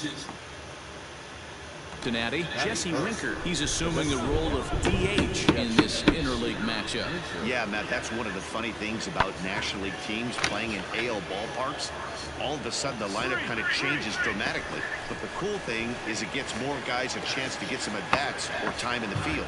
Jesse Winker. He's assuming the role of DH in this interleague matchup. Yeah, Matt, that's one of the funny things about National League teams playing in AL ballparks. All of a sudden, the lineup kind of changes dramatically. But the cool thing is it gets more guys a chance to get some at-bats or time in the field.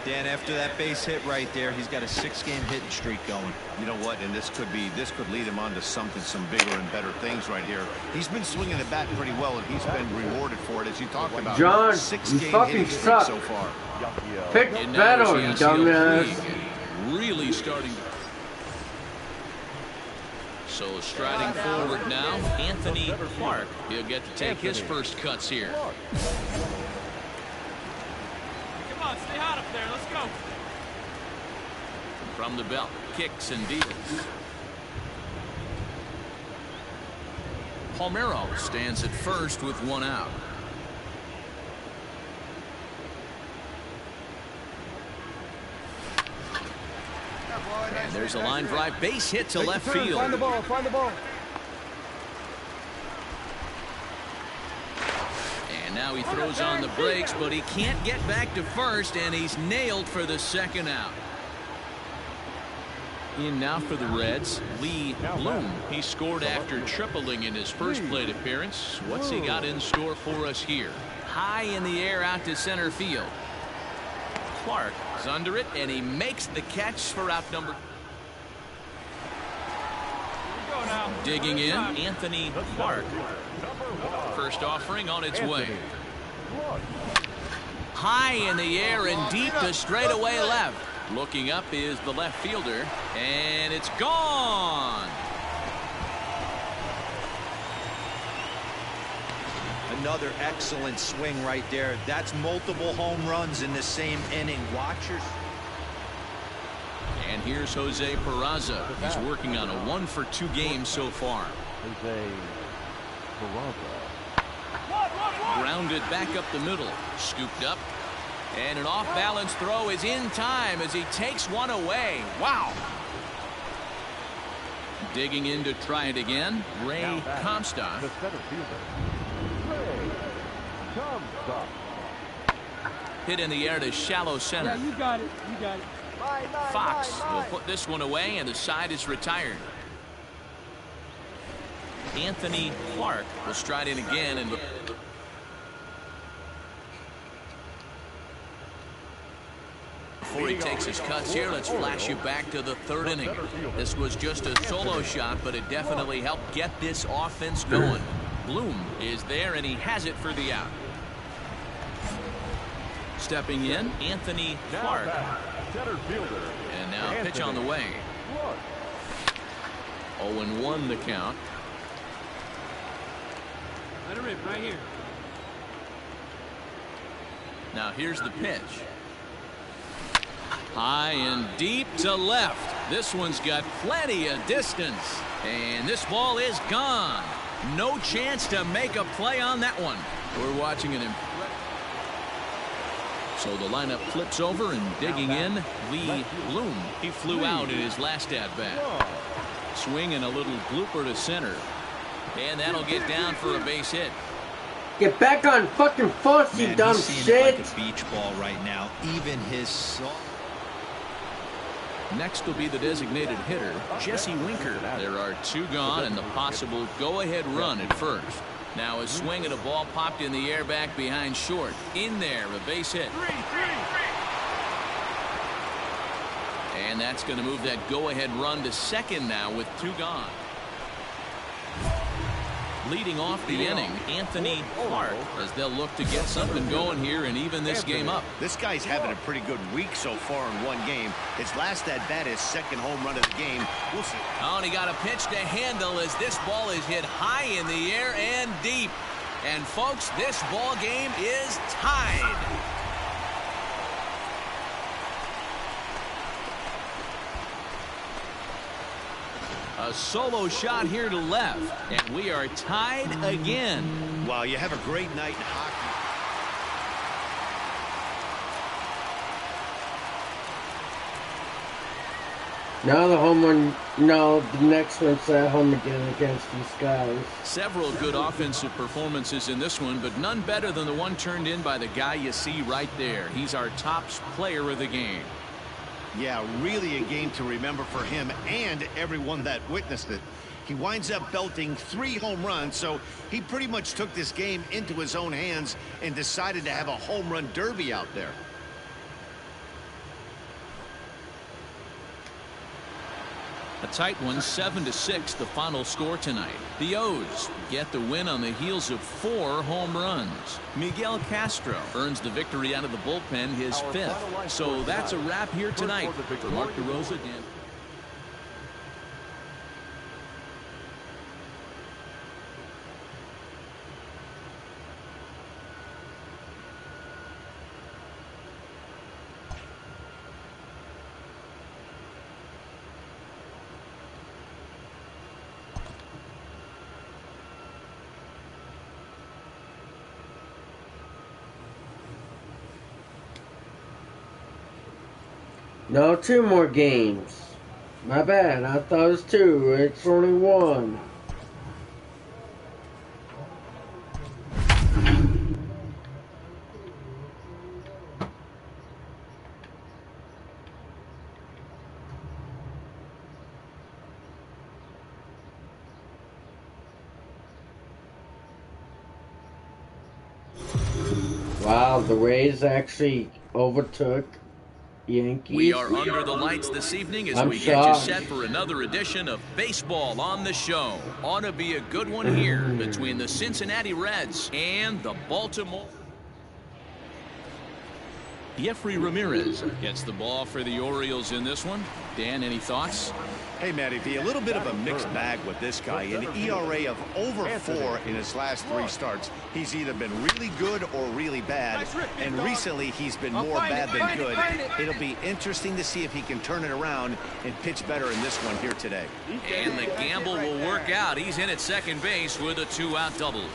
Dan, after that base hit right there, he's got a 6-game hitting streak going. You know what? And this could lead him on to some bigger and better things right here. He's been swinging the bat pretty well, and he's been rewarded for it, as you talked about. John, you 6-game fucking hitting streak suck. so far. Pick And now better, as you the outfield dumbass. league really starting to. So striding forward now, Anthony Clark. He'll get to take his first cuts here. Come on, stay hot up there. Let's go. From the belt, kicks and deals. Palmeiro stands at first with one out. And there's a line drive base hit to left field. Find the ball. Find the ball. And now he throws on the brakes, but he can't get back to first, and he's nailed for the second out. In now for the Reds, Lee Bloom. He scored after tripling in his first plate appearance. What's he got in store for us here? High in the air out to center field. Clark is under it, and he makes the catch for out number. Digging in, Anthony Clark. First offering on its way. High in the air and deep to straightaway left. Looking up is the left fielder, and it's gone. Another excellent swing right there. That's multiple home runs in the same inning. Watchers. And here's Jose Peraza. He's working on a 1-for-2 game so far. Jose Peraza. Grounded back up the middle. Scooped up. And an off-balance throw is in time as he takes one away. Wow. Digging in to try it again, Ray Comstock. The center fielder, Ray Comstock. Hit in the air to shallow center. Yeah, you got it. You got it. Fox will put this one away, and the side is retired. Anthony Clark will stride in again, and before he takes his cuts here, let's flash you back to the third inning. This was just a solo shot, but it definitely helped get this offense going. Bloom is there, and he has it for the out. Stepping in, Anthony Clark. Center fielder. And now pitch on the way. 0-1 the count. Let it rip right here. Now here's the pitch. High and deep to left. This one's got plenty of distance. And this ball is gone. No chance to make a play on that one. We're watching an So the lineup flips over, and digging in, Lee Bloom. He flew out in his last at-bat. Swing and a little blooper to center. And that'll get down for a base hit. Get back on fucking first, you dumb he's seeing shit. it like a beach ball right now. Even his Next will be the designated hitter, Jesse Winker. There are 2 gone and the possible go-ahead run at first. Now a swing and a ball popped in the air back behind short. In there, a base hit. And that's going to move that go-ahead run to second now with 2 gone. Leading off the inning, Anthony Clark, as they'll look to get something going here and even this game up. This guy's having a pretty good week so far in one game. His last at-bat, his second home run of the game. We'll see. Oh, and he got a pitch to handle as this ball is hit high in the air and deep. And folks, this ball game is tied. A solo shot here to left, and we are tied again. Wow, you have a great night in hockey. Now the home run, no, the next one's at home again against these guys. Several good offensive performances in this one, but none better than the one turned in by the guy you see right there. He's our top player of the game. Yeah, really a game to remember for him and everyone that witnessed it. He winds up belting 3 home runs, so he pretty much took this game into his own hands and decided to have a home run derby out there. A tight one, 7-6, the final score tonight. The O's get the win on the heels of 4 home runs. Miguel Castro earns the victory out of the bullpen, his 5th. So that's a wrap here tonight. For Mark DeRosa, Dan. No, 2 more games. My bad, I thought it was 2. It's only 1. Wow, the Rays actually overtook Yankees. We are under the lights this evening as we get you set for another edition of Baseball on the Show. Ought to be a good one here between the Cincinnati Reds and the Baltimore. Jeffrey Ramirez gets the ball for the Orioles in this one. Dan, any thoughts? Hey, Matty V, a little bit of a mixed bag with this guy. An ERA of over 4 in his last 3 starts. He's either been really good or really bad, and recently he's been more bad than good. It'll be interesting to see if he can turn it around and pitch better in this one here today. And the gamble will work out. He's in at second base with a 2-out double.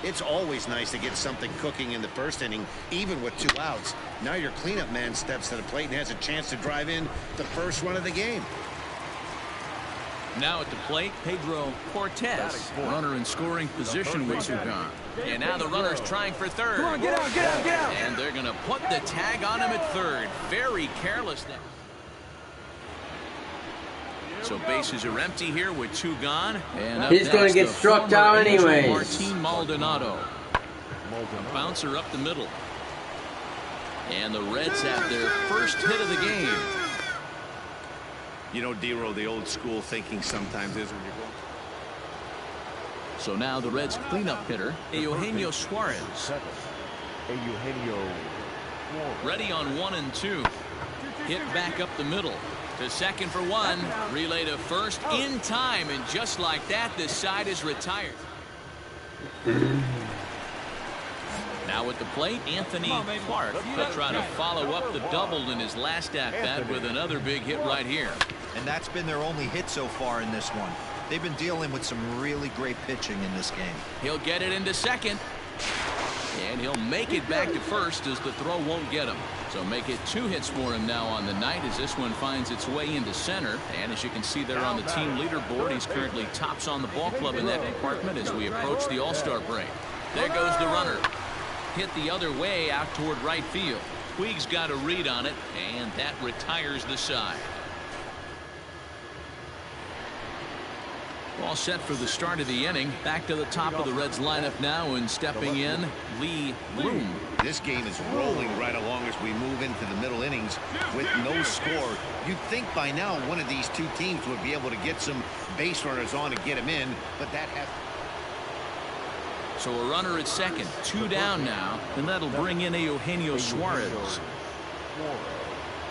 It's always nice to get something cooking in the first inning, even with 2 outs. Now your cleanup man steps to the plate and has a chance to drive in the first run of the game. Now at the plate, Pedro Cortez, runner in scoring position with 2 gone. And now the runner's trying for third. Come on, get out, get out, get out. And they're going to put the tag on him at third. Very careless there. So bases are empty here with 2 gone. And he's going to get struck out anyways. Martin Maldonado. A bouncer up the middle. And the Reds have their first hit of the game. You know, D-Row, the old school thinking sometimes is when you go. So now the Reds cleanup hitter, Eugenio Suarez. Ready on 1 and 2. Hit back up the middle. To second for 1. Relay to first in time. And just like that, this side is retired. Now at the plate, Anthony Clark will try to follow up the double in his last at-bat with another big hit right here. And that's been their only hit so far in this one. They've been dealing with some really great pitching in this game. He'll get it into second. And he'll make it back to first as the throw won't get him. So make it 2 hits for him now on the night as this one finds its way into center. And as you can see there on the team leaderboard, he's currently tops on the ball club in that department as we approach the All-Star break. There goes the runner. Hit the other way out toward right field. Puig's got a read on it, and that retires the side. All set for the start of the inning. Back to the top of the Reds lineup now, and stepping in, Lee Bloom. This game is rolling right along as we move into the middle innings with no score. You'd think by now one of these two teams would be able to get some base runners on and get them in, but that has... So a runner at second, 2 down now, and that'll bring in Eugenio Suarez.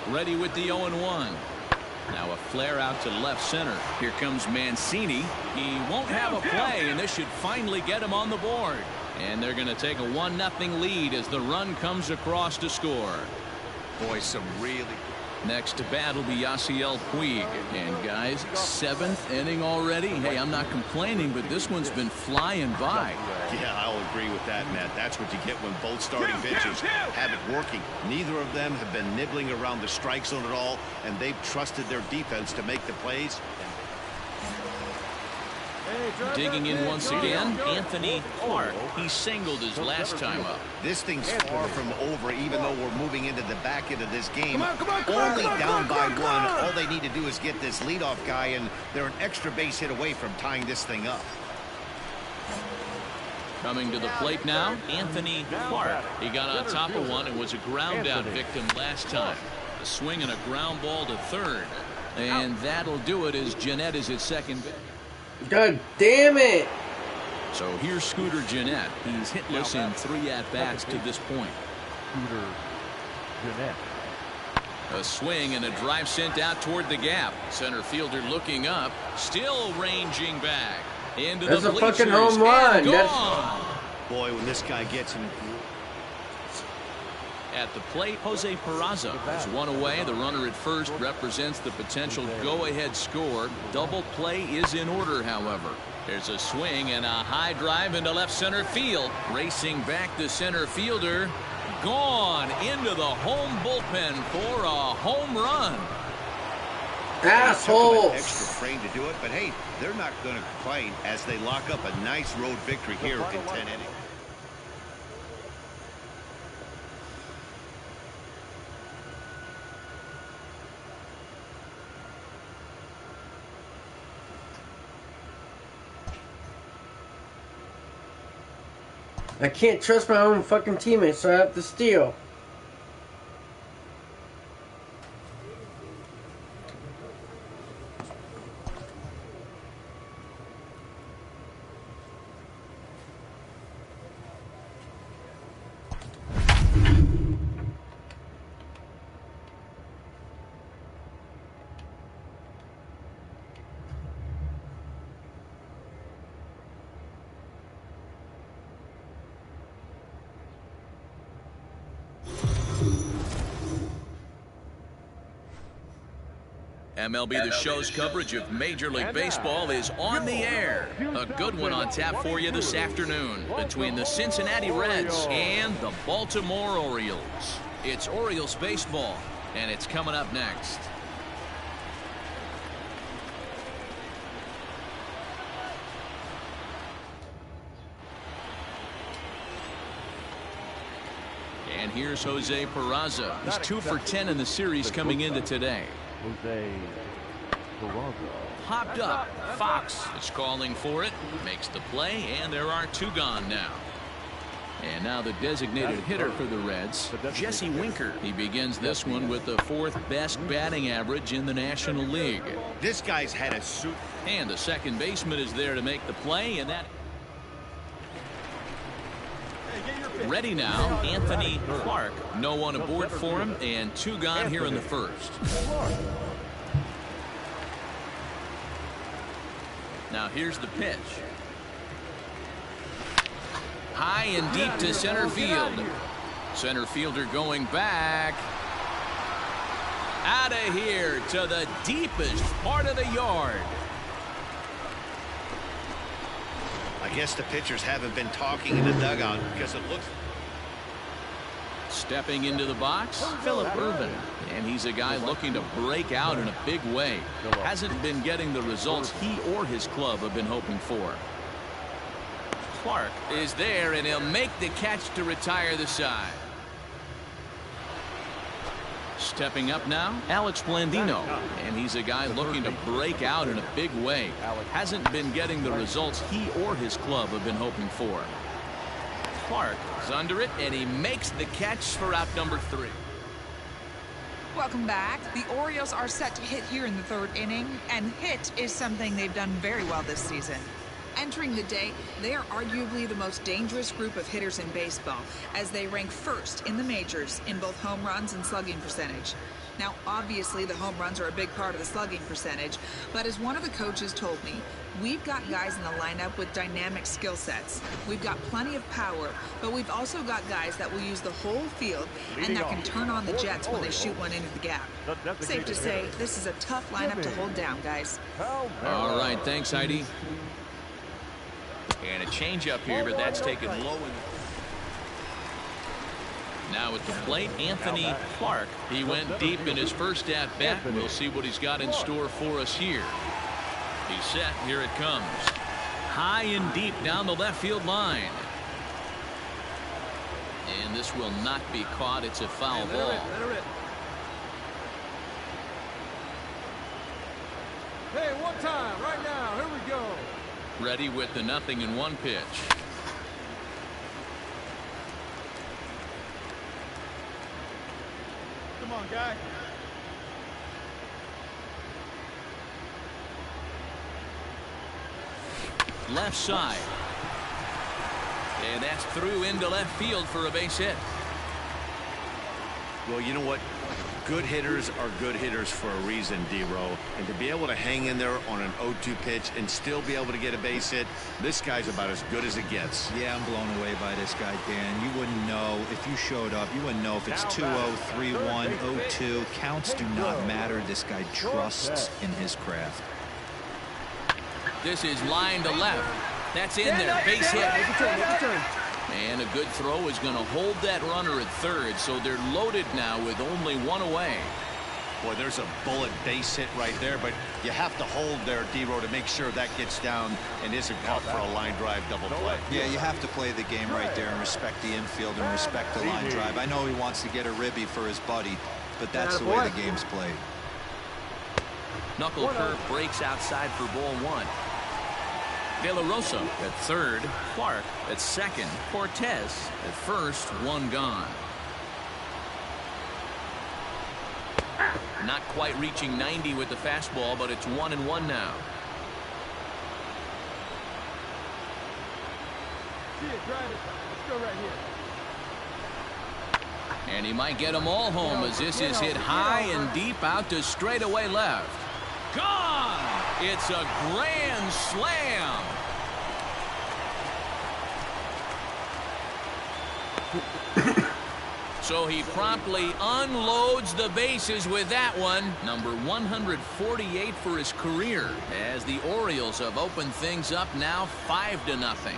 Ready with the 0-1. Now a flare out to left center. Here comes Mancini. He won't have a play, and this should finally get him on the board. And they're going to take a 1-0 lead as the run comes across to score. Boy, some really... Next to bat will be Yasiel Puig. And guys, 7th inning already. Hey, I'm not complaining, but this one's been flying by. Yeah, I'll agree with that, Matt. That's what you get when both starting pitchers have it working. Neither of them have been nibbling around the strike zone at all, and they've trusted their defense to make the plays. Digging in once again, Anthony Clark. He singled his last time up. This thing's far from over, even though we're moving into the back end of this game. Only down by 1. All they need to do is get this leadoff guy, and they're an extra base hit away from tying this thing up. Coming to the plate now, Anthony Clark. He got on top of one and was a ground out victim last time. A swing and a ground ball to third. And that'll do it as Jeanette is at second base. God damn it! So here's Scooter Jeanette. He's hitless in 3 at-bats to this point. Scooter Jeanette. A swing and a drive sent out toward the gap. Center fielder looking up, still ranging back. Into That's the a bleachers, fucking home run. Gone. Boy, when this guy gets him... At the plate, Jose Peraza is 1 away. The runner at first represents the potential go-ahead score. Double play is in order, however. There's a swing and a high drive into left center field. Racing back the center fielder. Gone into the home bullpen for a home run. Asshole. Extra frame to do it, but hey, they're not going to complain as they lock up a nice road victory here in 10 innings. I can't trust my own fucking teammates, so I have to steal. MLB The Show's coverage of Major League Baseball is on the air. A good one on tap for you this afternoon between the Cincinnati Reds and the Baltimore Orioles. It's Orioles baseball, and it's coming up next. And here's Jose Peraza. He's 2 for 10 in the series coming into today. Jose Peraza. Hopped up. Fox is calling for it. Makes the play, and there are 2 gone now. And now the designated hitter for the Reds, Jesse Winker. He begins this one with the 4th best batting average in the National League. This guy's had a suit. And the second baseman is there to make the play, and that... Ready now, Anthony Clark. No one aboard for him, and 2 gone here in the first. Now here's the pitch. High and deep to center field. Center fielder going back. Out of here to the deepest part of the yard. I guess the pitchers haven't been talking in the dugout because it looks... Stepping into the box, Phillip Ervin. And he's a guy looking to break out in a big way. Hasn't been getting the results he or his club have been hoping for. Clark is there, and he'll make the catch to retire the side. Stepping up now, Alex Blandino. And he's a guy looking to break out in a big way. Hasn't been getting the results he or his club have been hoping for. Clark is under it, and he makes the catch for out number 3. Welcome back. The Orioles are set to hit here in the 3rd inning, and hit is something they've done very well this season. Entering the day, they are arguably the most dangerous group of hitters in baseball, as they rank 1st in the majors in both home runs and slugging percentage. Now, obviously, the home runs are a big part of the slugging percentage, but as one of the coaches told me, we've got guys in the lineup with dynamic skill sets. We've got plenty of power, but we've also got guys that will use the whole field and that can turn on the jets when they shoot one into the gap. Safe to say, this is a tough lineup to hold down, guys. All right, thanks, Heidi. And a changeup here, but that's taken low. Now at the plate, Anthony Clark. He went deep in his first at-bat. We'll see what he's got in store for us here. He's set. Here it comes. High and deep down the left field line. And this will not be caught. It's a foul ball. Hey, one time, right now. Here we go. Ready with the 0-1 pitch. Come on, guy. Left side. And that's through into left field for a base hit. Well, you know what? Good hitters are good hitters for a reason, D-Row. And to be able to hang in there on an 0-2 pitch and still be able to get a base hit, this guy's about as good as it gets. Yeah, I'm blown away by this guy, Dan. You wouldn't know if you showed up. You wouldn't know if it's 2-0, 3-1, 0-2. Counts do not matter. This guy trusts in his craft. This is line to left. That's in there. Base hit. And a good throw is going to hold that runner at 3rd, so they're loaded now with only 1 away. Boy, there's a bullet base hit right there, but you have to hold there, D-Row, to make sure that gets down and isn't caught for a line drive double play. Yeah, you have to play the game right there and respect the infield and respect the line drive. I know he wants to get a ribby for his buddy, but that's the way the game's played. Knuckle curve breaks outside for ball 1. De La Rosa at 3rd, Clark at 2nd, Cortez at 1st, 1 gone. Not quite reaching 90 with the fastball, but it's 1-1 now. See it, drive it. Let's go right here. And he might get them all home as this is hit high and deep out to straightaway left. Gone! It's a grand slam. So he promptly unloads the bases with that one. Number 148 for his career, as the Orioles have opened things up now 5-0.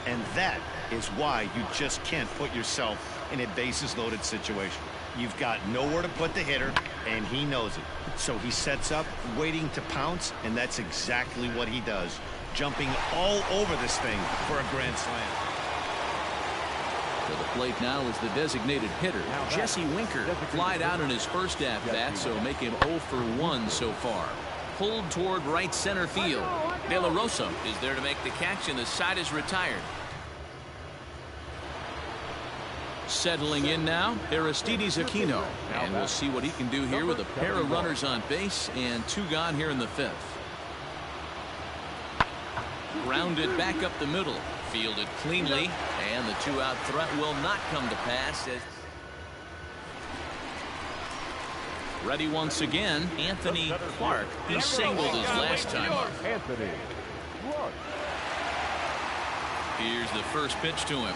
And that is why you just can't put yourself in a bases loaded situation. You've got nowhere to put the hitter, and he knows it. So he sets up, waiting to pounce, and that's exactly what he does. Jumping all over this thing for a grand slam. To the plate now is the designated hitter, Jesse Winker. Flied out in his first at-bat, so make him 0 for 1 so far. Pulled toward right center field. De La Rosa is there to make the catch, and the side is retired. Settling in now, Aristides Aquino. And we'll see what he can do here with a pair of runners on base and 2 gone here in the 5th. Grounded back up the middle. Fielded cleanly, and the 2-out threat will not come to pass. Ready once again, Anthony Clark. He singled his last time up. Here's the first pitch to him.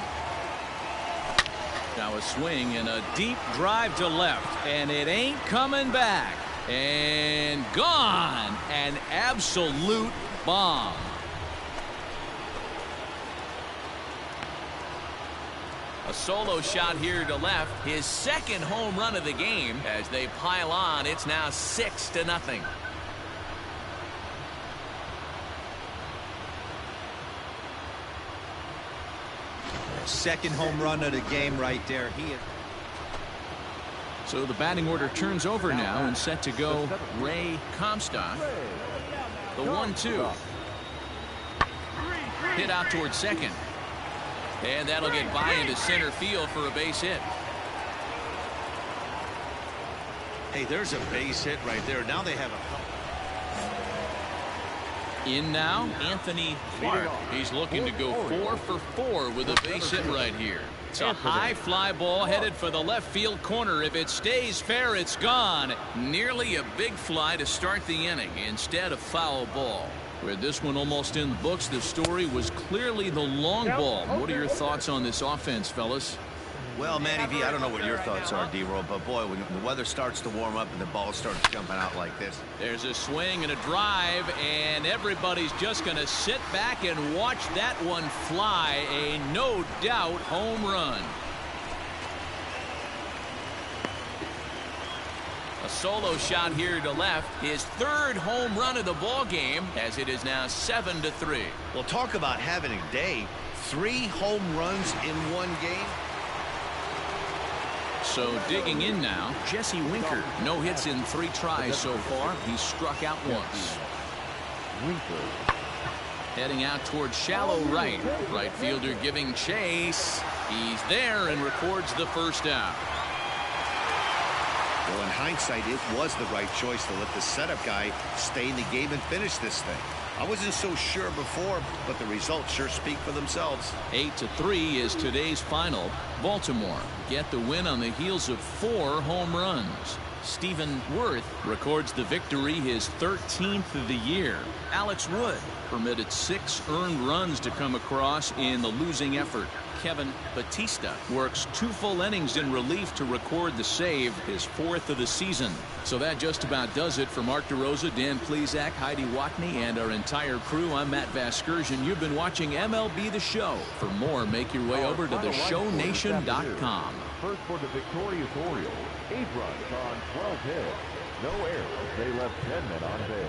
Now a swing and a deep drive to left, and it ain't coming back. And gone. An absolute bomb. A solo shot here to left. His second home run of the game. As they pile on, it's now 6-0. Second home run of the game right there. So the batting order turns over now and set to go Ray Comstock. The 1-2. Hit out towards second. And that'll get by into center field for a base hit. Hey, there's a base hit right there. Now they have a... In now, Anthony Clark. He's looking to go 4 for 4 with a base hit right here. It's a high fly ball headed for the left field corner. If it stays fair, it's gone. Nearly a big fly to start the inning instead of foul ball. With this one almost in the books, the story was clearly the long ball. What are your thoughts on this offense, fellas? Well, Manny V, I don't know what your thoughts are, D-Roll, but boy, when the weather starts to warm up and the ball starts jumping out like this. There's a swing and a drive, and everybody's just going to sit back and watch that one fly. A no doubt home run. A solo shot here to left. His third home run of the ball game, as it is now 7-3. Well, talk about having a day. 3 home runs in one game. So digging in now, Jesse Winker. No hits in 3 tries so far. He's struck out once. Heading out towards shallow right. Right fielder giving chase. He's there and records the first out. Well, in hindsight, it was the right choice to let the setup guy stay in the game and finish this thing. I wasn't so sure before, but the results sure speak for themselves. 8-3 is today's final. Baltimore get the win on the heels of 4 home runs. Stephen Worth records the victory, his 13th of the year. Alex Wood permitted 6 earned runs to come across in the losing effort. Kevin Batista works 2 full innings in relief to record the save, his 4th of the season. So that just about does it for Mark DeRosa, Dan Plesac, Heidi Watney, and our entire crew. I'm Matt Vasgersian. You've been watching MLB The Show. For more, make your way over to theshownation.com. First for the victorious Orioles, 8 runs on 12 hits. No errors. They left 10 men on base.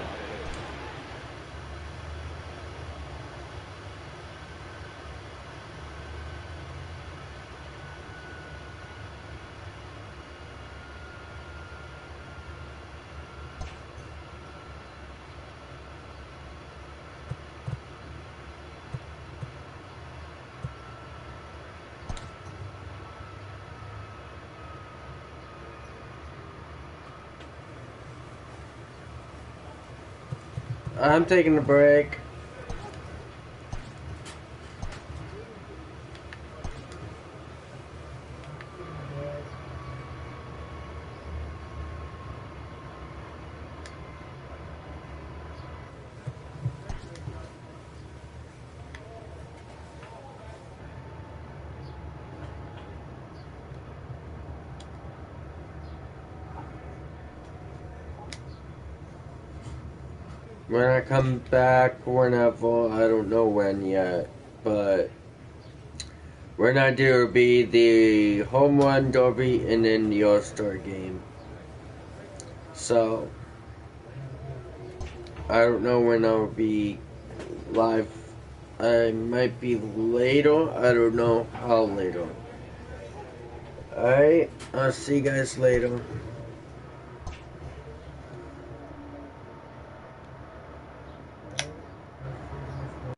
I'm taking a break. When I come back, whenever, I don't know when yet, but we're gonna do be the home run derby and then the All-Star game. So I don't know when I'll be live. I might be later. I don't know how later. Alright, I'll see you guys later.